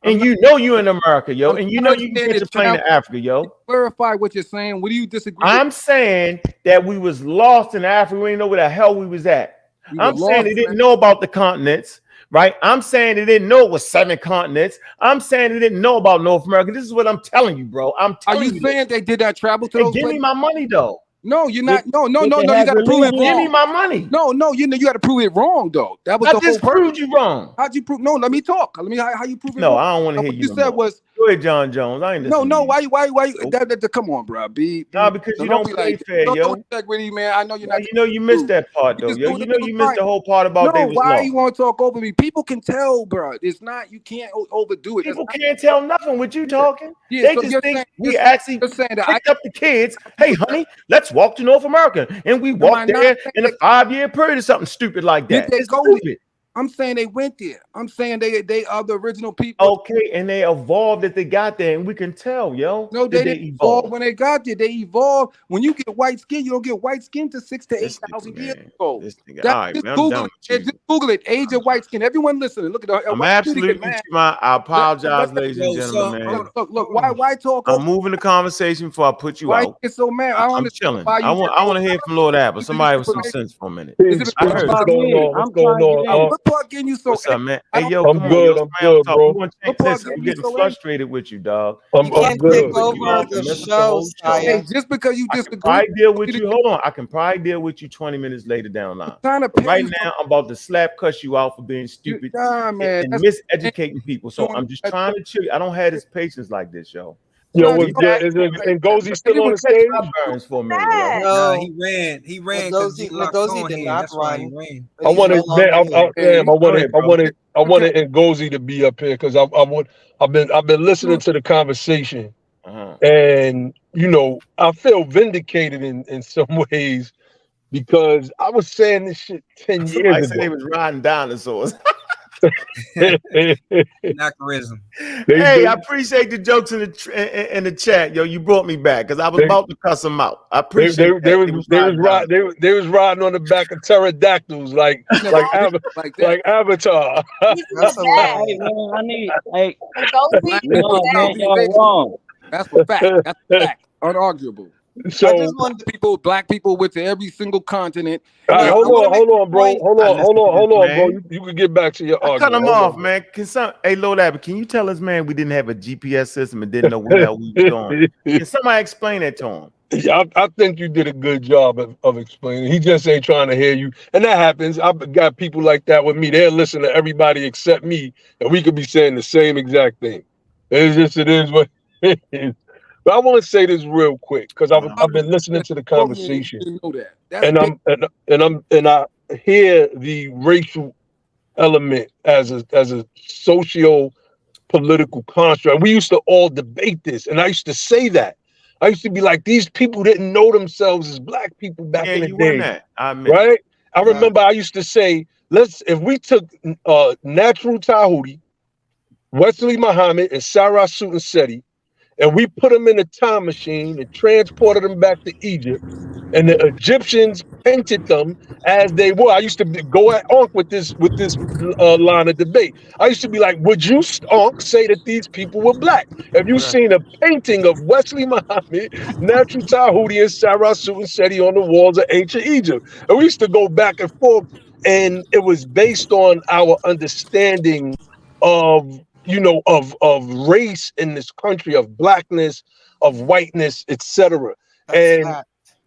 And you know you in America, yo, and you know you can get your plane to Africa, yo. Clarify what you're saying. What do you disagree I'm with? saying that we was lost in Africa. We didn't know where the hell we was at. We I'm were saying lost, they didn't man. know about the continents, right? I'm saying they didn't know it was 7 continents. I'm saying they didn't know about North America. This is what I'm telling you, bro. I'm Are telling you you saying they did not travel to Hey, those give places? me my money, though. No, you're not. No, did they you have got to prove it religion? Give me wrong. my money. No, you know you got to prove it wrong though. That was I the whole just purpose. proved you wrong. How'd you prove? No, let me talk. Let me how you prove it No, wrong. I don't want to hear What you. you no said more. was Go ahead, John Jones. I ain't listening. no. to you. Why? Come on, bro. Nah, because you don't be play like fair, that. yo. No integrity, man. I know you're not. You know you missed that part, though, just yo. do You it know in you the missed the line. whole part about they No, was why lost. you want to talk over me? People can tell, bro. It's not. You can't overdo it. People can't tell nothing with you talking. Yeah, They so just you're think saying- we you're actually saying that picked up the kids. Hey, honey, let's walk to North America. And we Am I walked not there saying in a 5-year period or something stupid like Did that. they It's go stupid. I'm saying they went there. I'm saying they are the original people. Okay, and they evolved that they got there, and we can tell, yo. No, that they didn't evolve when they got there. They evolved. When you get white skin, you don't get white skin to 6,000 to 8,000 years ago. This nigga. That- All right, just man, I'm Google done it. with you. Just Google it. Age of white skin. Everyone listening. Look at the I'm white absolutely get mad. I apologize, ladies and Yo, gentlemen, man. Look. Why talk? I'm moving the conversation before I put you Why you out. get so mad? I don't I'm understand chilling. why you. I want to hear from Lord Apple. Somebody with some sense for a minute. Is it I because heard about you. me? I'm trying to get in. What part getting you so? What's up, man? I Hey, don't- yo, I'm come on, good, yo. I'm Smile good, talk. bro. We want to What change. part Listen, I'm getting you getting so frustrated with you, dog. You can't take over the the show, Hey, just because you I can disagree. probably deal with you. Hold on. I can probably deal with you 20 minutes later down the line. But right now, I'm about to slap cuss you out for being stupid Nah, man, and that's- miseducating people. So I'm just trying to chill you. I don't have this patience like this, yo. Yo, So what's be good? back. And Gozy still You on can the catch stage? my burns for a minute, yo. Nah, he ran because G Lock Ngozi on did here. not That's why he run. ran. But I he's wanted, no longer here. damn, I wanted ahead, Ngozi to be up here because I've been listening to the conversation, and I feel vindicated in some ways because I was saying this shit 10 years Somebody said ago. they was riding dinosaurs. Anachronism. Hey, I appreciate the jokes in the chat, yo. You brought me back because I was about to cuss them out. I appreciate They that. was riding on the back of pterodactyls like Avatar. That's hilarious. Hey man, I need. Hey, Ngozi, no man, y'all wrong. That's for fact. That's a fact. Unarguable. So I just want black people with every single continent. All right, hold on, bro. point. Hold on, bro. man. You can get back to your I cut argument. him off, man. Hey, Lord Abbott, can you tell us, man, we didn't have a GPS system and didn't know where the hell we was going? Can somebody explain that to him? Yeah, I think you did a good job of explaining. He just ain't trying to hear you, and that happens. I've got people like that with me. They'll listen to everybody except me, and we could be saying the same exact thing. It is what it is. But I want to say this real quick because I've been listening to the conversation, You know that. and I hear the racial element as a socio political construct. We used to all debate this, and I used to say that. I used to be like, these people didn't know themselves as black people back in the day, right? I remember I used to say, if we took Natural Tahuti, Wesley Muhammad, and Sarah Sutanseti, and we put them in a time machine and transported them back to Egypt, and the Egyptians painted them as they were. I used to go at Onk with this line of debate. I used to be like, would you, Onk, say that these people were black? Have you seen a painting of Wesley Muhammad, Natural Tahuti, and Sarah Sutanseti on the walls of ancient Egypt? And we used to go back and forth, and it was based on our understanding of you know, of race in this country, of blackness, of whiteness, etc. And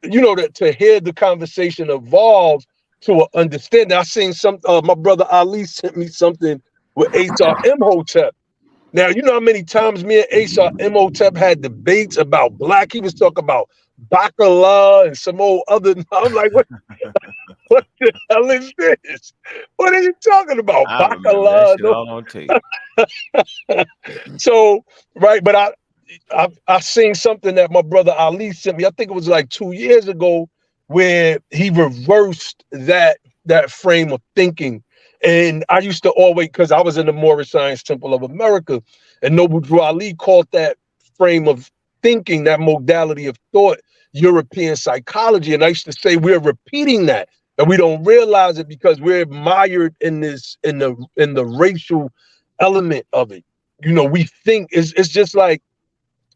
you know, to hear the conversation evolve to an understanding. I seen some. My brother Ali sent me something with Asar Imhotep. Now, you know how many times me and Asar Imhotep had debates about black. He was talking about Bacala and some old other. I'm like, what the hell is this? What are you talking about? I remember that Bacala? shit all on tape. So, right, but I seen something that my brother Ali sent me. I think it was like 2 years ago, where he reversed that frame of thinking. And I used to always, because I was in the Moorish Science Temple of America, and Noble Drew Ali called that frame of thinking, that modality of thought, European psychology. And I used to say we're repeating that, and we don't realize it because we're mired in the racial element of it. You know, we think it's just like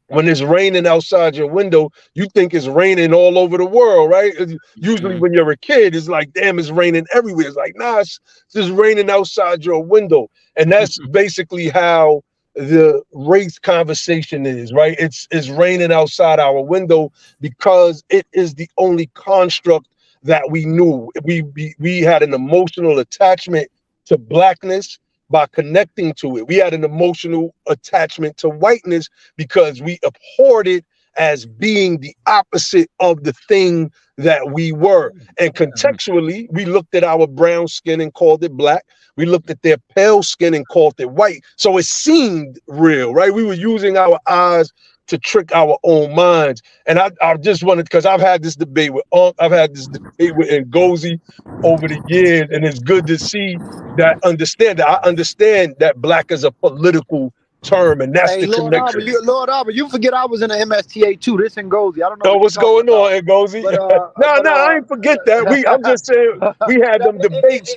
when it's raining outside your window, you think it's raining all over the world, right? Usually when you're a kid, it's like, damn, it's raining everywhere. It's like, nah, it's just raining outside your window. And that's basically how the race conversation is, right? It's raining outside our window because it is the only construct that we knew. We had an emotional attachment to blackness by connecting to it. We had an emotional attachment to whiteness because we abhorred it as being the opposite of the thing that we were. And contextually, we looked at our brown skin and called it black. We looked at their pale skin and called it white. So it seemed real, right? We were using our eyes to trick our own minds. And I just wanted, because I've had this debate with I've had this debate with Ngozi over the years, and it's good to see that I understand that black is a political term, and that's the Lord connection. Arbor, you forget I was in the MSTA too. This Ngozi. I don't know what's going on, Ngozi. No, I ain't forget that. I'm just saying we had them debates.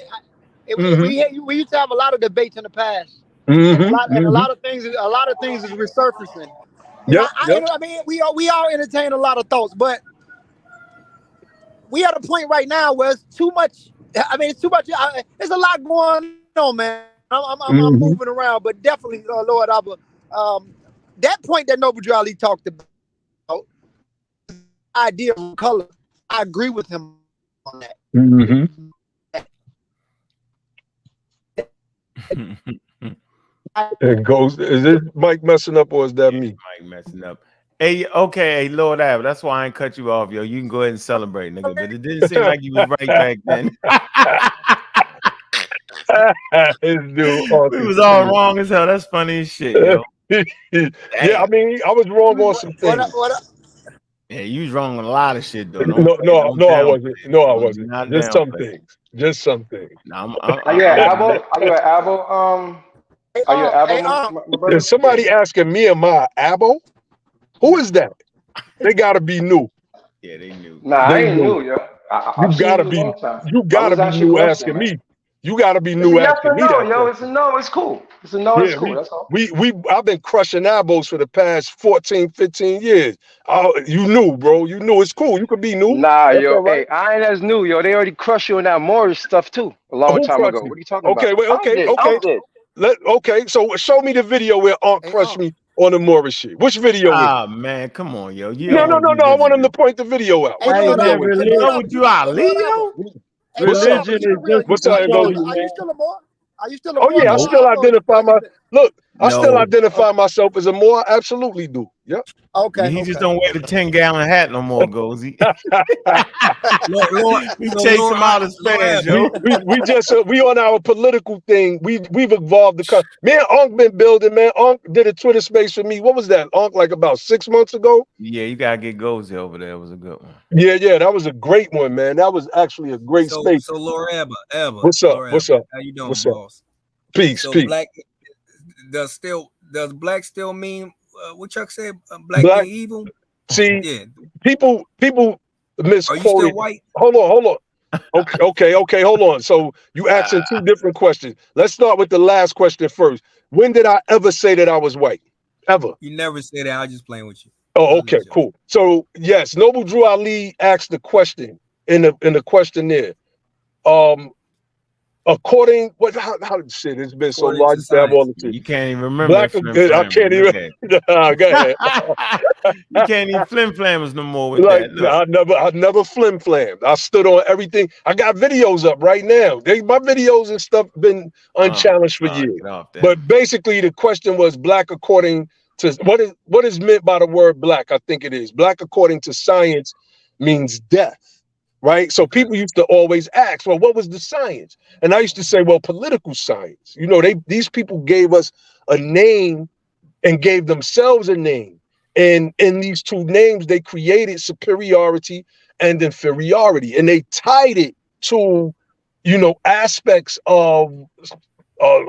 We used to have a lot of debates in the past, Mm-hmm, and a lot of things is resurfacing. I mean, we all entertain a lot of thoughts, but we at a point right now where it's too much. I mean, it's too much. There's a lot going on, man. I'm moving around, but definitely, Lord Abba, that point that Noble Drew Ali talked about, idea of color, I agree with him on that. It goes. Is this Mike messing up or is that me? Mike messing up. Hey, okay, hey, Lord Ab, that's why I ain't cut you off, yo. You can go ahead and celebrate, nigga. But it didn't seem like you was right back then. We was all wrong as hell. That's funny as shit, yo. Yeah, I mean, I was wrong on some things. Yeah, you was wrong on a lot of shit, though. No, I wasn't. No, I wasn't. Just some things. Just some things. Are you at Abo? Are you at Abo? Are you at Abo, my brother? Is somebody asking me, am I Abo? Who is that? They gotta be new. Yeah, they knew. Nah, I ain't new, yo. You gotta be new asking me. You gotta be new asking me that. Yo, it's a no, it's cool. It's a no, it's cool. That's all. I've been crushing Abos for the past 14, 15 years. You knew, bro. You knew. It's cool. You could be new. Nah, yo, hey, I ain't as new, yo. They already crushed you in that Moorish stuff too a long time ago. What are you talking about? Okay. So show me the video where Aunt crushed me on the Moorish shit. Which video is it? Man, come on, yo. No. I want him to point the video out. Hey, man, religion is just what's up, Are you still a Moor? Are you still a Moor? Oh yeah, I still identify still identify myself as a Moor. I absolutely do. Yep. Okay. He just don't wear the 10-gallon hat no more, Gozy. We chase him out as fans, yo. We on our political thing. We've evolved the me and Onk been building, man. Onk did a Twitter space for me. What was that? Onk like about 6 months ago? Yeah, you gotta get Gozy over there. It was a good one. Yeah, that was a great one, man. That was actually a great space. So Laura Abba. What's up? What's up? How you doing, What's boss? Peace, so peace. Black does black still mean what Chuck said? Black being evil? See, people misquoted. Are you still white? Hold on. Okay, hold on. So you asking two different questions. Let's start with the last question first. When did I ever say that I was white? Ever? You never said that. I was just playing with you. Oh, okay, cool. So yes, Noble Drew Ali asked the question in the questionnaire. according how shit, it's been so According long. I to used to have all science. the shit. You can't even remember Black, Flim I Flammers. can't Look even. at Go ahead. it. You can't even Flim Flammers no more with Like that. Look. I never flim flammed. I stood on everything. I got videos up right now. My videos and stuff been unchallenged for years. Get off that. But basically, the question was black according to what is meant by the word black. I think it is black according to science means death, right? So people used to always ask, well, what was the science? And I used to say, well, political science. You know, these people gave us a name and gave themselves a name. And in these two names, they created superiority and inferiority. And they tied it to, aspects of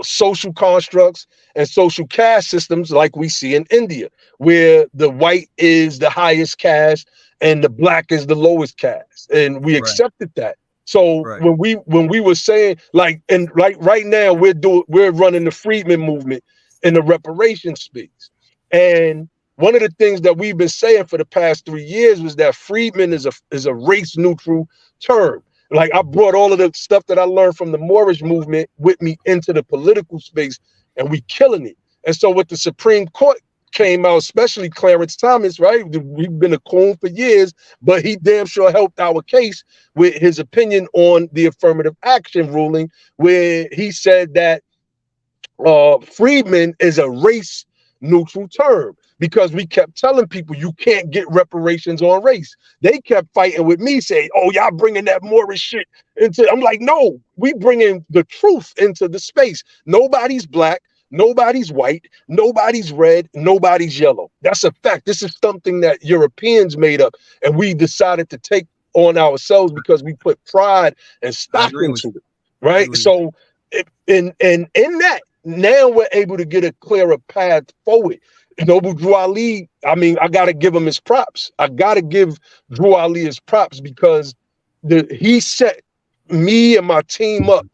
social constructs and social caste systems like we see in India, where the white is the highest caste and the black is the lowest caste. And we accepted that. So when we were saying like right now we're running the freedmen movement in the reparations space. And one of the things that we've been saying for the past 3 years was that freedmen is a race neutral term. Like I brought all of the stuff that I learned from the Moorish movement with me into the political space, and we killing it. And so what the Supreme Court came out, especially Clarence Thomas, right? We've been a coon for years, but he damn sure helped our case with his opinion on the affirmative action ruling, where he said that freedmen is a race neutral term, because we kept telling people you can't get reparations on race. They kept fighting with me saying, oh, y'all bringing that Moorish shit into. I'm like, no, we bringing the truth into the space. Nobody's black, nobody's white, nobody's red, nobody's yellow. That's a fact. This is something that Europeans made up, and we decided to take on ourselves because we put pride and stock into it, right? So in that, now we're able to get a clearer path forward. Noble Drew Ali, I mean, I got to give him his props. I got to give Drew Ali his props because he set me and my team up.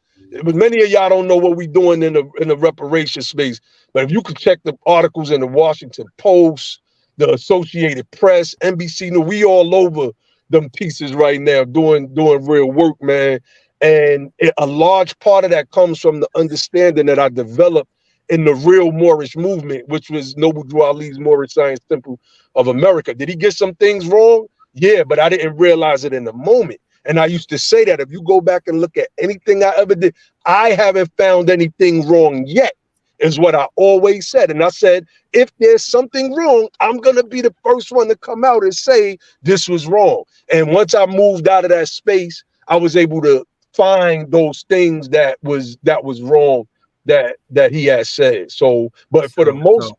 But many of y'all don't know what we're doing in the reparation space. But if you could check the articles in the Washington Post, the Associated Press, NBC News, we all over them pieces right now doing real work, man. And a large part of that comes from the understanding that I developed in the real Moorish movement, which was Noble Drew Ali's Moorish Science Temple of America. Did he get some things wrong? Yeah, but I didn't realize it in the moment. And I used to say that if you go back and look at anything I ever did, I haven't found anything wrong yet, is what I always said. And I said, if there's something wrong, I'm going to be the first one to come out and say this was wrong. And once I moved out of that space, I was able to find those things that was wrong that he has said. So, but for the most,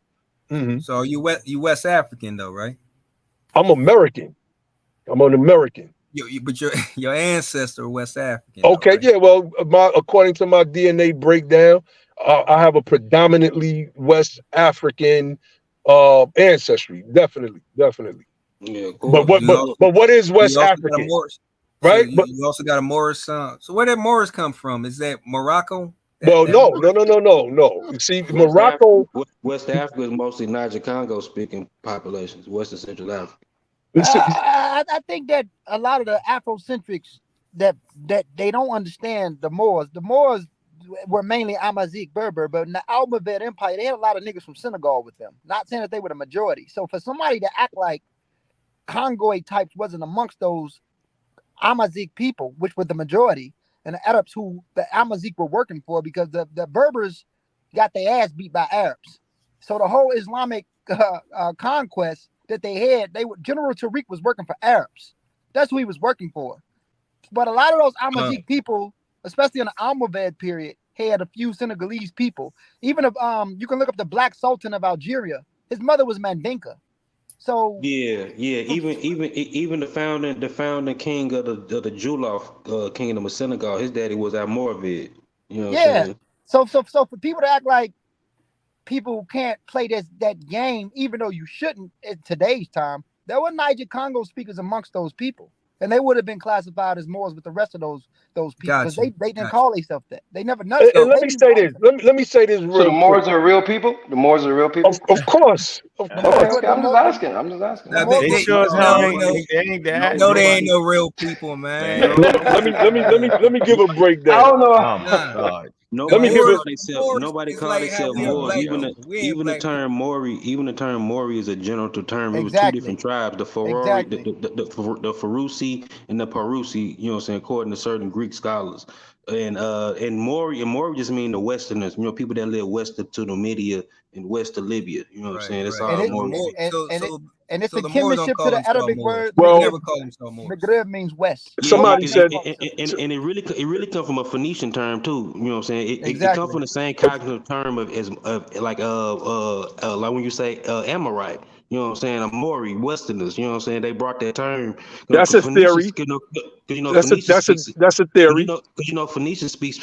so you West African though, right? I'm American. I'm an American. But your ancestor are West African. Okay, though, right? yeah. Well, according to my DNA breakdown, I have a predominantly West African ancestry. Definitely. Yeah, cool. But what is West African? Right? So you also got a Moorish son. So where did Moorish come from? Is that Morocco? No. You see, West Africa is mostly Niger Congo speaking populations, Western Central Africa. I think that a lot of the Afrocentrics that they don't understand the Moors. The Moors were mainly Amazic Berber, but in the Almoravid Empire, they had a lot of niggas from Senegal with them. Not saying that they were the majority. So for somebody to act like Congoid types wasn't amongst those Amazic people, which were the majority, and the Arabs who the Amazic were working for, because the Berbers got their ass beat by Arabs. So the whole Islamic conquest that they had, General Tariq was working for Arabs. That's who he was working for. But a lot of those Amazic people, especially in the Almoravid period, had a few Senegalese people. Even if you can look up the Black Sultan of Algeria, his mother was Mandinka. So even the founding king of the Jolof kingdom of Senegal, his daddy was Almoravid. You know what I'm saying? So for people to act like people can't play that game, even though you shouldn't in today's time, there were Niger Congo speakers amongst those people. and they would have been classified as Moors with the rest of those people because Gotcha. they didn't Gotcha. call themselves that. They never nothing. And let me say this. Let me say this So real the Moors quick. are real people. The Moors are real people. Of course, of Okay, course. okay. I'm just asking. I'm just asking. Now, They sure as hell ain't. They ain't that. No, they ain't no real people, man. Let me give a breakdown. I don't know. Oh my God. Let me give it. Nobody call themselves Moors. Even the term Mori is a general term. It was two different tribes: the Ferrari, the Farusi, and the Parusi. You know what I'm saying? According to certain Greek scholars, and Mori just mean the Westerners. You know, people that live west of Numidia and west of Libya. You know what I'm saying? That's all Mori. And it's So a the Moors kinship don't to the call Arabic themselves word. Well, they never call themselves Moors. Maghreb means west. Somebody said, and it really come from a Phoenician term too. You know what I'm saying? It Exactly. comes from the same cognitive term of like when you say Amorite. You know what I'm saying? A Mori, Westerners. You know what I'm saying? They brought that term. that's a theory. That's a theory. Phoenician speaks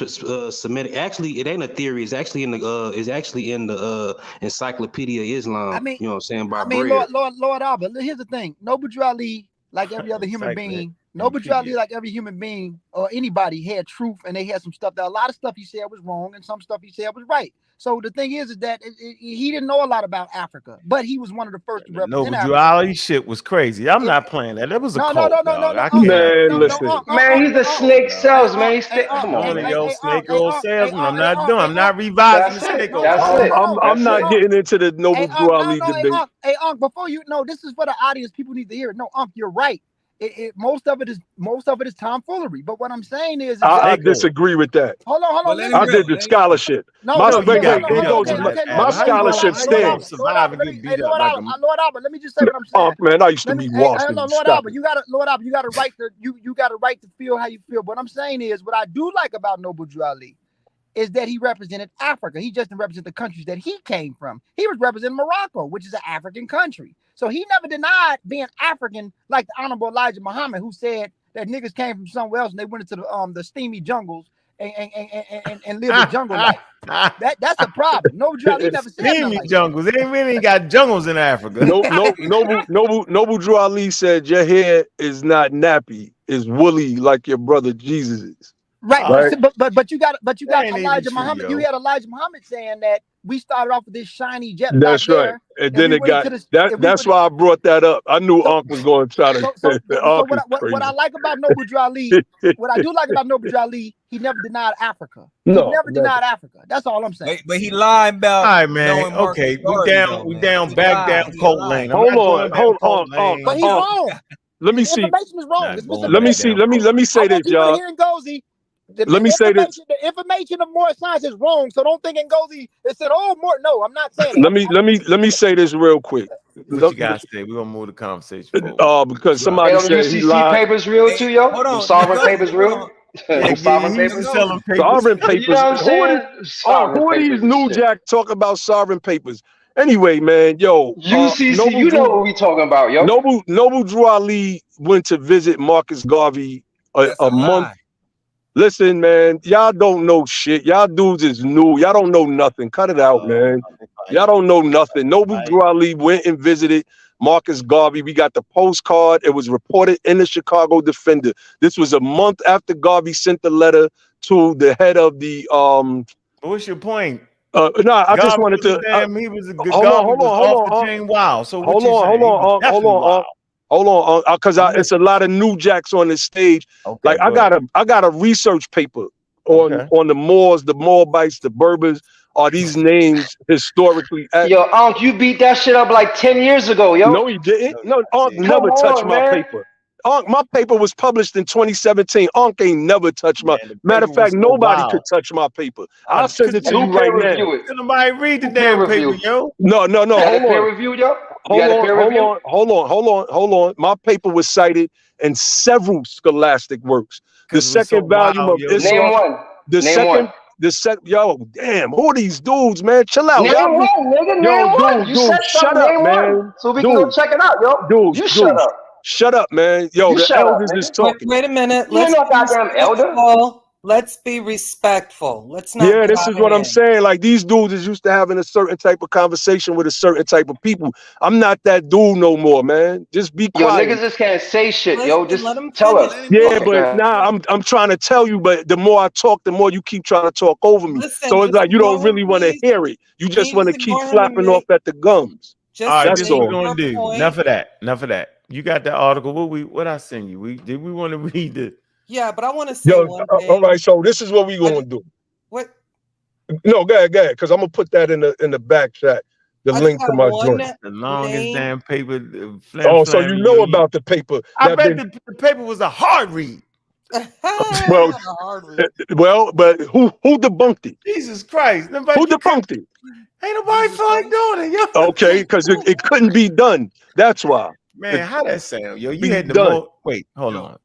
Semitic. Actually, it ain't a theory. It's actually in the Encyclopedia of Islam. I mean, you know what I'm saying? By I mean, Breer. Lord Albert. Here's the thing: Noble Drew Ali, like every other human being, Noble Drew Ali, like every human being or anybody, had truth, and they had some stuff that a lot of stuff he said was wrong, and some stuff he said was right. So the thing is that he didn't know a lot about Africa, but he was one of the first to represent Noble Africa. Drew Ali shit was crazy. I'm not playing that. That was a cult, dog. I can't. Man, listen. Man, he's a snake salesman. I'm one of your snake oil salesmen. I'm not doing. I'm not revising the snake oil. I'm not getting into the Noble Drew Ali debate. Hey, Unc, before you know, this is for the audience. People need to hear it. No, Unc, you're right. Most of it is tomfoolery. But what I'm saying is I disagree with that. Hold on. I did the scholarship. My scholarship stands. Lord Albert, let me just say what I'm saying. Man, I used to be Boston. Lord Albert, you got a right to feel how you feel. What I'm saying is, what I do like about Noble Drew Ali is that he represented Africa. He just didn't represent the countries that he came from. He was representing Morocco, which is an African country. So he never denied being African, like the Honorable Elijah Muhammad, who said that niggas came from somewhere else and they went into the steamy jungles and lived a jungle life. That's a problem. Noble Drew Ali never said steamy like jungles. They really ain't got jungles in Africa. Noble Drew Ali said your hair is not nappy, it's woolly like your brother Jesus is. Right. But you got Elijah true, Muhammad. yo. You had Elijah Muhammad saying that we started off with this shiny jet That's black right. hair, And then it got that's why I brought that up. I knew Unc was going to try to. What I like about Noble Drew Ali, what I do like about Noble Drew Ali, he never denied Africa. No, he never denied Africa. That's all I'm saying. But he lied about. All right, man. Okay, we down back down cult lane. Hold on. But he's wrong. Let me The see. information is wrong. Let me see. Let me say this, y'all. Let me say this. The information of Moorish science is wrong, so don't think Ngozi it said, "Oh, more." No, I'm not saying it. Let me say this real quick. What you guys say? We're gonna move the conversation forward. Because somebody Hey, said he UCC lied. papers real too, yo? Hold on. Sovereign papers real? Sovereign papers? Selling papers. Sovereign papers. You know what I'm saying? Who are these new jack talk about sovereign papers? Anyway, man, yo. UCC, you know what we talking about, yo. Noble Drew Ali went to visit Marcus Garvey a month. Listen, man, y'all don't know shit. Y'all dudes is new. Y'all don't know nothing. Cut it out, man. Y'all don't know nothing. Noble Drew Ali went and visited Marcus Garvey. We got the postcard. It was reported in the Chicago Defender. This was a month after Garvey sent the letter to the head of the What's your point? I just wanted to. He was a good. Hold on. Off the chain. Wow. So what hold on, because it's a lot of new jacks on this stage. Okay, like I got a research paper on the Moors, the Moabites, the Berbers. Are these names historically? Yo, Unc, you beat that shit up like 10 years ago, yo. No, he didn't. No, Unc never touched my paper. Unc, my paper was published in 2017. Unc ain't never touched my. Matter of fact, nobody could touch my paper. I'll send it to you right now. Nobody read the damn paper, yo. No. Hold on. Peer review, yo. Hold on. My paper was cited in several scholastic works. The second volume of Islam. Name one. Yo, damn, who are these dudes, man? Chill out. Name one, nigga. Name one. You said shut up, man. So we can go check it out, yo. Dude, you shut up. Shut up, man. Yo, the elders is talking. Wait a minute. You're no goddamn elder. Let's be respectful. Let's not Yeah, get this out is of what I'm hand. saying. Like these dudes is used to having a certain type of conversation with a certain type of people. I'm not that dude no more, man. Just be Yo, quiet. niggas just can't say shit, yo. Listen, Just let him tell finish. us. Yeah, Okay, go but ahead. nah, I'm trying to tell you, but the more I talk, the more you keep trying to talk over me. Listen, So it's just like you don't ignore him, really want to please. hear it. You Can just you want just to keep ignore him and flapping off make at the gums. All just right, That's this what make we're all. gonna your do. point? Enough of that. Enough of that. You got the article. What I send you? Did we want to read the? Yeah, but I want to say Yo, one all thing. right. So this is what we gonna do. What? No, go ahead, because I'm gonna put that in the back chat. The I just link to got my one joint. The longest name. damn paper. Oh, so you know about the paper I that bet been the paper was a hard read. well, Not a hard read. well, but who debunked it? Jesus Christ! Nobody. Who debunked it? Ain't nobody feel like doing it, yo. Okay, because it couldn't be done. That's why. Man, how that sound, yo? You Be had the done. more. Wait, hold on.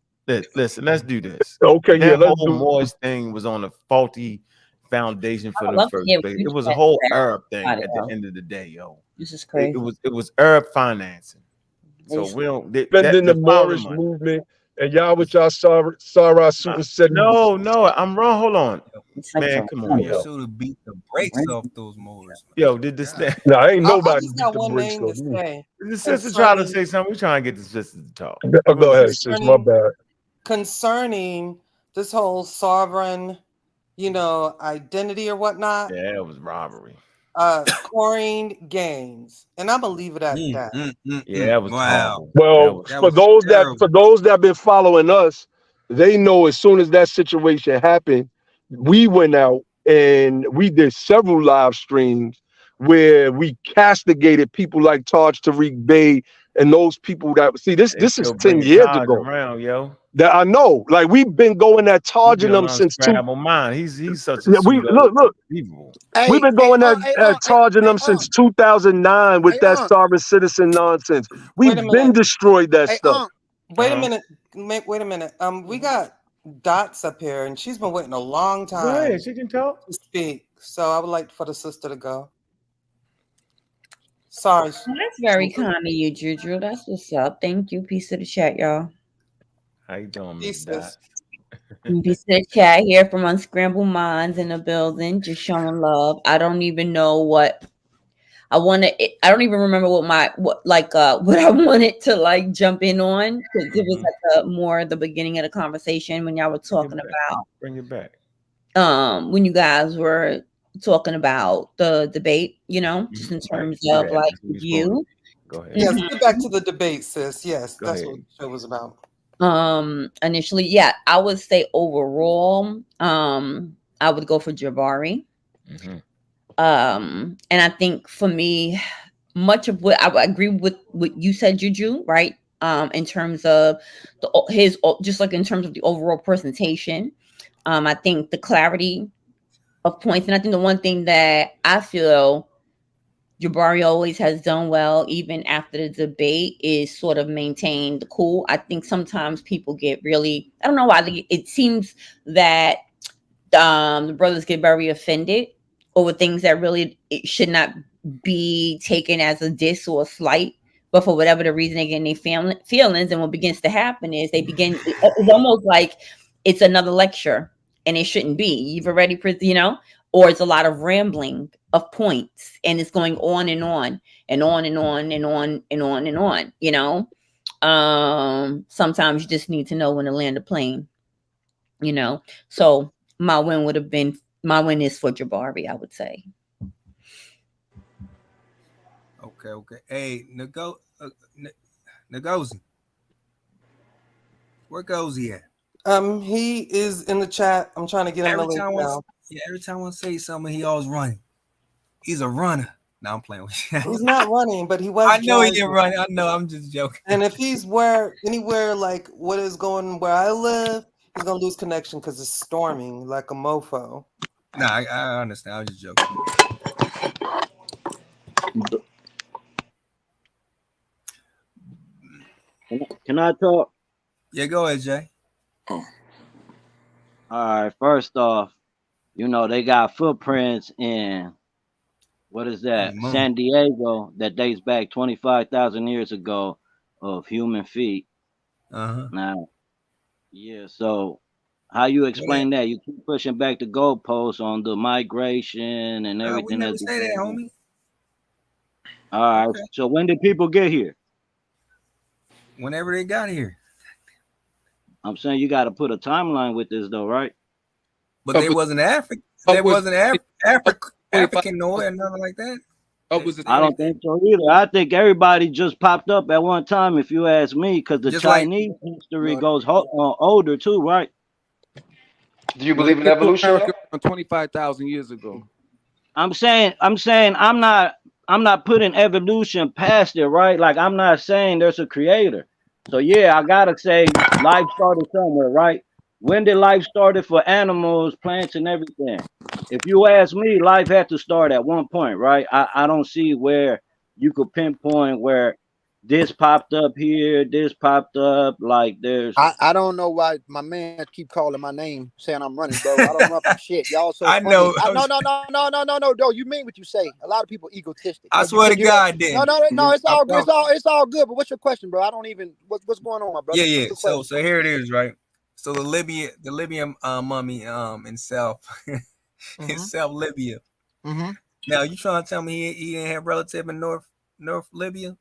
Listen, let's do this. Okay, yeah, That let's whole do. Moorish thing was on a faulty foundation for I would the love to first hear what place. you It was a said whole about Arab thing at the else. end of the day, yo. This is It crazy. was Arab financing. So It's- we don't Defending the the following Moorish month. movement, and y'all with y'all Sarah Suit said No, I'm wrong. Hold on, it's like man. the Come on, yo. Should have beat the brakes off those Moors. Yo, did this? Nah, ain't I nobody just beat got the one brakes name to on me. say The sister trying to concerning say something. We trying to get the sister to talk. Go ahead, sis. My bad. concerning this whole sovereign, identity or whatnot. Yeah, it was robbery. Coined games, and I'm gonna leave it at that. Yeah, that was horrible. That Well, was for those that been following us, they know as soon as that situation happened, we went out and we did several live streams where we castigated people like Taj Tariq Bey and those people that see this. They This is still 10 bringing years Taj ago. around, yo. That I know. Like we've been going at He Taj be and on them since two. Unscrabble Mind. He's such a Yeah, we pseudo look. unbelievable. We've been going at charging them since 2009 with that sovereign citizen nonsense. Wait We've a been minute. destroyed that stuff. Wait a minute. Wait a minute. We got Dots up here, and she's been waiting a long time. Go ahead, she can talk to speak. So I would like for the sister to go. Sorry. That's very kind of you, Juju. That's what's up. Thank you. Peace to the chat, y'all. How you doing, Miss Pieces. Dot? Peace to the chat here from Unscrambled Minds in the building, just showing love. I don't even know what I want to. I don't even remember what I wanted to like jump in on, because it was like more the beginning of the conversation when y'all were talking about. Bring it back. When you guys were talking about the debate, just in terms of like you. Go ahead. Yes, get back to the debate, sis. Yes, Go that's ahead. what the show was about. Initially, yeah, I would say overall, I would go for JABARI. And I think for me, much of what I agree with what you said, Juju, right? In terms of just like in terms of the overall presentation, I think the clarity of points, and I think the one thing that I feel JABARI always has done well, even after the debate, is sort of maintain the cool. I think sometimes people get really, I don't know why, it seems that the brothers get very offended over things that really it should not be taken as a diss or a slight, but for whatever the reason they get in their feelings, and what begins to happen is it's almost like it's another lecture, and it shouldn't be. You've already, or it's a lot of rambling of points, and it's going on and on and on and on and on and on and on. Sometimes you just need to know when to land a plane, So my win is for JABARI, I would say. Okay. Hey, Ngozi. Where goes he at? He is in the chat. I'm trying to get him the link now. Every time I say something, he always running. He's a runner. No, I'm playing with you. He's not running, but he was. I know he driving. didn't run. I know. I'm just joking. And if he's anywhere like what is going where I live, he's gonna lose connection because it's storming like a mofo. Nah, I understand. I was just joking. Can I talk? Yeah, go ahead, Jay. All right. First off, they got footprints in, what is that? San Diego that dates back 25,000 years ago of human feet. Uh-huh. Now, yeah, so How you explain that? You keep pushing back the goalposts on the migration and We everything never that's say that, going on. homie. All right. Okay. So when did people get here? Whenever they got here. I'm saying you got to put a timeline with this, though, right? But they wasn't African. They wasn't African nor and nothing like that. I don't think so either. I think everybody just popped up at one time, if you ask me, because the Just like- Chinese history goes older too, right? Do you believe in evolution? America 25,000 years ago. I'm saying I'm not putting evolution past it, right? Like I'm not saying there's a creator. So yeah, I gotta say life started somewhere, right? When did life started for animals, plants, and everything? If you ask me, life had to start at one point, right? I don't see where you could pinpoint where this popped up here, this popped up. Like there's I don't know why my man keep calling my name, saying I'm running, bro. I don't run from shit. Y'all so I funny. know. No. You mean what you say? A lot of people egotistic. I swear to God, then. No. It's all good. It's all good. But what's your question, bro? I don't even. What's going on, my brother? Yeah. What's the So here it is, right? So the Libyan mummy in South Libya. Mm-hmm. Now you trying to tell me he didn't have relative in North Libya?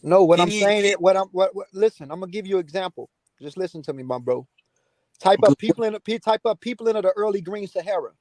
No, what I'm saying is what listen, I'm gonna give you an example. Just listen to me, my bro. Type up people in the early Green Sahara.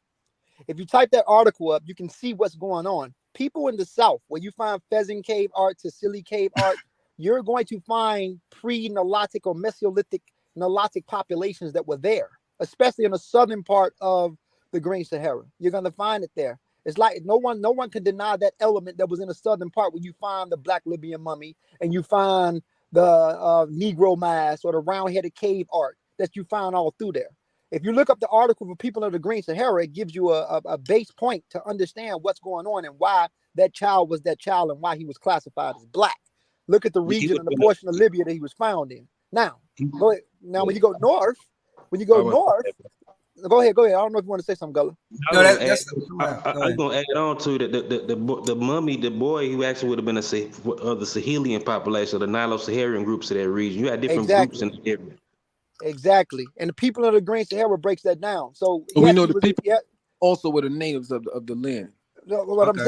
If you type that article up, you can see what's going on. People in the South, where you find Pheasant Cave art, Sicily Cave art, you're going to find pre-Nilotic or Mesolithic Nilotic populations that were there, especially in the southern part of the Green Sahara. You're going to find it there. It's like no one can deny that element that was in the southern part where you find the Black Libyan mummy and you find the Negro mask or the round-headed cave art that you find all through there. If you look up the article for people of the Green Sahara, it gives you a base point to understand what's going on and why that child was that child and why he was classified as black. Look at the region and the portion of Libya that he was found in. Now, go ahead. Now, when you go north, go ahead. I don't know if you want to say something, Gullah. I'm gonna add on to the mummy, the boy who actually would have been of the Sahelian population, the Nilo-Saharan groups of that region. You had different groups in the area. Exactly, and the people of the Green Sahara breaks that down. So we know the people also were the natives of the land. What I'm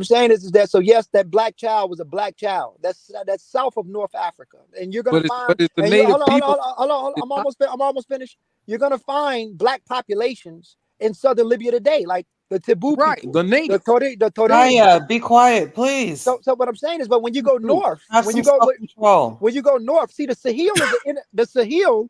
saying is that yes, that black child was a black child. That's south of North Africa, and you're gonna find. Hold on. I'm almost finished. You're gonna find black populations in southern Libya today, like the Tibu people, the natives. the Torre. Naya, be quiet, please. So what I'm saying is, but when you go north, when you go north, see the Sahel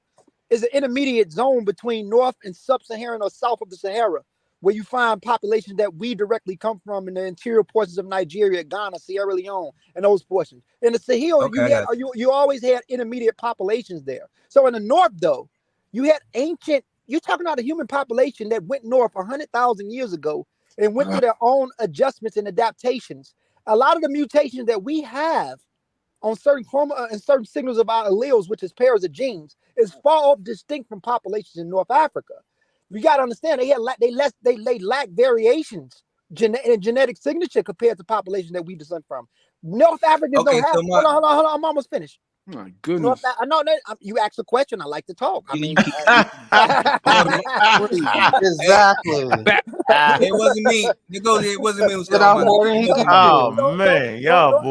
is an intermediate zone between North and Sub-Saharan or south of the Sahara, where you find populations that we directly come from in the interior portions of Nigeria, Ghana, Sierra Leone, and those portions. In the Sahel, you always had intermediate populations there. So in the north, though, you had you're talking about a human population that went north 100,000 years ago and went through their own adjustments and adaptations. A lot of the mutations that we have on certain and certain signals of our alleles, which is pairs of genes, is far off distinct from populations in North Africa. You got to understand they lack variations in genetic signature compared to populations that we descend from. North Africans don't have. Hold on. I'm almost finished. My goodness. You asked a question. I like to talk. I mean, exactly. It wasn't me. It wasn't me. Who said man, y'all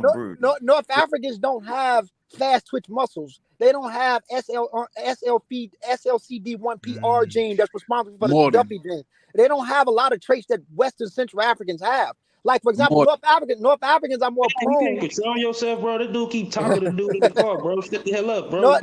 brutal. North Africans don't have fast twitch muscles. They don't have SLCD1PR gene that's responsible for the Duffy gene. They don't have a lot of traits that Western Central Africans have. Like, for example, North Africans are more prone. You can't control yourself, bro. This dude keep talking to the dude in the car, bro. Shut the hell up, bro.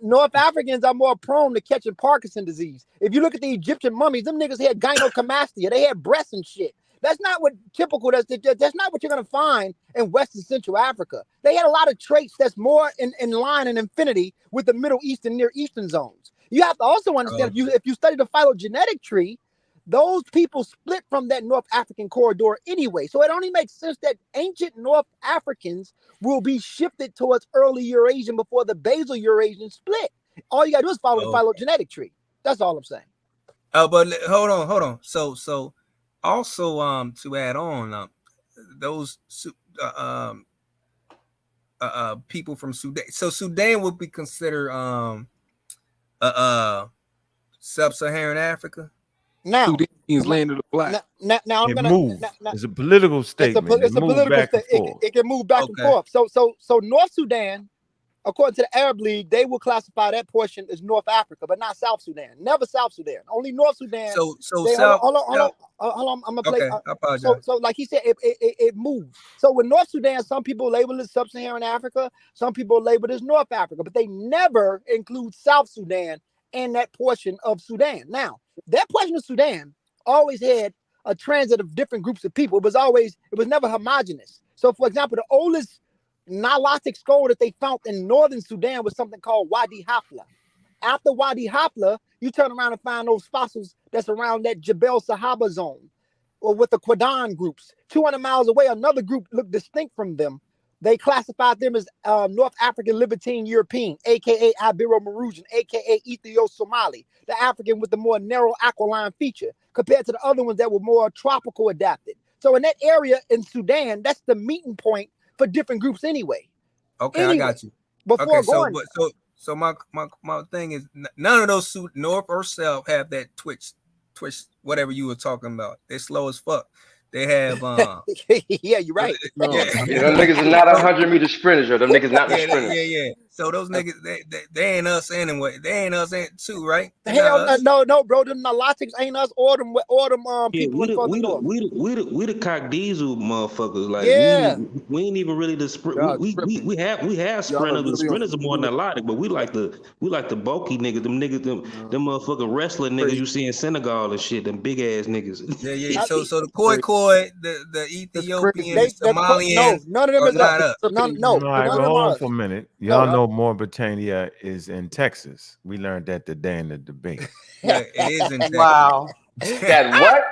North Africans are more prone to catching Parkinson's disease. If you look at the Egyptian mummies, them niggas had gynecomastia. They had breasts and shit. That's not what typical. That's not what you're gonna find in Western Central Africa. They had a lot of traits that's more in line and infinity with the Middle East and Near Eastern zones. You have to also understand if you study the phylogenetic tree, those people split from that North African corridor anyway. So it only makes sense that ancient North Africans will be shifted towards early Eurasian before the basal Eurasian split. All you gotta do is follow the phylogenetic tree. That's all I'm saying. But hold on. So also to add on, those people from Sudan. So Sudan would be considered Sub-Saharan Africa? Now, Sudanese land of the black. now I'm It gonna. moved. It's a political statement. It's a political back and state. forth. It can move back and forth. So North Sudan, according to the Arab League, they will classify that portion as North Africa, but not South Sudan. Never South Sudan. Only North Sudan. So hold on. I'm gonna play. Okay, I apologize. So like he said, it moves. So with North Sudan, some people label it Sub-Saharan Africa. Some people label it as North Africa, but they never include South Sudan in that portion of Sudan. Now, that portion of Sudan always had a transit of different groups of people. It was never homogenous. So, for example, the oldest Nilotic skull that they found in northern Sudan was something called Wadi Hafla. After Wadi Hafla, you turn around and find those fossils that's around that Jebel Sahaba zone, or with the Quadan groups. 200 miles away, another group looked distinct from them. They classified them as North African Libertine European, aka Ibero-Mauritian, aka Ethio-Somali, the African with the more narrow aquiline feature, compared to the other ones that were more tropical adapted. So in that area in Sudan, that's the meeting point for different groups anyway. Okay, I got you. Before going, going, so my thing is none of those North or South have that twitch, whatever you were talking about. They're slow as fuck. They have yeah, you're right. Them niggas is not 100-meter sprinters, yo. Them niggas not the sprinters. Yeah. So those niggas, they ain't us anyway. They ain't us too, right? Hell no, bro. Them Nilotics ain't us or them people we the cock diesel motherfuckers. Like we ain't even really the sprint. We have sprinters. The sprinters are more Nilotic, but we like the bulky niggas. Them motherfucking wrestler niggas you see in Senegal and shit. Them big ass niggas. Yeah. So the Khoi, the Ethiopian, the Somalian, none of them is not us. us. No. All right, well, hold on for a minute. Y'all know Mauritania is in Texas. We learned that today in the debate. Yeah, it is in Texas. Wow. That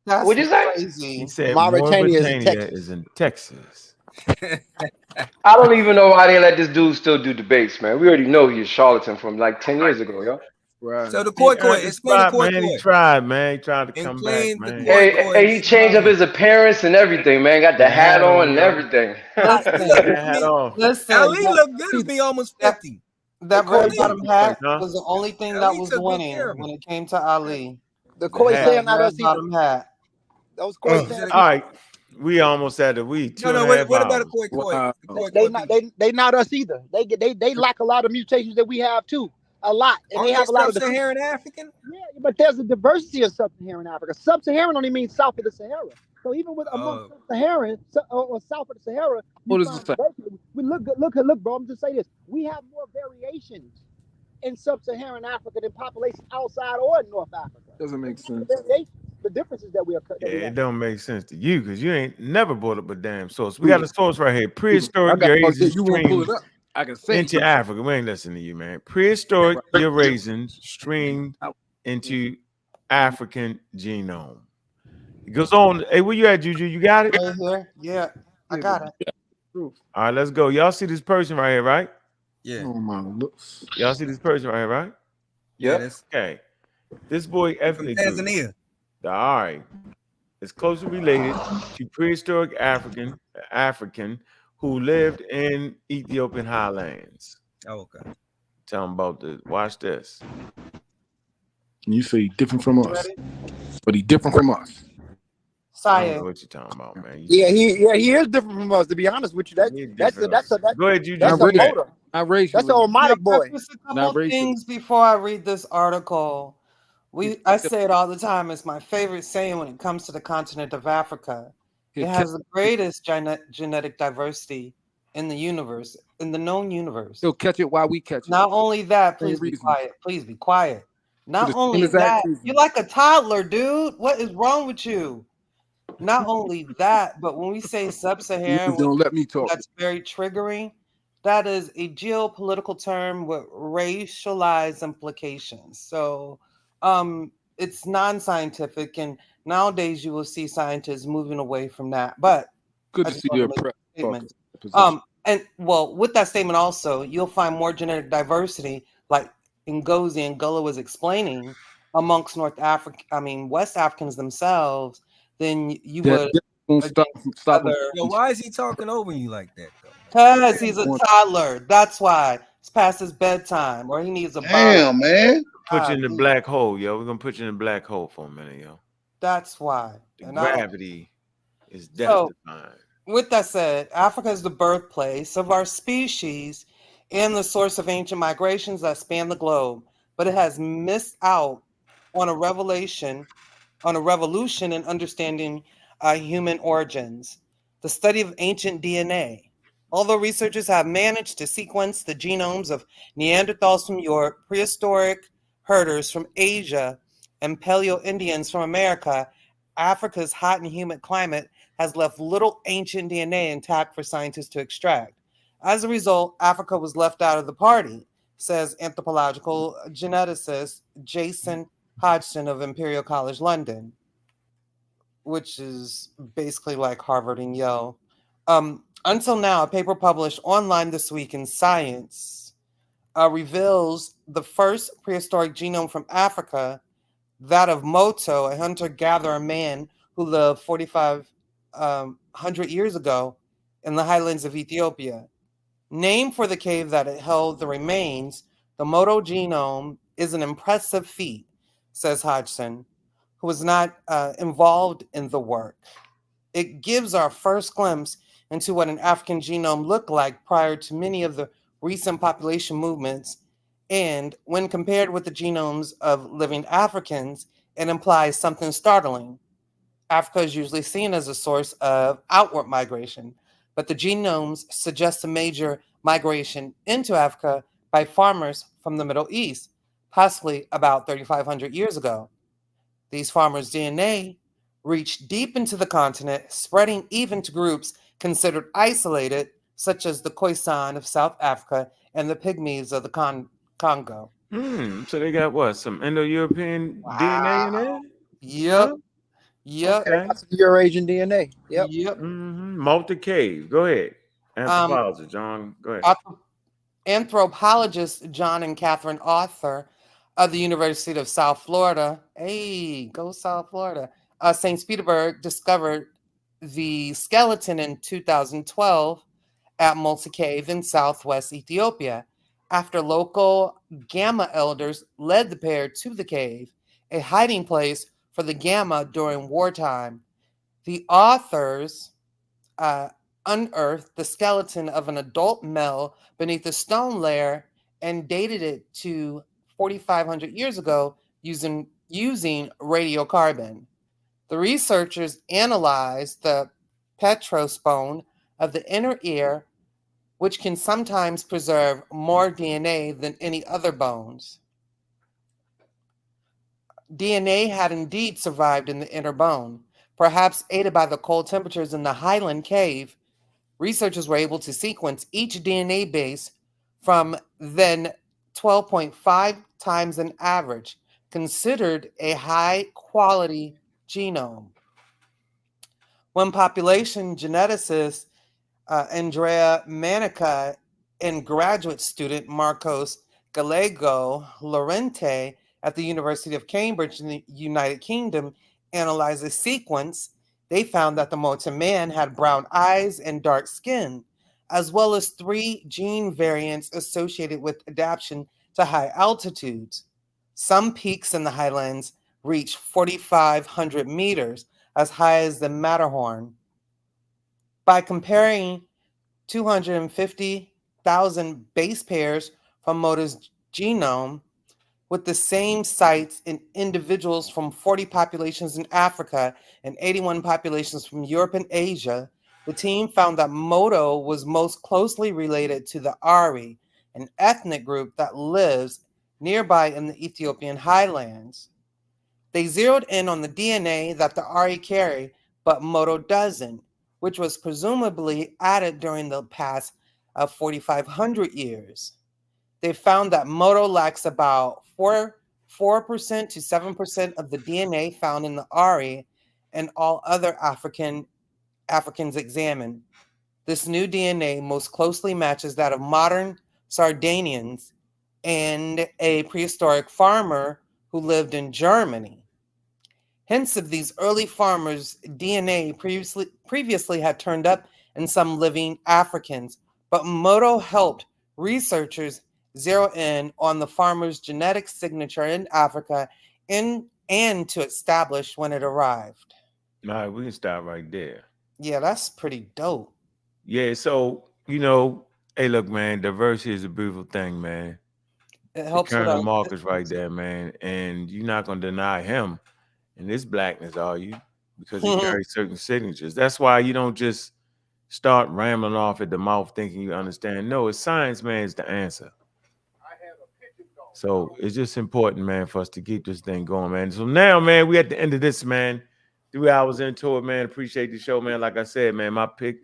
what? What'd you say? Crazy. He said Mauritania is in Texas. I don't even know why they let this dude still do debates, man. We already know he's a charlatan from like 10 years ago, yo. Right. So the Khoi, explain the Khoi. He tried, man. He tried to come back, man. Hey, he changed up his appearance and everything, man. Got the hat on and everything. Listen, Ali looked good to be almost 50. That red bottom hat was the only thing that was winning when it came to Ali. The Khoi say not us bottom hat. That was Khoi. All right, we almost had it. What about a Khoi? They not us either. They lack a lot of mutations that we have too. A lot. And they have a lot of Sub-Saharan African? Yeah, but there's a diversity of Sub-Saharan Africa. Sub-Saharan only means south of the Sahara. So even with among Sub-Saharan or south of the Sahara, we look, bro. I'm just saying this. We have more variations in Sub-Saharan Africa than population outside or in North Africa. Doesn't make sense. The differences that we are. It don't make sense to you because you ain't never brought up a damn source. We got a source right here. Prehistoric Eurasian streams I can say into Africa. We ain't listening to you, man. Prehistoric Eurasians streamed into African genome. It goes on. Hey, where you at, Juju? You got it? Right here. Yeah, I got it. All right, let's go. Y'all see this person right here, right? Yeah. Oh my looks. Y'all see this person right here, right? Yeah. Okay. This boy ethnic group, Tanzania. all right, is closely related to prehistoric African who lived in Ethiopian highlands. Oh, okay. Tell them about this. Watch this. You say he different from us, but he different from us. I don't know what you talking about, man. He is different from us. To be honest with you, that's go ahead, Juju. That's a motor. That's an Omatic boy. Just a couple things before I read this article. I say it all the time. It's my favorite saying when it comes to the continent of Africa. It has the greatest genetic diversity in the universe, in the known universe. He'll catch it while we catch it. Not only that, please be quiet. Please be quiet. Not only that, you're like a toddler, dude. What is wrong with you? Not only that, but when we say sub-Saharan, don't let me talk. That's very triggering. That is a geopolitical term with racialized implications. So it's non-scientific, and nowadays you will see scientists moving away from that. But good to see your statement. And well, with that statement also, you'll find more genetic diversity, like Ngozi and Gullah was explaining, amongst West Africans themselves, than you would. Yo, why is he talking over you like that, though? Because he's a toddler. That's why. It's past his bedtime, or he needs a bottle. Damn, man. Put you in the black hole, yo. We're gonna put you in the black hole for a minute, yo. That's why. The And I don't. gravity is death So, defying. with that said, Africa is the birthplace of our species and the source of ancient migrations that span the globe, but it has missed out on a revolution in understanding human origins, the study of ancient DNA. Although researchers have managed to sequence the genomes of Neanderthals from Europe, prehistoric herders from Asia, and Paleo-Indians from America, Africa's hot and humid climate has left little ancient DNA intact for scientists to extract. As a result, Africa was left out of the party, says anthropological geneticist Jason Hodgson of Imperial College London, which is basically like Harvard and Yale. Until now, a paper published online this week in Science reveals the first prehistoric genome from Africa, that of Moto, a hunter-gatherer man who lived 4,500 years ago in the highlands of Ethiopia. Named for the cave that it held the remains, the Moto genome is an impressive feat, says Hodgson, who was not involved in the work. It gives our first glimpse into what an African genome looked like prior to many of the recent population movements, and when compared with the genomes of living Africans, it implies something startling. Africa is usually seen as a source of outward migration, but the genomes suggest a major migration into Africa by farmers from the Middle East, possibly about 3,500 years ago. These farmers' DNA reached deep into the continent, spreading even to groups considered isolated, such as the Khoisan of South Africa and the Pygmies of the Congo. So they got what? Some Indo-European DNA in there? Yep. Huh? Yep. Okay. Lots of Eurasian DNA. Yep. Yep. Multi Cave. Go ahead. Anthropologist, John. Go ahead. Anthropologist John and Catherine Arthur of the University of South Florida, hey, go South Florida, St. Petersburg, discovered the skeleton in 2012 at Multi Cave in southwest Ethiopia, after local Gamma elders led the pair to the cave, a hiding place for the Gamma during wartime. The authors unearthed the skeleton of an adult male beneath a stone layer and dated it to 4,500 years ago using radiocarbon. The researchers analyzed the petrous bone of the inner ear, which can sometimes preserve more DNA than any other bones. DNA had indeed survived in the inner bone. Perhaps aided by the cold temperatures in the Highland cave, researchers were able to sequence each DNA base from then 12.5 times an average, considered a high-quality genome. When population geneticist Andrea Manica and graduate student Marcos Gallego Lorente at the University of Cambridge in the United Kingdom analyzed the sequence, they found that the Moto man had brown eyes and dark skin, as well as 3 gene variants associated with adaptation to high altitudes. Some peaks in the highlands reach 4,500 meters, as high as the Matterhorn. By comparing 250,000 base pairs from Moto's genome with the same sites in individuals from 40 populations in Africa and 81 populations from Europe and Asia, the team found that Moto was most closely related to the Ari, an ethnic group that lives nearby in the Ethiopian highlands. They zeroed in on the DNA that the Ari carry, but Moto doesn't, which was presumably added during the past 4,500 years. They found that Moto lacks about 4% to 7% of the DNA found in the Ari and all other Africans examined. This new DNA most closely matches that of modern Sardinians and a prehistoric farmer who lived in Germany. Hints of these early farmers' DNA previously had turned up in some living Africans, but Moto helped researchers zero in on the farmer's genetic signature in Africa and to establish when it arrived. All right, we can stop right there. Yeah, that's pretty dope. Yeah, so, you know, hey, look, man, diversity is a beautiful thing, man. It helps with Colonel our Marcus right there, man. And you're not going to deny him in his blackness, are you? Because he carries certain signatures. That's why you don't just start rambling off at the mouth thinking you understand. No, it's science, man, is the answer. So it's just important, man, for us to keep this thing going, man. So now, man, we at the end of this, man. 3 hours into it, man. Appreciate the show, man. Like I said, man, my pick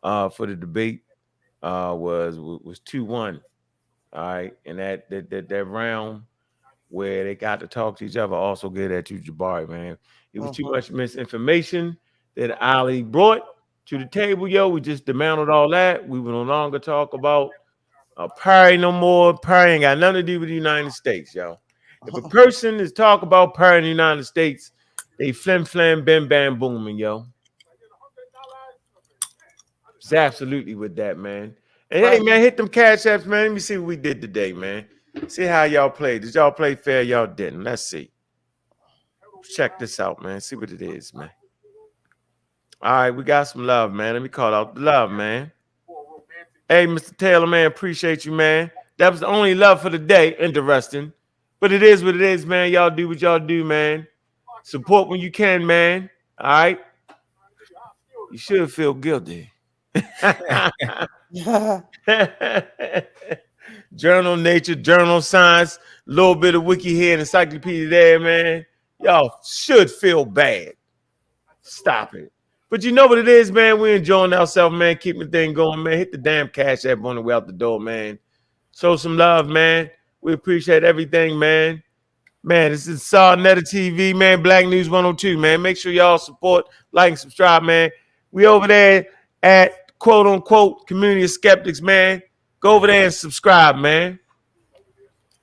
for the debate was 2-1. All right. And that round where they got to talk to each other also good at you, Jabari, man. It was too much misinformation that Ali brought to the table, yo. We just dismantled all that. We will no longer talk about parity no more. Parity ain't got nothing to do with the United States, yo. If a person is talking about parity in the United States, they flim flam bam bam booming, yo. It's absolutely with that, man. And hey, man, hit them cash apps, man. Let me see what we did today, man. See how y'all played. Did y'all play fair? Y'all didn't. Let's see. Check this out, man. See what it is, man. All right, we got some love, man. Let me call out the love, man. Hey, Mr. Taylor, man, appreciate you, man. That was the only love for the day. Interesting. But it is what it is, man. Y'all do what y'all do, man. Support when you can, man. All right? You should feel guilty. Journal Nature, Journal Science, a little bit of wiki here and encyclopedia there, man. Y'all should feel bad. Stop it. But you know what it is, man. We're enjoying ourselves, man. Keeping the thing going, man. Hit the damn cash app on the way out the door, man. Show some love, man. We appreciate everything, man. Man, this is Netta TV, man. Black News 102, man. Make sure y'all support, like, and subscribe, man. We over there at quote unquote community of skeptics, man. Go over there and subscribe, man.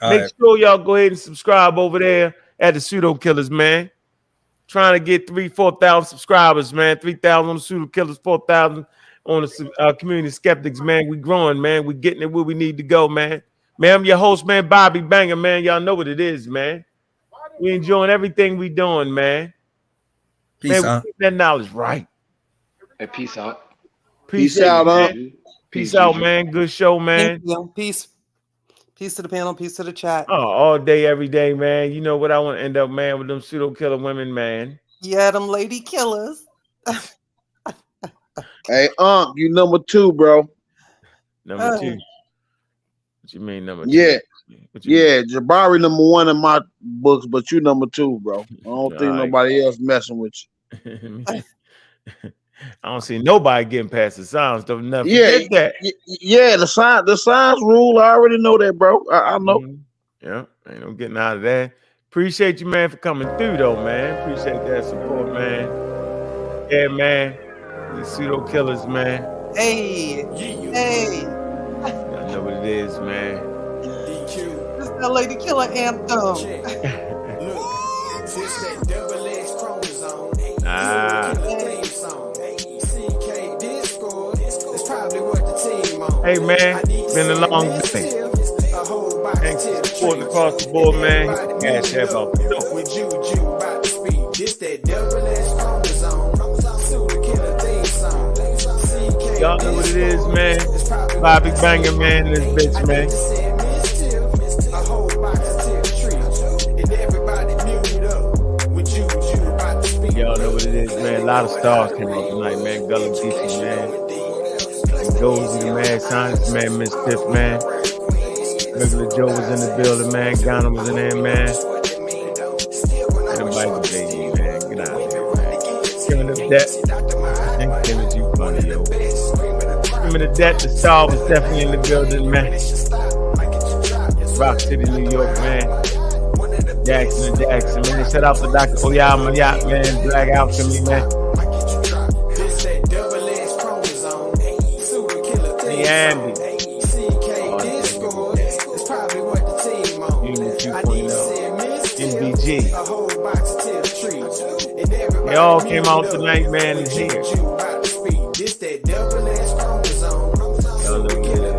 Make sure y'all go ahead and subscribe over there at the Pseudo Killers, man. Trying to get 3,000-4,000 subscribers, man. 3,000 on the Pseudo Killers, 4,000 on the community of skeptics, man. We growing, man. We getting it where we need to go, man. Man, I'm your host, man, Bobby Banger, man. Y'all know what it is, man. We enjoying everything we doing, man. Peace out. out. Keep that knowledge right. Hey, peace out. Peace out, man. Peace out, man. Good show, man. Peace. Peace to the panel. Peace to the chat. Oh, all day, every day, man. You know what I want to end up, man, with them pseudo killer women, man. Yeah, them lady killers. Hey, you number 2, bro. Number 2. What you mean number 2? Yeah. Jabari number 1 in my books, but you number 2, bro. I don't think nobody else messing with you. I don't see nobody getting past the signs. Don't never forget that. Yeah, the signs rule. I already know that, bro. I know. Yeah, ain't no getting out of that. Appreciate you, man, for coming through, though, man. Appreciate that support, man. Yeah, man. These pseudo killers, man. Hey. I know what it is, man. This is the lady killer anthem. Hey, man, been a long day. Thanks for supporting across the board, man. Cash app out the door. Y'all know what it is, man. Bobby Banger, man, this bitch, man. Y'all know what it is, man. A lot of stars came out tonight, man. Gullah Geechee, man. Gozy, man. Science, man. Miss Tiff, man. Regular Joe was in the building, man. Ghana was in there, man. Everybody was baby, man. Get out of here, man. Giving up that. I think Timothy, you funny, yo. Giving the debt, the star was definitely in the building, man. Rock City, New York, man. Jackson, man. Shout out to Dr. Oyama Yacht, man. Black Alchemy, man. Hey, Andy. MBG. They all came out tonight, man. Is here. Y'all know what it is.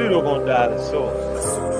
pseudo gonna die the source.